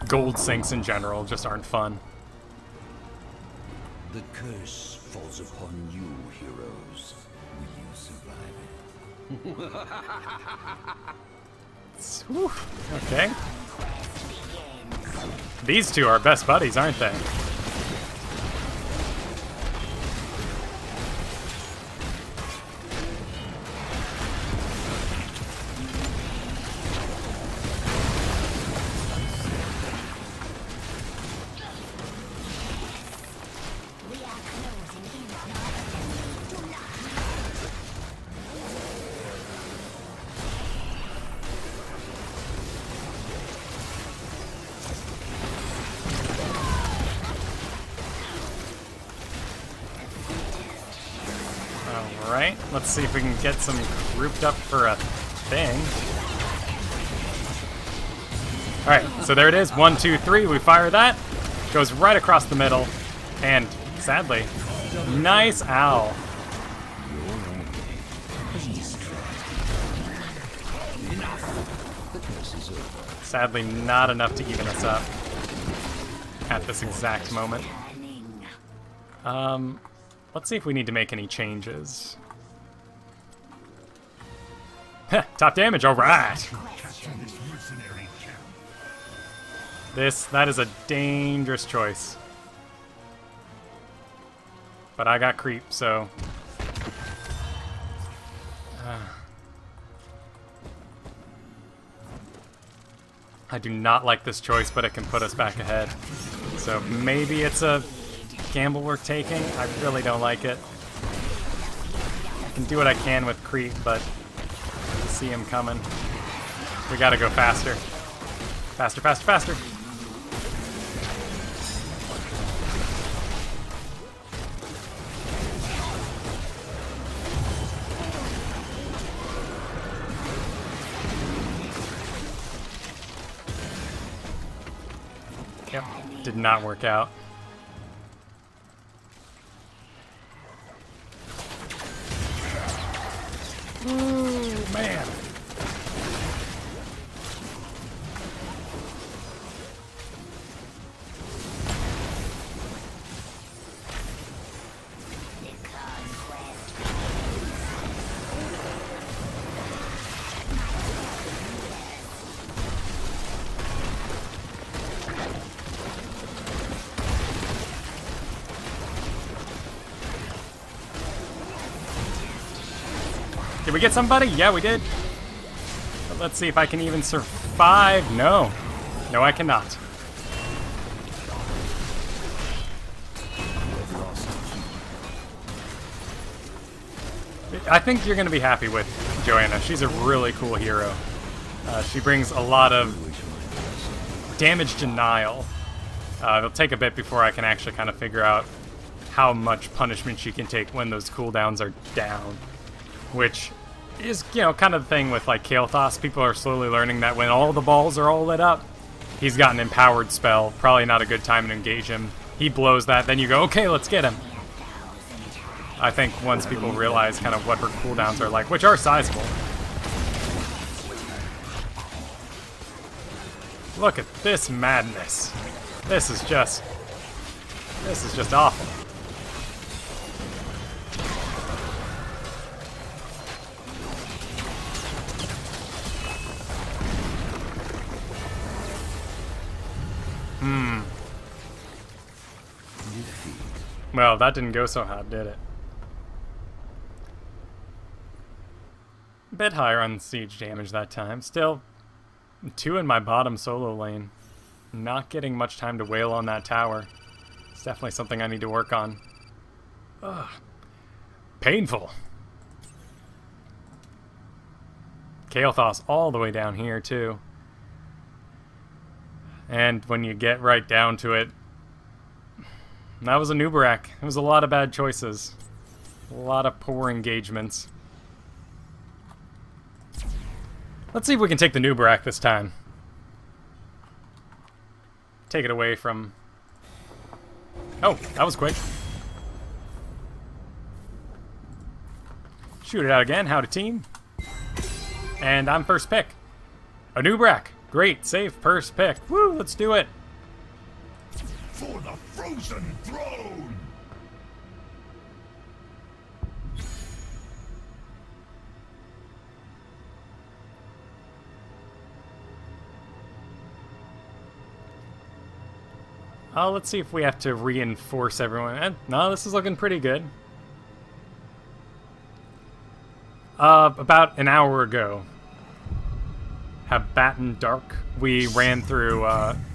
Gold sinks in general just aren't fun. The curse falls upon you, heroes. Will you survive it? Whew. Okay. These two are best buddies, aren't they? Alright, let's see if we can get some grouped up for a thing. Alright, so there it is. 1, 2, 3. We fire that. Goes right across the middle. And, sadly, nice owl. Sadly, not enough to even us up at this exact moment. Let's see if we need to make any changes. Top damage, alright! That is a dangerous choice. But I got creep, so... I do not like this choice, but it can put us back ahead. So maybe it's a gamble worth taking. I really don't like it. I can do what I can with creep, but I see him coming. We gotta go faster. Faster, faster, faster! Yep, did not work out. Ooh, man. Did we get somebody? Yeah, we did. But let's see if I can even survive. No. No, I cannot. I think you're going to be happy with Johanna. She's a really cool hero. She brings a lot of damage denial. It'll take a bit before I can actually kind of figure out how much punishment she can take when those cooldowns are down. Which is, you know, kind of the thing with, like, Kael'thas. People are slowly learning that when all the balls are all lit up, he's got an empowered spell. Probably not a good time to engage him. He blows that, then you go, okay, let's get him. I think once people realize kind of what her cooldowns are like, which are sizable. Look at this madness. This is just This is just awful. Well, that didn't go so hot, did it? A bit higher on siege damage that time. Still, 2 in my bottom solo lane. Not getting much time to wail on that tower. It's definitely something I need to work on. Ugh. Painful. Kael'thas all the way down here, too. And when you get right down to it, that was Anub'arak. It was a lot of bad choices. A lot of poor engagements. Let's see if we can take the Anub'arak this time. Take it away from... Oh, that was quick. Shoot it out again. Howdy, team. And I'm first pick. Anub'arak. Great. Safe first pick. Woo, let's do it. For the frozen throne! Let's see if we have to reinforce everyone. No, this is looking pretty good. About an hour ago, Batten Dark, we ran through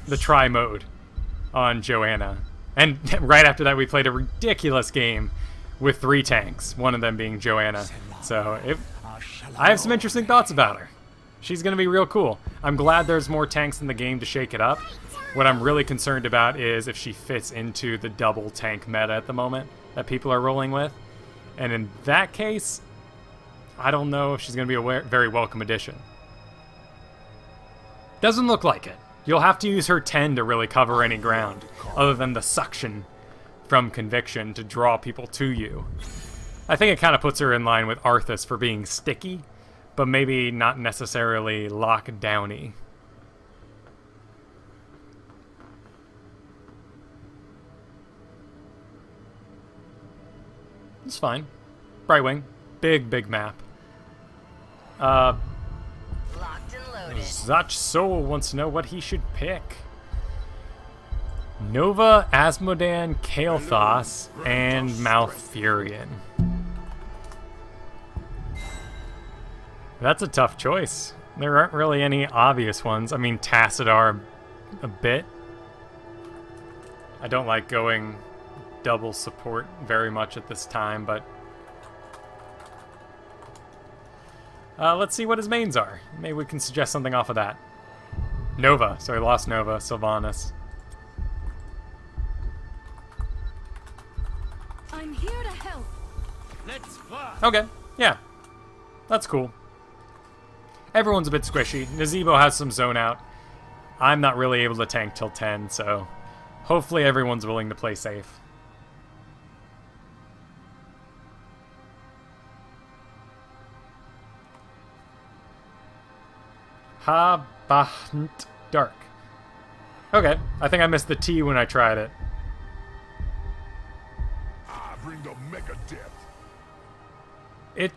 the try mode on Johanna. And right after that, we played a ridiculous game with 3 tanks, one of them being Johanna. So I have some interesting thoughts about her. She's going to be real cool. I'm glad there's more tanks in the game to shake it up. What I'm really concerned about is if she fits into the double tank meta at the moment that people are rolling with. And in that case, I don't know if she's going to be a very welcome addition. Doesn't look like it. You'll have to use her 10 to really cover any ground, other than the suction from Conviction to draw people to you. I think it kind of puts her in line with Arthas for being sticky, but maybe not necessarily lockdowny. It's fine. Brightwing. Big map. Locked and loaded. Zach Soul wants to know what he should pick. Nova, Asmodan, Kael'thas, and Malfurion. That's a tough choice. There aren't really any obvious ones. I mean, Tassadar a bit. I don't like going double support very much at this time, but let's see what his mains are. Maybe we can suggest something off of that. Nova. So we lost Nova. Sylvanas. I'm here to help. Let's fly! Okay. Yeah. That's cool. Everyone's a bit squishy. Nazebo has some zone out. I'm not really able to tank till 10, so hopefully everyone's willing to play safe. Bahnt Dark. Okay, I think I missed the T when I tried it. I bring the mega depth.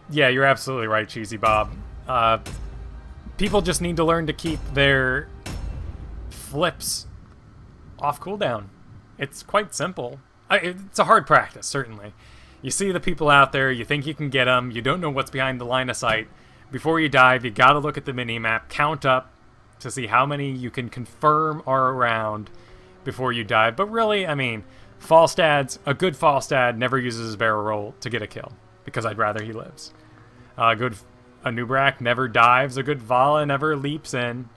Yeah, you're absolutely right, Cheesy Bob. People just need to learn to keep their flips off cooldown. It's quite simple. It's a hard practice, certainly. You see the people out there, you think you can get them, you don't know what's behind the line of sight. Before you dive, you gotta look at the mini-map, count up to see how many you can confirm are around before you dive. But really, I mean, Falstads, a good Falstad never uses his barrel roll to get a kill, because I'd rather he lives. A good Anub'arak never dives, a good Vala never leaps in.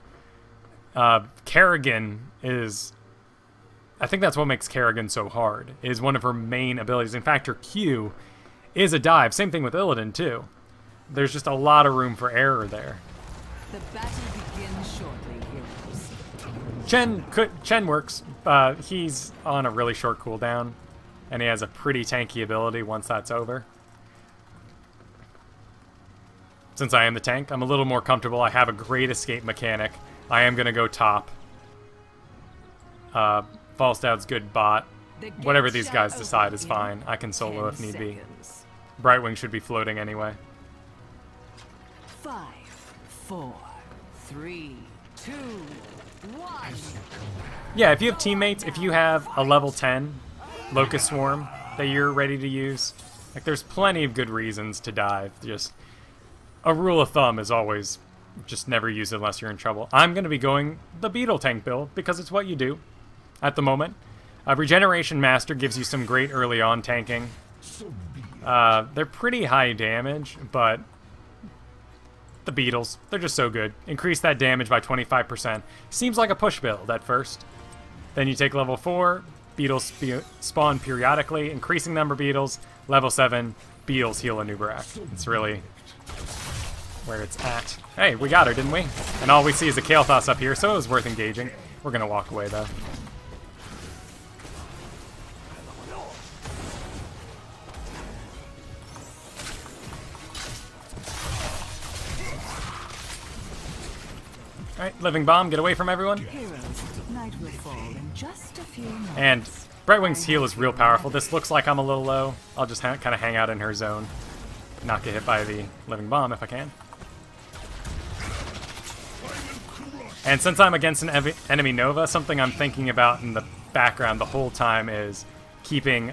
Kerrigan is... I think that's what makes Kerrigan so hard, is one of her main abilities. In fact, her Q is a dive. Same thing with Illidan, too. There's just a lot of room for error there. The battle begins shortly, heroes. Chen works. He's on a really short cooldown, and he has a pretty tanky ability once that's over. Since I am the tank, I'm a little more comfortable. I have a great escape mechanic. I am going to go top. Falstad's good bot. whatever these guys decide is fine. I can solo if need be. Brightwing should be floating anyway. 5, 4, 3, 2, 1. Yeah, if you have teammates, if you have a level 10 Locust Swarm that you're ready to use, like there's plenty of good reasons to dive. Just a rule of thumb is always just never use it unless you're in trouble. I'm going to be going the Beetle tank build because it's what you do at the moment. Regeneration Master gives you some great early on tanking. They're pretty high damage, but the Beetles, they're just so good. Increase that damage by 25%. Seems like a push build at first. Then you take level 4, Beetles spawn periodically, increasing number of Beetles. Level 7, Beetles heal Anub'arak. It's really where it's at. Hey, we got her, didn't we? And all we see is a Kael'thas up here, so it was worth engaging. We're gonna walk away, though. Alright, Living Bomb, get away from everyone. Night will fall in just a few months. And Brightwing's heal is real powerful. This looks like I'm a little low. I'll just kind of hang out in her zone. Not get hit by the Living Bomb if I can. And since I'm against an enemy Nova, something I'm thinking about in the background the whole time is keeping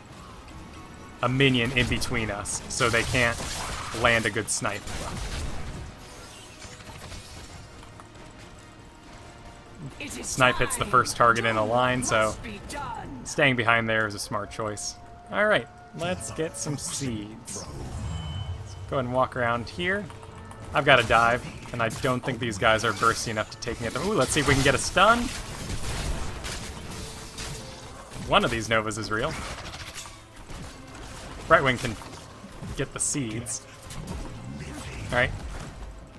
a minion in between us so they can't land a good snipe. Snipe hits the first target in a line, so staying behind there is a smart choice. Alright, let's get some seeds. Let's go ahead and walk around here. I've got to dive, and I don't think these guys are bursty enough to take me at them. Ooh, let's see if we can get a stun. One of these Novas is real. Brightwing can get the seeds. Alright.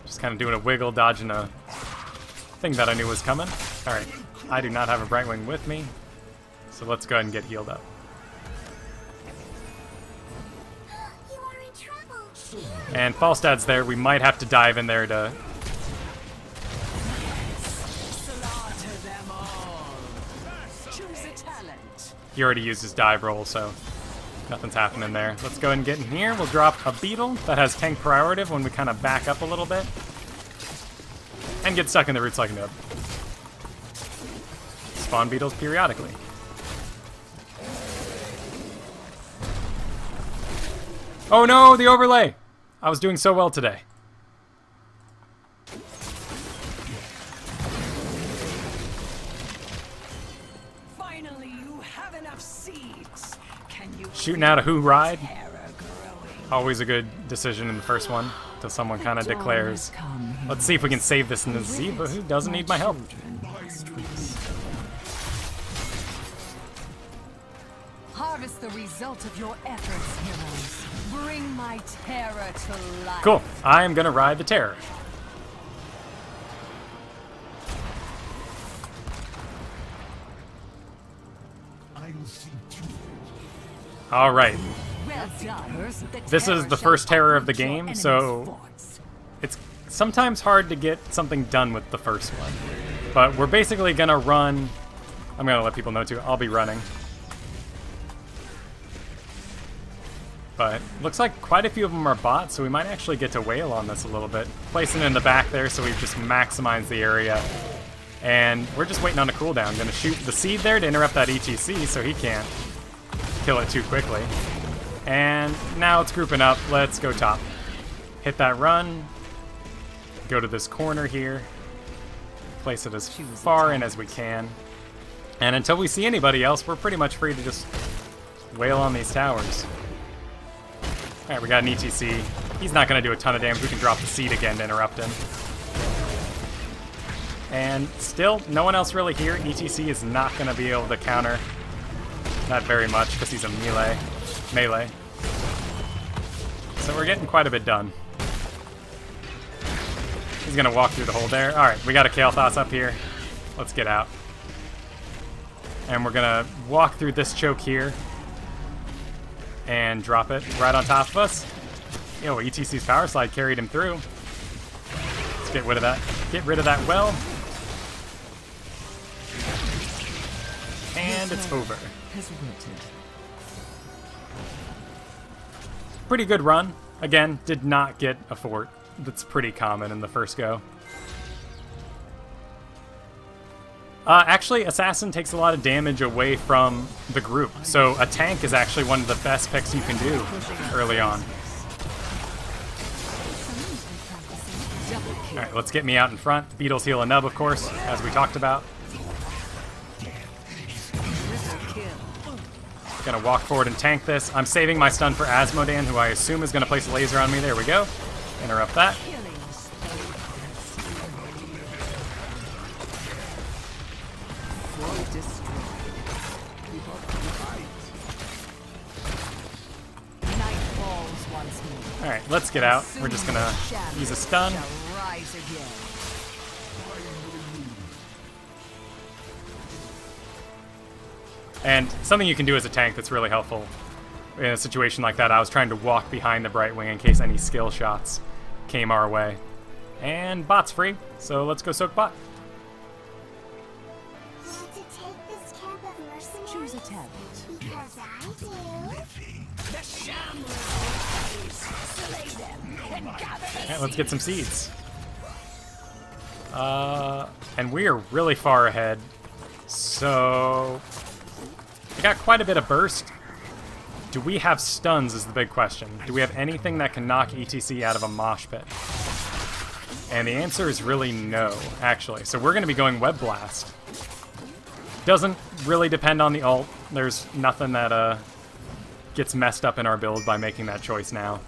Just kind of doing a wiggle, dodging a thing that I knew was coming. Alright, I do not have a Brightwing with me, so let's go ahead and get healed up. You are in trouble. And Falstad's there. We might have to dive in there to... Slaughter them all. Choose a talent. He already used his dive roll, so nothing's happening there. Let's go ahead and get in here. We'll drop a Beetle that has tank prerogative when we kind of back up a little bit. And get stuck in the roots like a nub. Spawn Beetles periodically. Oh no, the overlay! I was doing so well today. Finally, you have enough seeds. Can you Shooting out a who ride. terror growing? Always a good decision in the first one, till someone kind of declares. Let's see if we can save this Nazeeba, who doesn't need my help. Harvest the result of your efforts, heroes. Bring my terror to life. Cool. I am going to ride the terror. All right. Well done. This is the first terror of the game, so it's sometimes hard to get something done with the first one. But we're basically going to run... I'm going to let people know too. I'll be running. But looks like quite a few of them are bots, so we might actually get to wail on this a little bit. Placing it in the back there so we've just maximized the area. And we're just waiting on a cooldown. Gonna shoot the seed there to interrupt that ETC so he can't kill it too quickly. And now it's grouping up. Let's go top. Hit that run. Go to this corner here. Place it as far in as we can. And until we see anybody else, we're pretty much free to just wail on these towers. Alright, we got an ETC. He's not going to do a ton of damage. We can drop the seed again to interrupt him. And still, no one else really here. ETC is not going to be able to counter that very much because he's a melee. So we're getting quite a bit done. He's going to walk through the hole there. Alright, we got a Kael'thas up here. Let's get out. And we're going to walk through this choke here. And drop it right on top of us. Yo, ETC's power slide carried him through. Let's get rid of that. Get rid of that well. And it's over. has wilted. Pretty good run. Again, did not get a fort. That's pretty common in the first go. Actually, Assassin takes a lot of damage away from the group, so a tank is actually one of the best picks you can do early on. Alright, let's get me out in front. Beetles heal a nub, of course, as we talked about. Gonna walk forward and tank this. I'm saving my stun for Asmodan, who I assume is gonna place a laser on me. There we go. Interrupt that. Alright, let's get out. We're just gonna use a stun. And something you can do as a tank that's really helpful in a situation like that, I was trying to walk behind the Brightwing in case any skill shots came our way. And bot's free, so let's go soak bot. Want to take this camp of mercenaries? Choose a tab. Because I do. The Shamblers slay them and gather the Alright, let's get some seeds. And we are really far ahead, so I got quite a bit of burst. Do we have stuns is the big question. Do we have anything that can knock ETC out of a mosh pit? And the answer is really no, actually. So we're going to be going Web Blast. Doesn't really depend on the ult. There's nothing that gets messed up in our build by making that choice now.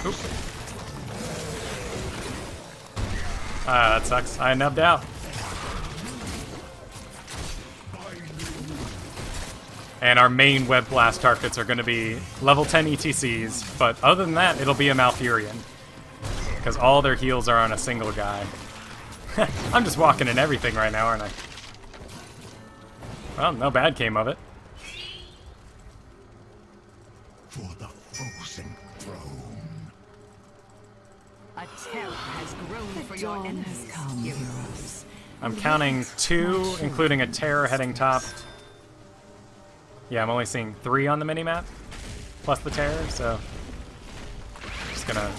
Oop. That sucks. I nubbed out. And our main Web Blast targets are going to be level 10 ETCs, but other than that, it'll be a Malfurion. Because all their heals are on a single guy. I'm just walking in everything right now, aren't I? Well, no bad came of it. For the frozen throne. A terror has grown for your enemies, heroes. I'm counting 2, including a terror heading top. Yeah, I'm only seeing 3 on the minimap, plus the terror, so just gonna...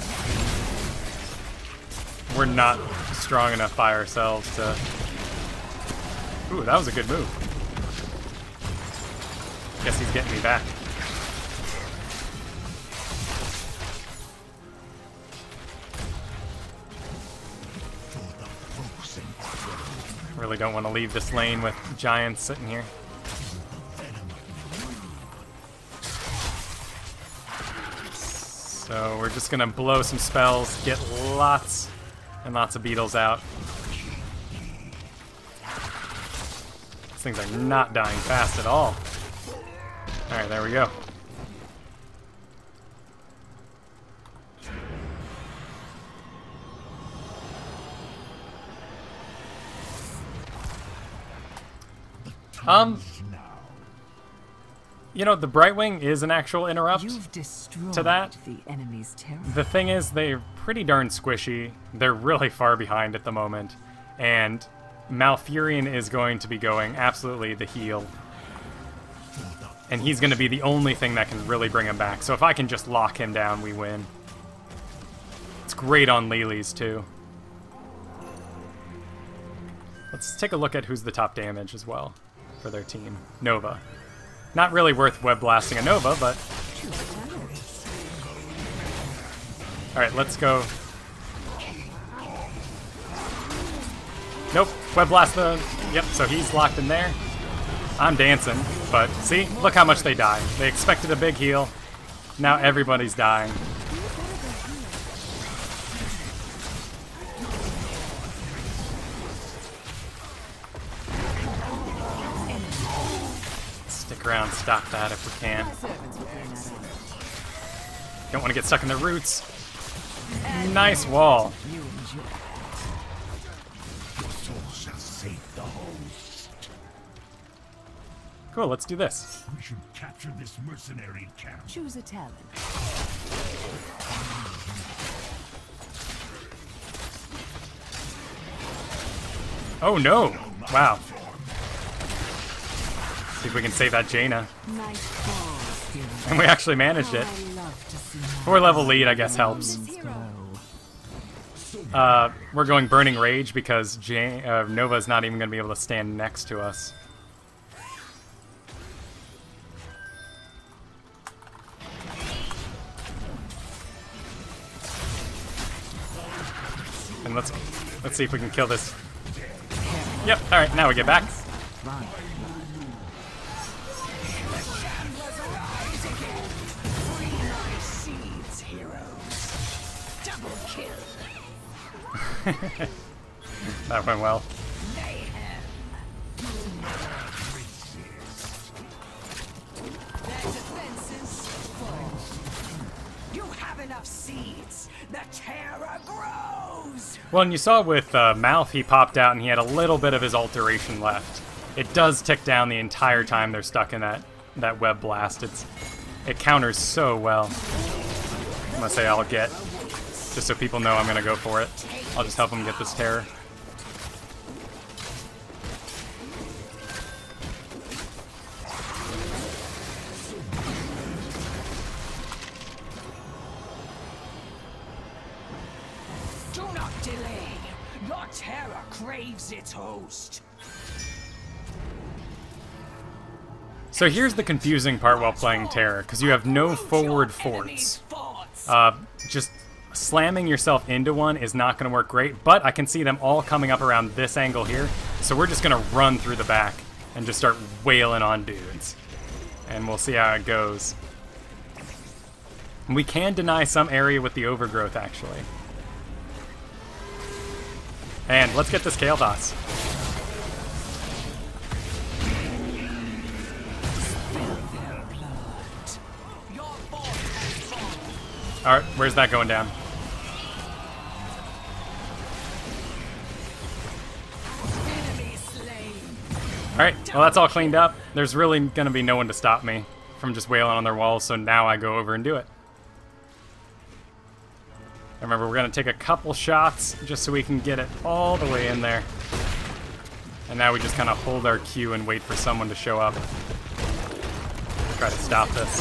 We're not strong enough by ourselves to... Ooh, that was a good move. Guess he's getting me back. Really don't want to leave this lane with giants sitting here. So we're just gonna blow some spells, get lots and lots of beetles out. These things are not dying fast at all. Alright, there we go. You know, the Brightwing is an actual interrupt to that. The enemy's terror. The thing is, they're pretty darn squishy. They're really far behind at the moment. And Malfurion is going to be going absolutely the heal. And he's going to be the only thing that can really bring him back. So if I can just lock him down, we win. It's great on Lilies, too. Let's take a look at who's the top damage as well for their team. Nova. Not really worth web blasting a Nova, but... Alright, let's go. Nope, web blast the... Yep, so he's locked in there. I'm dancing, but see? Look how much they die. They expected a big heal. Now everybody's dying. Stick around, stop that if we can. Don't want to get stuck in the roots. Nice wall. Cool, let's do this. We should capture this mercenary camp. Choose a talent. Oh no! Wow. See if we can save that Jaina. Nice balls, hero. And we actually managed it. I love to see my 4-level lead, I guess, helps. We're going Burning Rage because Nova's not even going to be able to stand next to us. And let's see if we can kill this. Yep, alright, now we get back. That went well. You have enough seeds. The terror grows. Well, and you saw with Malf, he popped out and he had a little bit of his alteration left. It does tick down the entire time they're stuck in that web blast. It counters so well. I'm gonna say I'll get, just so people know I'm gonna go for it. I'll just help them get this terror. Do not delay. Your terror craves its host. So here's the confusing part while playing Terror, because you have no forward forts. Just slamming yourself into one is not going to work great, but I can see them all coming up around this angle here, so we're just going to run through the back and just start wailing on dudes. And we'll see how it goes. We can deny some area with the overgrowth, actually. And let's get this Kael'thas. Alright, where's that going down? Alright, well that's all cleaned up. There's really gonna be no one to stop me from just wailing on their walls, so now I go over and do it. Remember, we're gonna take a couple shots just so we can get it all the way in there. And now we just kind of hold our Q and wait for someone to show up. Try to stop this.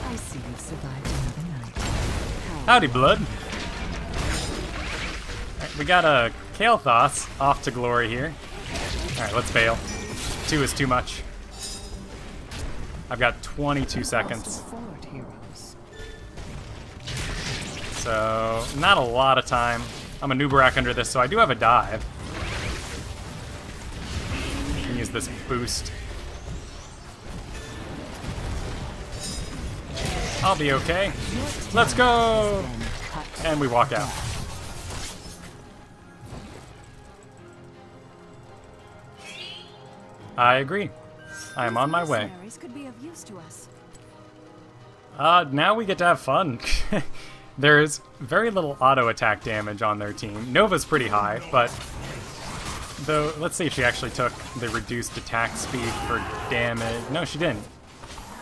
I see you've survived another night. Howdy, blood. Alright, we got a Kael'thas off to glory here. Alright, let's bail. 2 is too much. I've got 22 seconds. Forward, heroes. So, not a lot of time. I'm Anub'arak under this, so I do have a dive. I can use this boost. I'll be okay. Let's go! And we walk out. I agree. I am on my way. Mercenaries could be of use to us. Now we get to have fun. There's very little auto attack damage on their team. Nova's pretty high, but though, let's see if she actually took the reduced attack speed for damage. No, she didn't.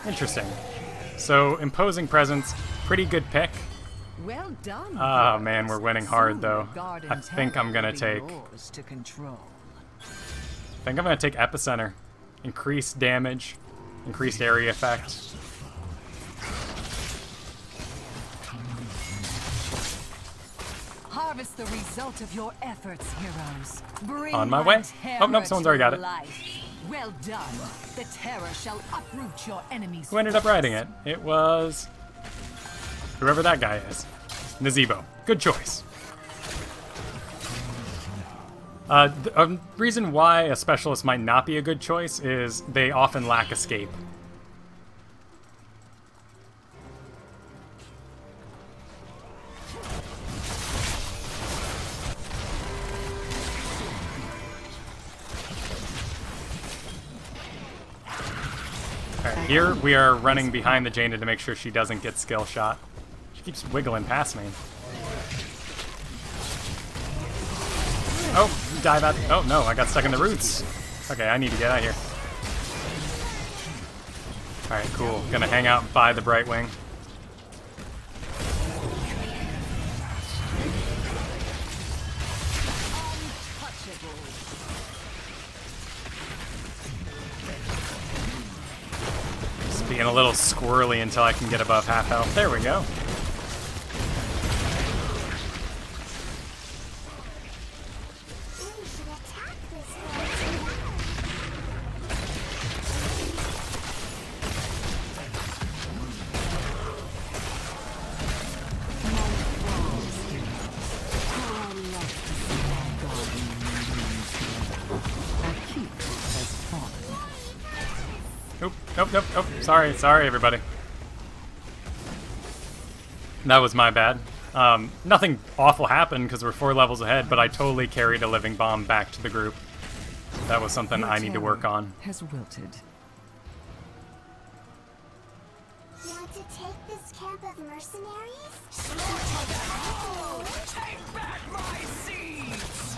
Interesting. So, imposing presence, pretty good pick. Well done. Oh man, we're winning hard though. I think I'm gonna take. I think I'm gonna take Epicenter. Increased damage, increased area effect. Harvest the result of your efforts, heroes. Bring On my way. Oh, nope, someone's already got it. life. Well done. The terror shall uproot your enemies. Who ended up riding it? It was whoever that guy is. Nazebo. Good choice. A reason why a specialist might not be a good choice is they often lack escape. Alright, here we are running behind the Jaina to make sure she doesn't get skill shot. She keeps wiggling past me. Oh, dive out. Oh no, I got stuck in the roots. Okay, I need to get out of here. Alright, cool. Gonna hang out by the Brightwing. getting a little squirrely until I can get above half health. There we go. We should attack this forest Nope, nope, nope, nope. Sorry, sorry, everybody. That was my bad. Nothing awful happened because we're 4 levels ahead, but I totally carried a living bomb back to the group. That was something I need to work on. Has wilted. Want to take this camp of mercenaries? Take back my seeds!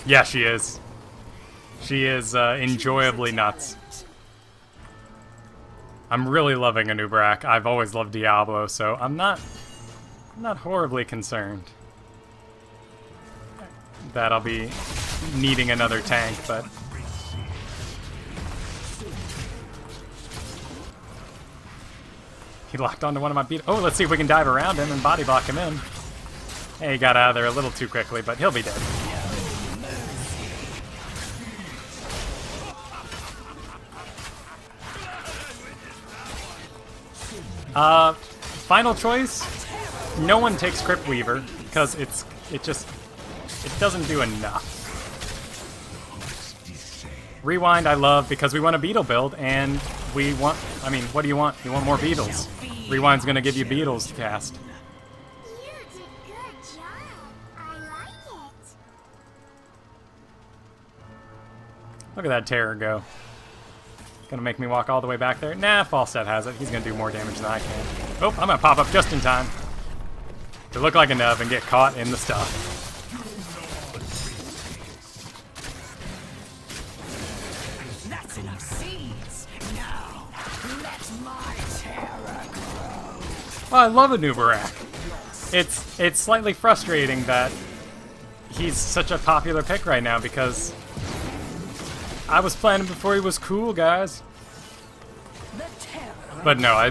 Yeah, she is. She is enjoyably nuts. I'm really loving Anub'arak. I've always loved Diablo, so I'm not horribly concerned that I'll be needing another tank, but he locked onto one of my beat. Oh, let's see if we can dive around him and body block him in. Hey, he got out of there a little too quickly, but he'll be dead. Final choice? No one takes Crypt Weaver because it doesn't do enough. Rewind I love because we want a beetle build and we want, I mean, what do you want? You want more beetles. Rewind's gonna give you beetles to cast. You did good job. I like it. Look at that terror go. Gonna make me walk all the way back there? Nah, Falstad has it. He's gonna do more damage than I can. Oh, I'm gonna pop up just in time to look like a nub and get caught in the stuff. That's enough seeds. Now, let my terror grow. Well, I love Anub'arak. It's slightly frustrating that he's such a popular pick right now because I was playing him before he was cool, guys. The terror. But no,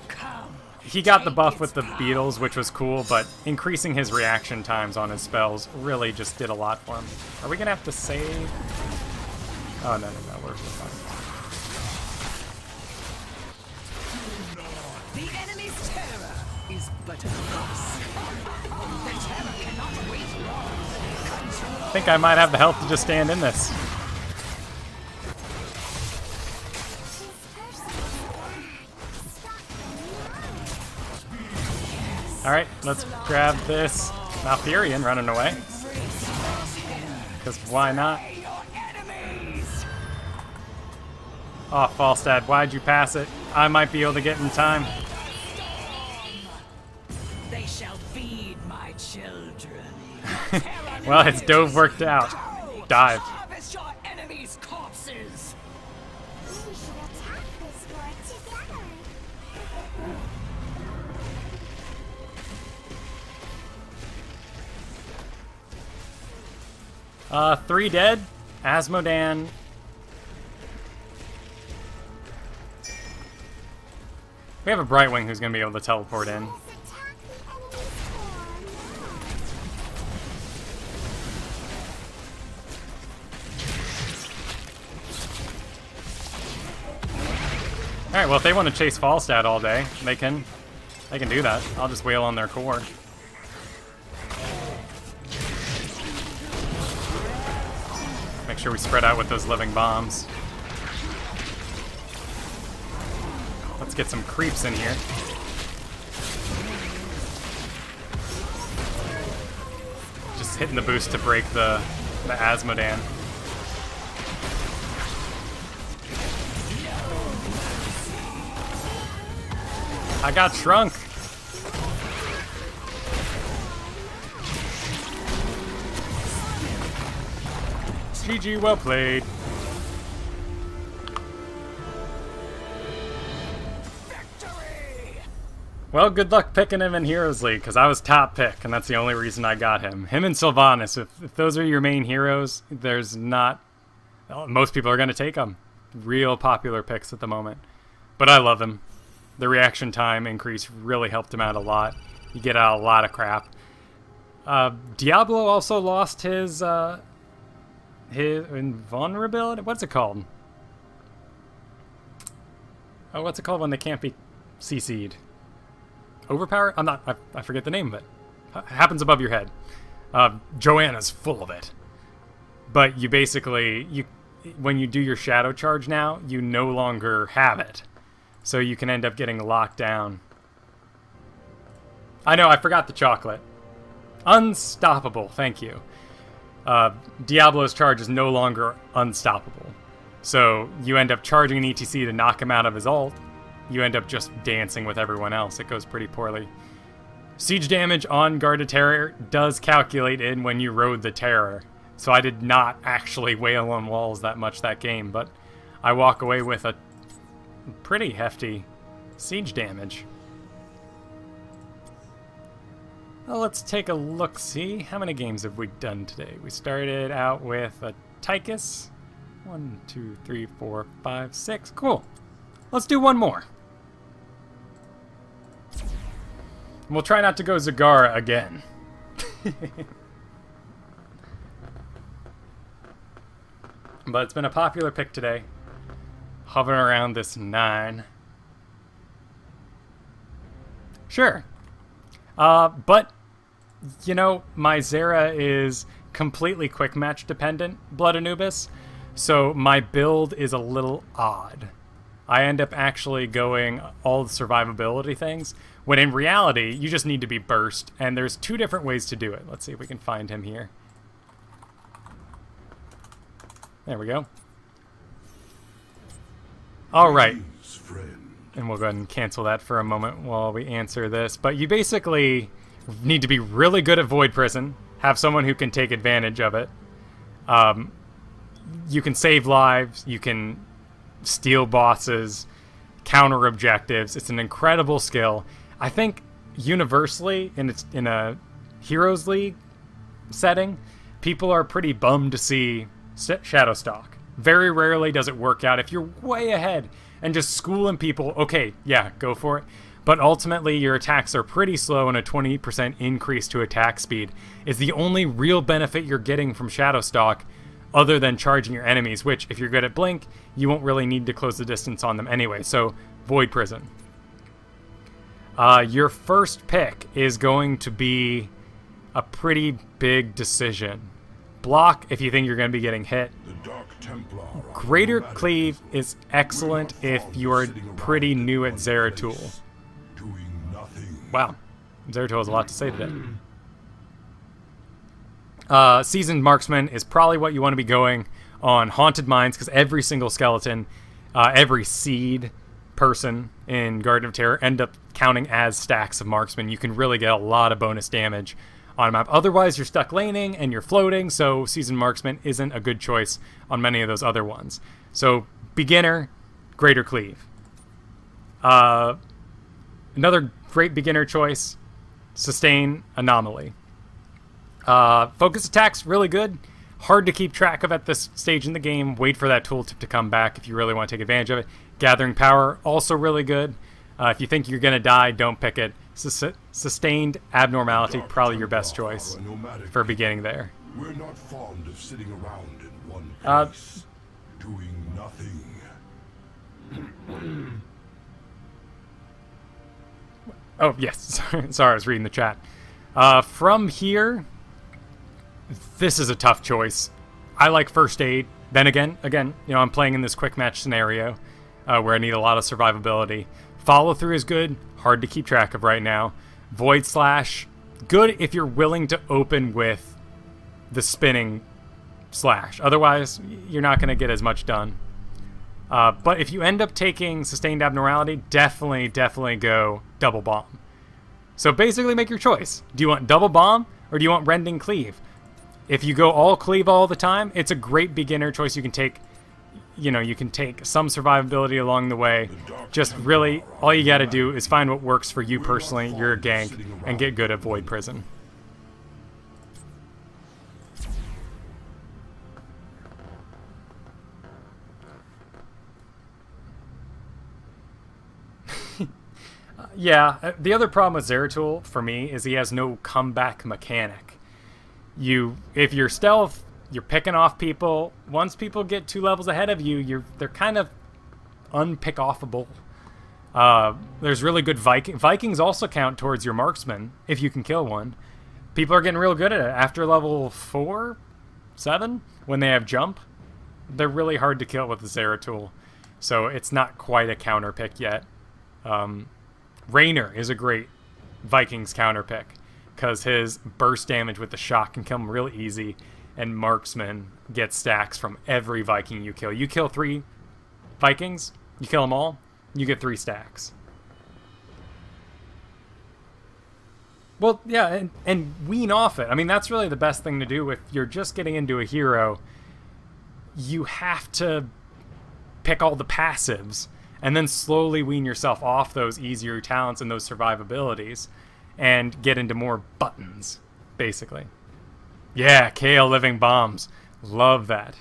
Come. he got the buff with the beetles, which was cool, but increasing his reaction times on his spells really just did a lot for him. Are we gonna have to save? Oh, no, we're fine. The enemy's terror is but a loss. The terror cannot wait long. I think I might have the health to just stand in this. Alright, let's grab this Malfurion running away. Because why not? Oh, Falstad, why'd you pass it? I might be able to get in time. They shall feed my children. Well, his dove worked out. Dive. Harvest your enemies' corpses. We should attack this fort together. 3 dead. Asmodan. We have a Brightwing who's going to be able to teleport in. Let's attack the enemy's form. Alright, well if they want to chase Falstad all day, they can do that. I'll just wail on their core. Make sure we spread out with those living bombs. Let's get some creeps in here. Just hitting the boost to break the Asmodan. I got shrunk. GG, well played. Well, good luck picking him in Heroes League, because I was top pick, and that's the only reason I got him. Him and Sylvanas, if those are your main heroes, there's not... Well, most people are going to take them. real popular picks at the moment. But I love him. The reaction time increase really helped him out a lot. You get out a lot of crap. Diablo also lost his invulnerability. What's it called? Oh, what's it called when they can't be CC'd? Overpower? I forget the name of it. Happens above your head. Johanna's full of it. But you basically, when you do your shadow charge now, you no longer have it. So you can end up getting locked down. I know, I forgot the chocolate. Unstoppable, thank you. Diablo's charge is no longer unstoppable. So you end up charging an ETC to knock him out of his ult. You end up just dancing with everyone else. It goes pretty poorly. Siege damage on Guarded Terror does calculate in when you rode the Terror. So I did not actually wail on walls that much that game, but I walk away with a pretty hefty siege damage. Well, let's take a look-see. How many games have we done today? We started out with a Tychus. 1, 2, 3, 4, 5, 6. Cool. Let's do one more. We'll try not to go Zagara again. But it's been a popular pick today. Hovering around this 9. Sure. But, you know, my Zara is completely quick match dependent, Blood Anubis, so my build is a little odd. I end up actually going all the survivability things, when in reality, you just need to be burst, and there's 2 different ways to do it. Let's see if we can find him here. There we go. Alright. And we'll go ahead and cancel that for a moment while we answer this. But you basically need to be really good at Void Prison. Have someone who can take advantage of it. You can save lives. You can steal bosses. Counter objectives. It's an incredible skill. I think universally, in a Heroes League setting, people are pretty bummed to see Shadowstalk. Very rarely does it work out. If you're way ahead and just schooling people, okay, yeah, go for it. But ultimately, your attacks are pretty slow, and a 20% increase to attack speed is the only real benefit you're getting from Shadowstalk, other than charging your enemies, which, if you're good at Blink, you won't really need to close the distance on them anyway. So, Void Prison. Your first pick is going to be a pretty big decision. Block if you think you're going to be getting hit. Greater Cleave is excellent if you're pretty new at Zeratul. Wow, Zeratul has a lot to say today. Seasoned Marksman is probably what you want to be going on Haunted Mines, because every single skeleton, every seed person in Garden of Terror end up counting as stacks of Marksman. You can really get a lot of bonus damage on a map. Otherwise, you're stuck laning and you're floating, so Seasoned Marksman isn't a good choice on many of those other ones. So, beginner, Greater Cleave. Another great beginner choice, Sustain Anomaly. Focus attacks, really good. Hard to keep track of at this stage in the game. Wait for that tooltip to come back if you really want to take advantage of it. Gathering Power, also really good. If you think you're going to die, don't pick it. Sustained Abnormality, probably your best choice for beginning there. We're not fond of sitting around in one place, doing nothing. Oh, yes. Sorry, I was reading the chat. From here, this is a tough choice. I like First Aid. Then again, you know, I'm playing in this quick match scenario where I need a lot of survivability. Follow through is good. Hard to keep track of right now. Void Slash, good if you're willing to open with the spinning slash. Otherwise, you're not going to get as much done. But if you end up taking Sustained Abnormality, definitely go Double Bomb. So basically make your choice. Do you want Double Bomb or do you want Rending Cleave? If you go all Cleave all the time, it's a great beginner choice. You can take, you know, you can take some survivability along the way. Just really, all you got to do is find what works for you personally, your gank, and get good at Void Prison. Yeah, the other problem with Zeratul, for me, is he has no comeback mechanic. If you're stealth, you're picking off people. Once people get 2 levels ahead of you, they're kind of unpick-offable. There's really good Vikings also count towards your marksman, if you can kill one. People are getting real good at it. After level 4, 7, when they have jump, they're really hard to kill with the Zeratul. So it's not quite a counter pick yet. Raynor is a great Vikings counter pick, because his burst damage with the shock can kill him really easy, and marksman gets stacks from every Viking you kill. You kill 3 Vikings, you kill them all, you get 3 stacks. Well, yeah, and wean off it. I mean, that's really the best thing to do. If you're just getting into a hero, you have to pick all the passives and then slowly wean yourself off those easier talents and those survivabilities and get into more buttons, basically. Yeah, Kale living bombs. Love that.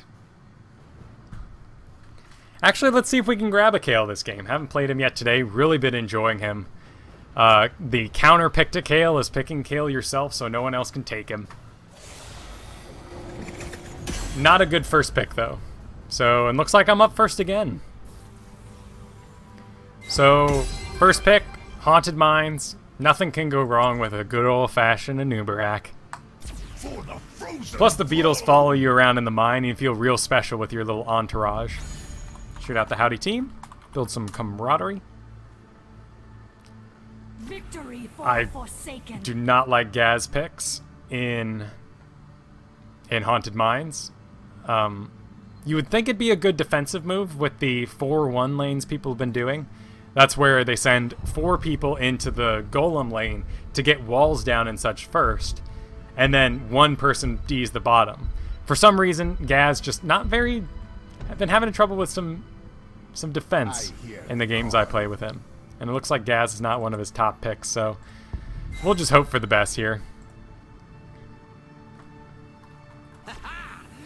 Actually, let's see if we can grab a Kale this game. Haven't played him yet today. Really been enjoying him. The counter pick to Kale is picking Kale yourself, so no one else can take him. Not a good first pick, though. So, it looks like I'm up first again. So, first pick, Haunted Mines. Nothing can go wrong with a good old-fashioned Anub'arak. Plus, the beetles follow you around in the mine, and you feel real special with your little entourage. Shoot out the howdy team. Build some camaraderie. Victory for I Forsaken. do not like Gaz picks in Haunted Mines. You would think it'd be a good defensive move with the 4-1 lanes people have been doing. That's where they send 4 people into the golem lane to get walls down and such first, and then 1 person D's the bottom. For some reason, Gaz just not very... I've been having trouble with some defense in the games I play with him. And it looks like Gaz is not one of his top picks, so we'll just hope for the best here.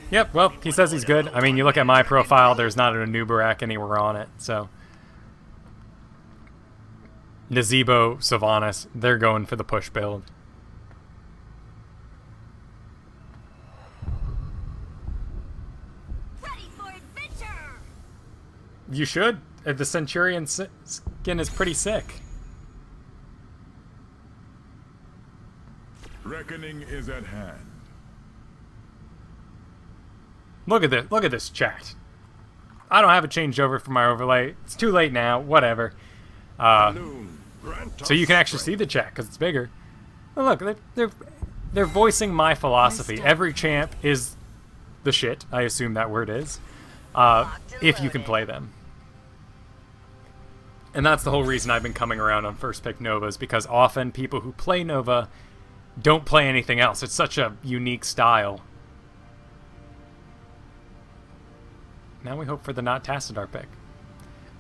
Yep, well, he says he's good. I mean, you look at my profile, there's not an Anub'arak anywhere on it, so... Nazebo, Sylvanas, they're going for the push build. Ready for adventure! You should. The Centurion skin is pretty sick. Reckoning is at hand. Look at this. Look at this chat. I don't have it changed over for my overlay. It's too late now. Whatever. So you can actually see the chat because it's bigger. Oh, look, they're voicing my philosophy. Every champ is the shit. I assume that word is. If you can play them. And that's the whole reason I've been coming around on first pick Novas, because often people who play Nova don't play anything else. It's such a unique style. Now we hope for the not Tassadar pick.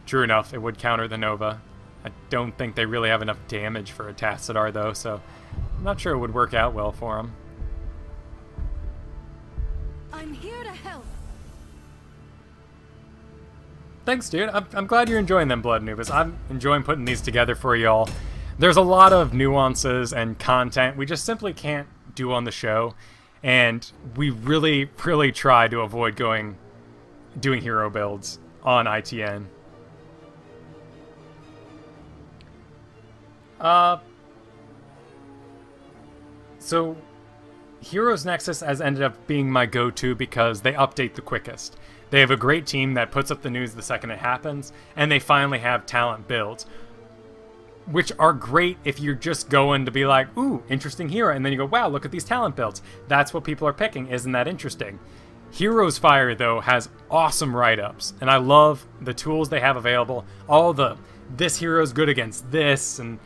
True enough, it would counter the Nova. I don't think they really have enough damage for a Tassadar, though, so I'm not sure it would work out well for them. I'm here to help. Thanks, dude. I'm glad you're enjoying them, Blood Anubis. I'm enjoying putting these together for y'all. There's a lot of nuances and content we just simply can't do on the show, and we really, really try to avoid doing hero builds on ITN. So Heroes Nexus has ended up being my go-to because they update the quickest. They have a great team that puts up the news the second it happens, and they finally have talent builds, which are great if you're just going to be like, ooh, interesting hero, and then you go, wow, look at these talent builds. That's what people are picking. Isn't that interesting? Heroes Fire, though, has awesome write-ups, and I love the tools they have available. All this hero's good against this, and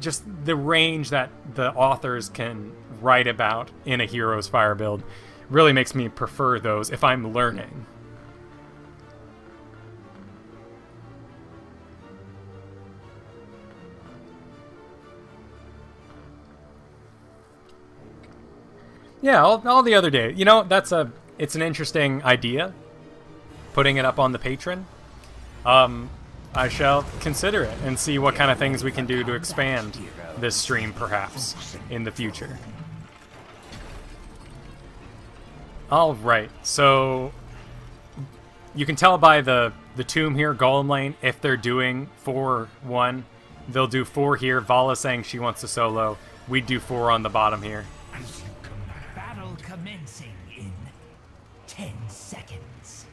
just the range that the authors can write about in a Heroes Fire build really makes me prefer those if I'm learning. Yeah, all the other day. You know, it's an interesting idea, putting it up on the Patreon. I shall consider it and see what kind of things we can do to expand this stream, perhaps, in the future. Alright, so you can tell by the tomb here, Golem Lane, if they're doing 4-1. They'll do 4 here. Vala saying she wants to solo. We'd do 4 on the bottom here. Battle commencing in 10 seconds.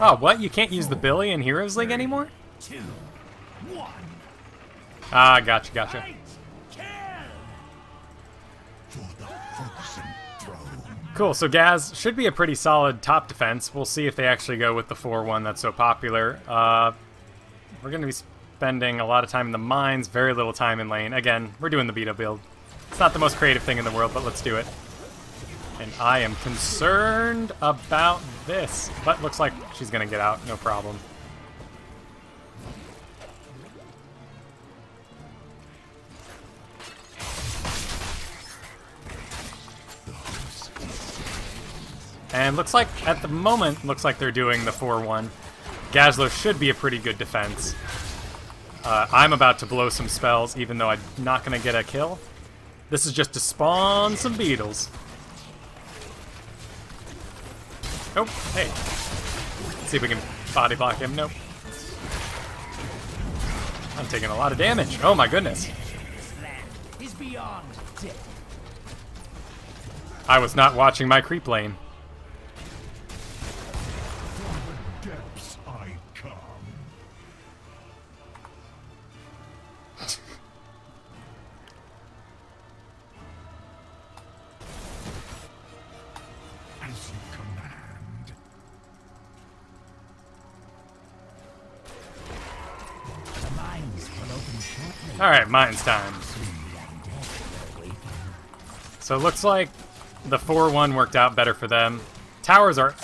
Oh, what? You can't use the Billy in Heroes League anymore? 2, 1. Ah, gotcha, gotcha. Kill! Cool, so Gaz should be a pretty solid top defense. We'll see if they actually go with the 4-1 that's so popular. We're going to be spending a lot of time in the mines, very little time in lane. Again, we're doing the beat-up build. It's not the most creative thing in the world, but let's do it. And I am concerned about this. But looks like she's going to get out, no problem. And looks like, at the moment, looks like they're doing the 4-1. Gazlo should be a pretty good defense. I'm about to blow some spells, even though I'm not going to get a kill. This is just to spawn some beetles. Oh, hey. Let's see if we can body block him. Nope. I'm taking a lot of damage. Oh my goodness. Is beyond death. I was not watching my creep lane. Depths I come. As you command. The mines will open shortly. Alright, mine's time. So it looks like the 4-1 worked out better for them. Towers are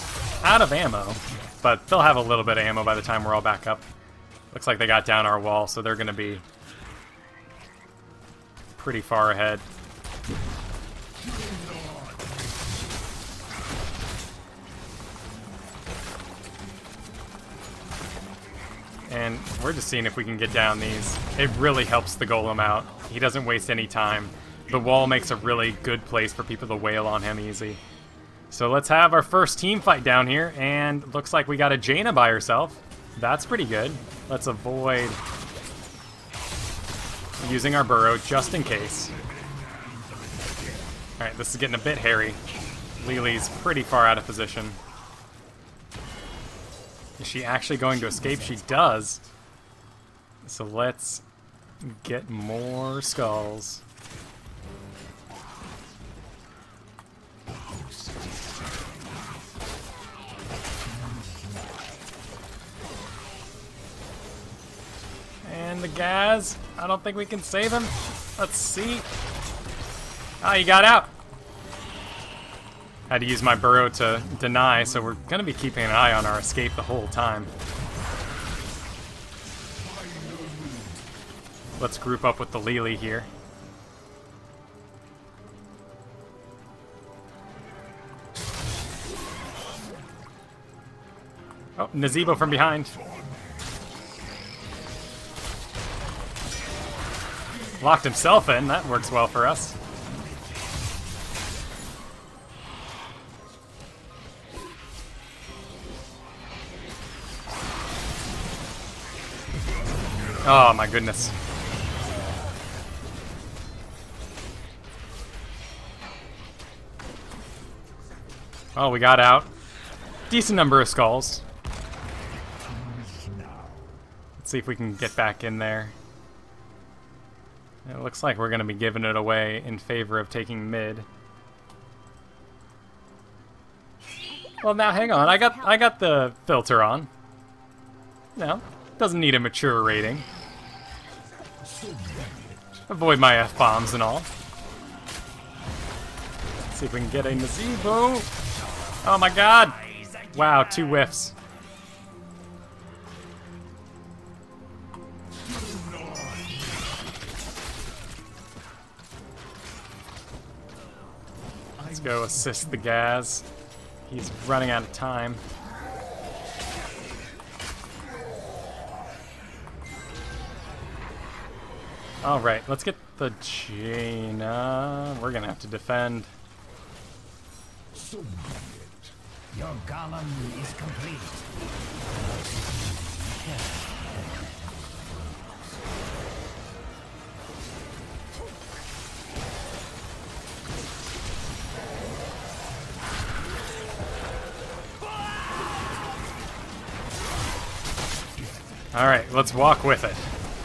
out of ammo, but they'll have a little bit of ammo by the time we're all back up. Looks like they got down our wall, so they're going to be pretty far ahead. And we're just seeing if we can get down these. It really helps the golem out. He doesn't waste any time. The wall makes a really good place for people to wail on him easy. So let's have our first team fight down here, and looks like we got a Jaina by herself. That's pretty good. Let's avoid using our burrow just in case. Alright, this is getting a bit hairy. Lily's pretty far out of position. Is she actually going to escape? She does. So let's get more skulls. And the Gaz, I don't think we can save him. Let's see. Ah, he got out. Had to use my burrow to deny, so we're going to be keeping an eye on our escape the whole time. Let's group up with the Lily here. Oh, Nazebo from behind. Locked himself in. That works well for us. Oh my goodness. Oh, we got out. Decent number of skulls. Let's see if we can get back in there. It looks like we're going to be giving it away in favor of taking mid. Well, now hang on. I got the filter on. No, doesn't need a mature rating. Avoid my F-bombs and all. Let's see if we can get a Nazebo. Oh my god! Wow, 2 whiffs. Let's go assist the Gaz. He's running out of time. Alright, let's get the Jaina. We're gonna have to defend. So be it. Your golem is complete. Alright, let's walk with it.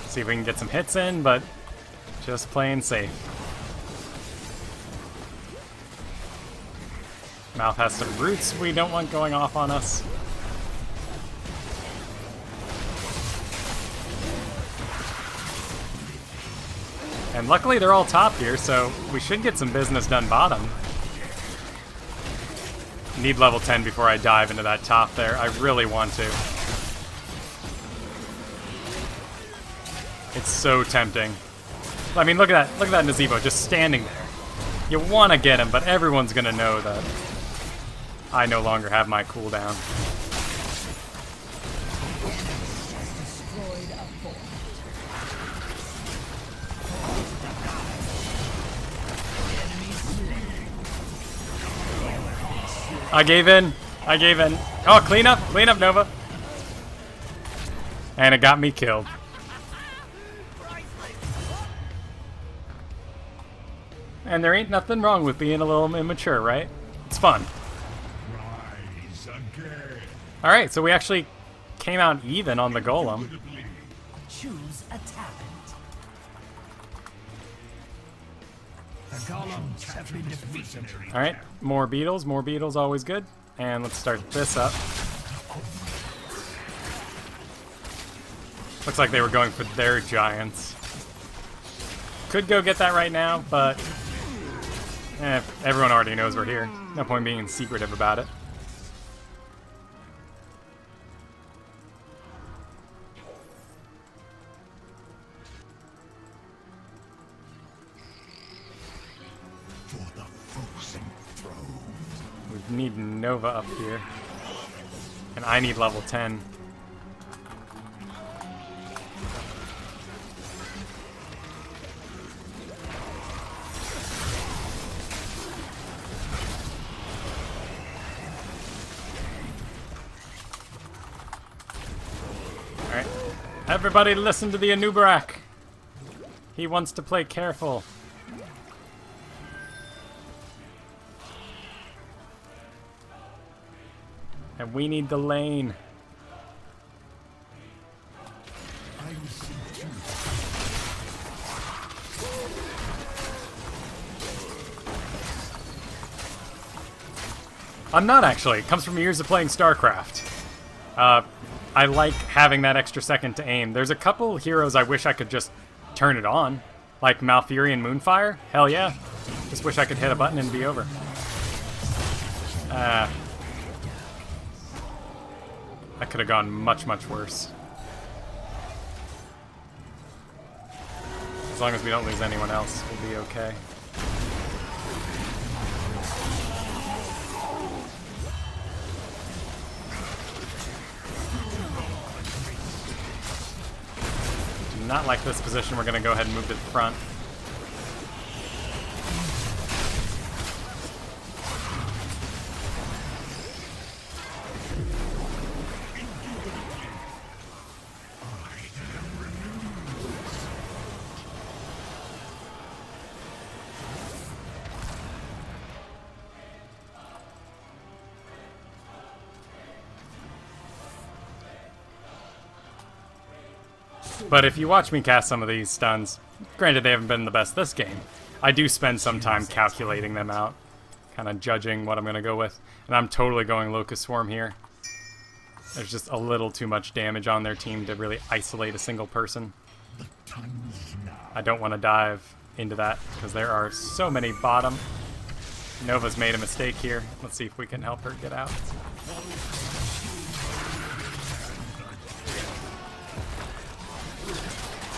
See if we can get some hits in, but just playing safe. Mouth has some roots we don't want going off on us. And luckily they're all top here, so we should get some business done bottom. Need level 10 before I dive into that top there. I really want to. It's so tempting. I mean, look at that. Look at that Nazebo just standing there. You want to get him, but everyone's going to know that I no longer have my cooldown. I gave in. I gave in. Oh, clean up. Clean up, Nova. And it got me killed. And there ain't nothing wrong with being a little immature, right? It's fun. Rise again. Alright, so we actually came out even on the golem. Choose a talent. The golems have been defeated. Alright, more beetles, always good. And let's start this up. Looks like they were going for their giants. Could go get that right now, but everyone already knows we're here. No point being secretive about it. For the frozen throne. We need Nova up here. And I need level 10. Alright. Everybody listen to the Anub'arak. He wants to play careful. And we need the lane. I'm not actually. It comes from years of playing StarCraft. I like having that extra second to aim. There's a couple heroes I wish I could just turn it on. Like Malfurion Moonfire. Hell yeah. Just wish I could hit a button and be over. That could have gone much, much worse. As long as we don't lose anyone else, we'll be okay. Do not like this position. We're going to go ahead and move to the front. But if you watch me cast some of these stuns, granted they haven't been the best this game, I do spend some time calculating them out, kind of judging what I'm going to go with. And I'm totally going Locust Swarm here. There's just a little too much damage on their team to really isolate a single person. I don't want to dive into that because there are so many bottom. Nova's made a mistake here. Let's see if we can help her get out.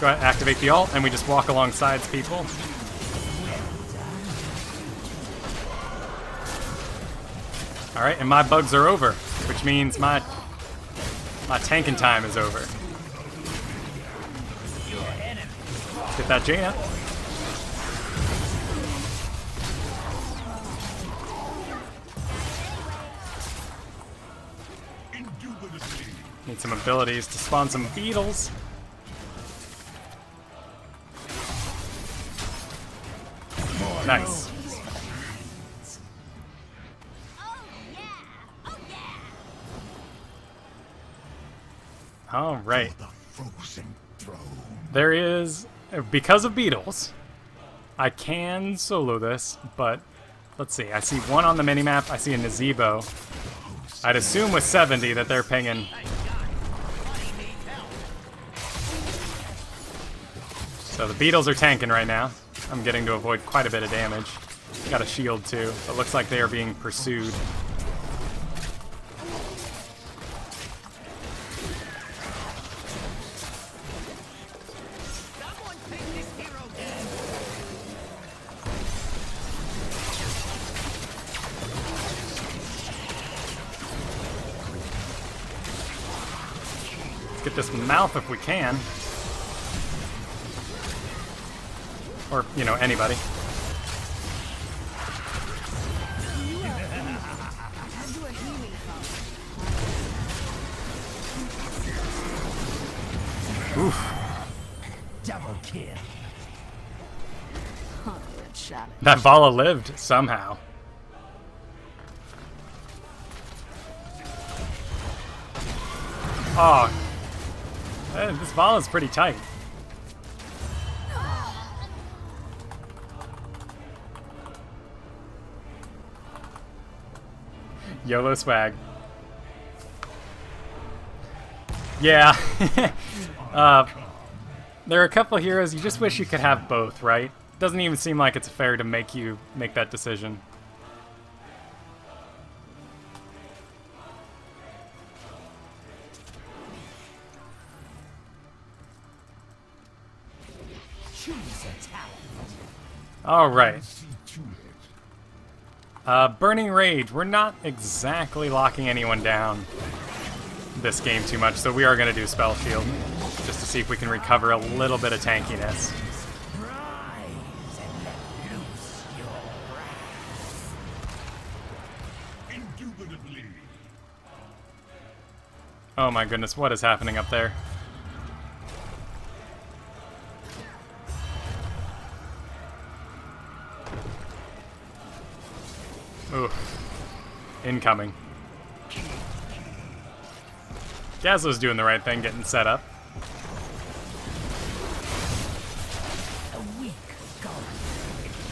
Go ahead, activate the ult, and we just walk alongside people. Alright, and my bugs are over, which means my tanking time is over. Get that Jaina. Need some abilities to spawn some beetles. Nice. All right. There is, because of beetles, I can solo this, but let's see. I see one on the minimap. I see a Nazebo. I'd assume with 70 that they're pinging. So the beetles are tanking right now. I'm getting to avoid quite a bit of damage. Got a shield too. It looks like they are being pursued. Let's get this mouth if we can. Or, you know, anybody. Oof. Double kill. That Vala lived somehow. Oh. This Vala's pretty tight. YOLO swag. Yeah. There are a couple heroes you just wish you could have both, right? Doesn't even seem like it's fair to make you make that decision. All right. Burning Rage. We're not exactly locking anyone down this game too much, so we are going to do Spell Shield, just to see if we can recover a little bit of tankiness. Oh my goodness, what is happening up there? Ooh. Incoming. Gazlo's doing the right thing, getting set up. A weak skull.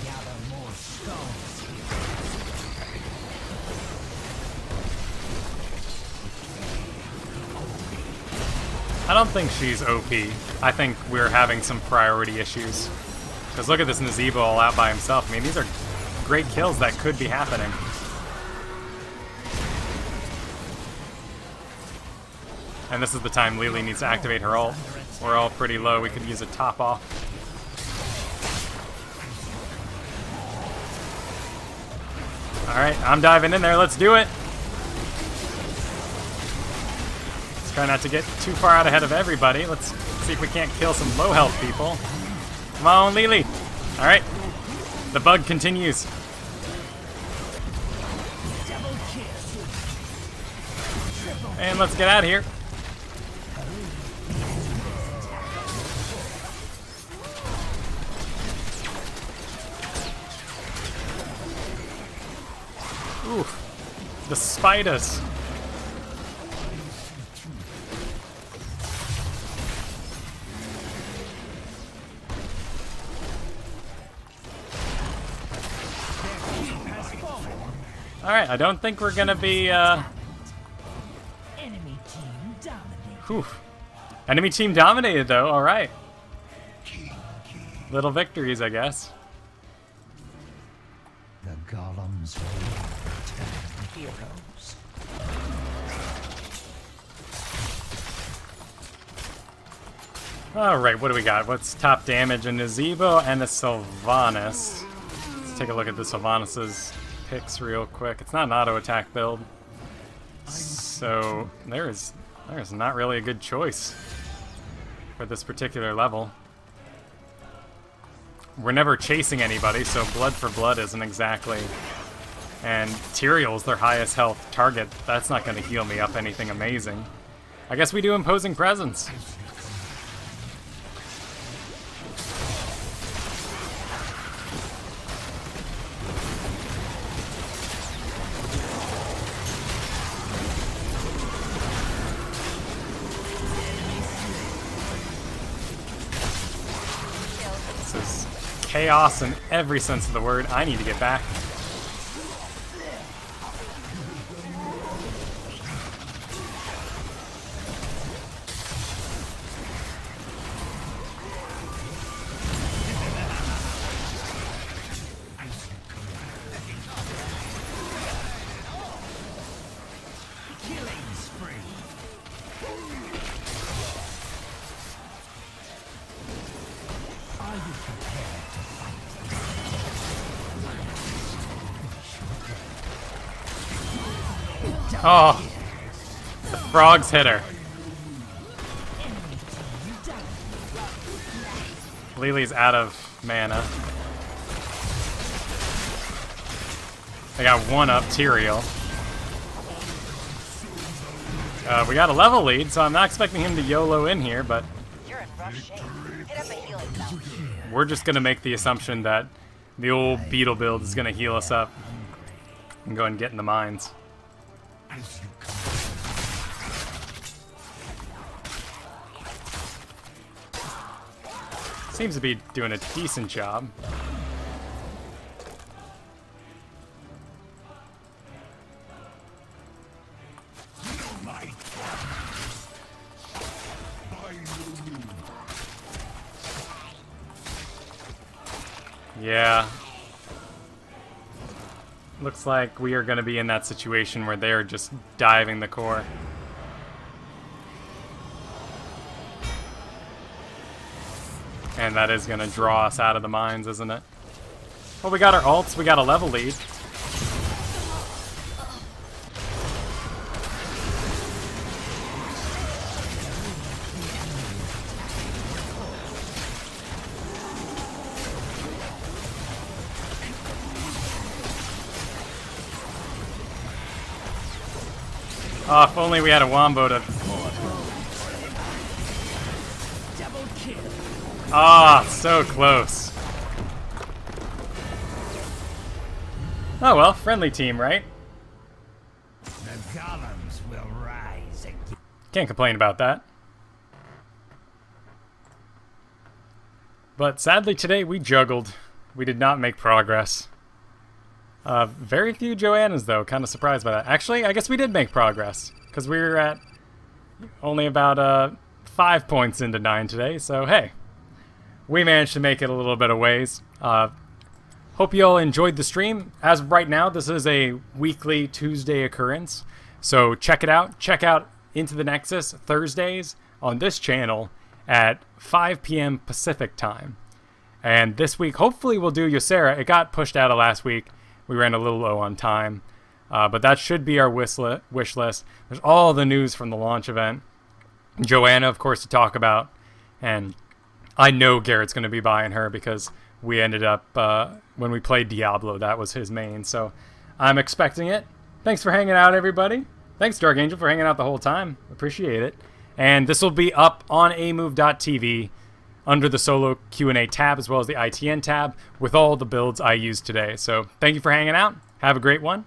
Gather more skulls here. I don't think she's OP. I think we're having some priority issues. Because look at this Nazebo all out by himself. I mean, these are great kills that could be happening. And this is the time Lily needs to activate her ult. We're all pretty low. We could use a top off. Alright, I'm diving in there. Let's do it. Let's try not to get too far out ahead of everybody. Let's see if we can't kill some low health people. Come on, Lily. Alright. The bug continues. And let's get out of here. Ooh, the spiders. Alright, I don't think we're gonna be, Enemy team dominated. Whew. Enemy team dominated, though. Alright. Little victories, I guess. The golems will turn heroes. Alright, what do we got? What's top damage? A Nazebo and a Sylvanas. Let's take a look at the Sylvanas' picks real quick. It's not an auto attack build. So there's not really a good choice for this particular level. we're never chasing anybody, so blood for blood isn't exactly... And Tyrael's their highest health target. That's not going to heal me up anything amazing. I guess we do Imposing Presence. This is chaos in every sense of the word. I need to get back. Oh, the frogs hit her. Lily's out of mana. I got one up Tyrael. We got a level lead, so I'm not expecting him to YOLO in here, but we're just going to make the assumption that the old beetle build is going to heal us up and go and get in the mines. Seems to be doing a decent job. Yeah. Looks like we are going to be in that situation where they're just diving the core. And that is going to draw us out of the mines, isn't it? Well, we got our ults. We got a level lead. Oh, if only we had a wombo to... Ah, so close. Oh well, friendly team, right? The golems will rise again. Can't complain about that. But sadly today we juggled. We did not make progress. Very few Johannas though, kind of surprised by that. Actually, I guess we did make progress, because we were at only about 5 points into 9 today, so hey. We managed to make it a little bit of ways. Hope you all enjoyed the stream. As of right now, this is a weekly Tuesday occurrence. So check it out. Check out Into the Nexus Thursdays on this channel at 5 p.m. Pacific time. And this week, hopefully we'll do Ysera. It got pushed out of last week. We ran a little low on time. But that should be our wish list. There's all the news from the launch event. Johanna, of course, to talk about. And I know Garrett's going to be buying her because we ended up, when we played Diablo, that was his main. So I'm expecting it. Thanks for hanging out, everybody. Thanks, Dark Angel, for hanging out the whole time. Appreciate it. And this will be up on amove.tv under the solo Q&A tab as well as the ITN tab with all the builds I used today. So thank you for hanging out. Have a great one.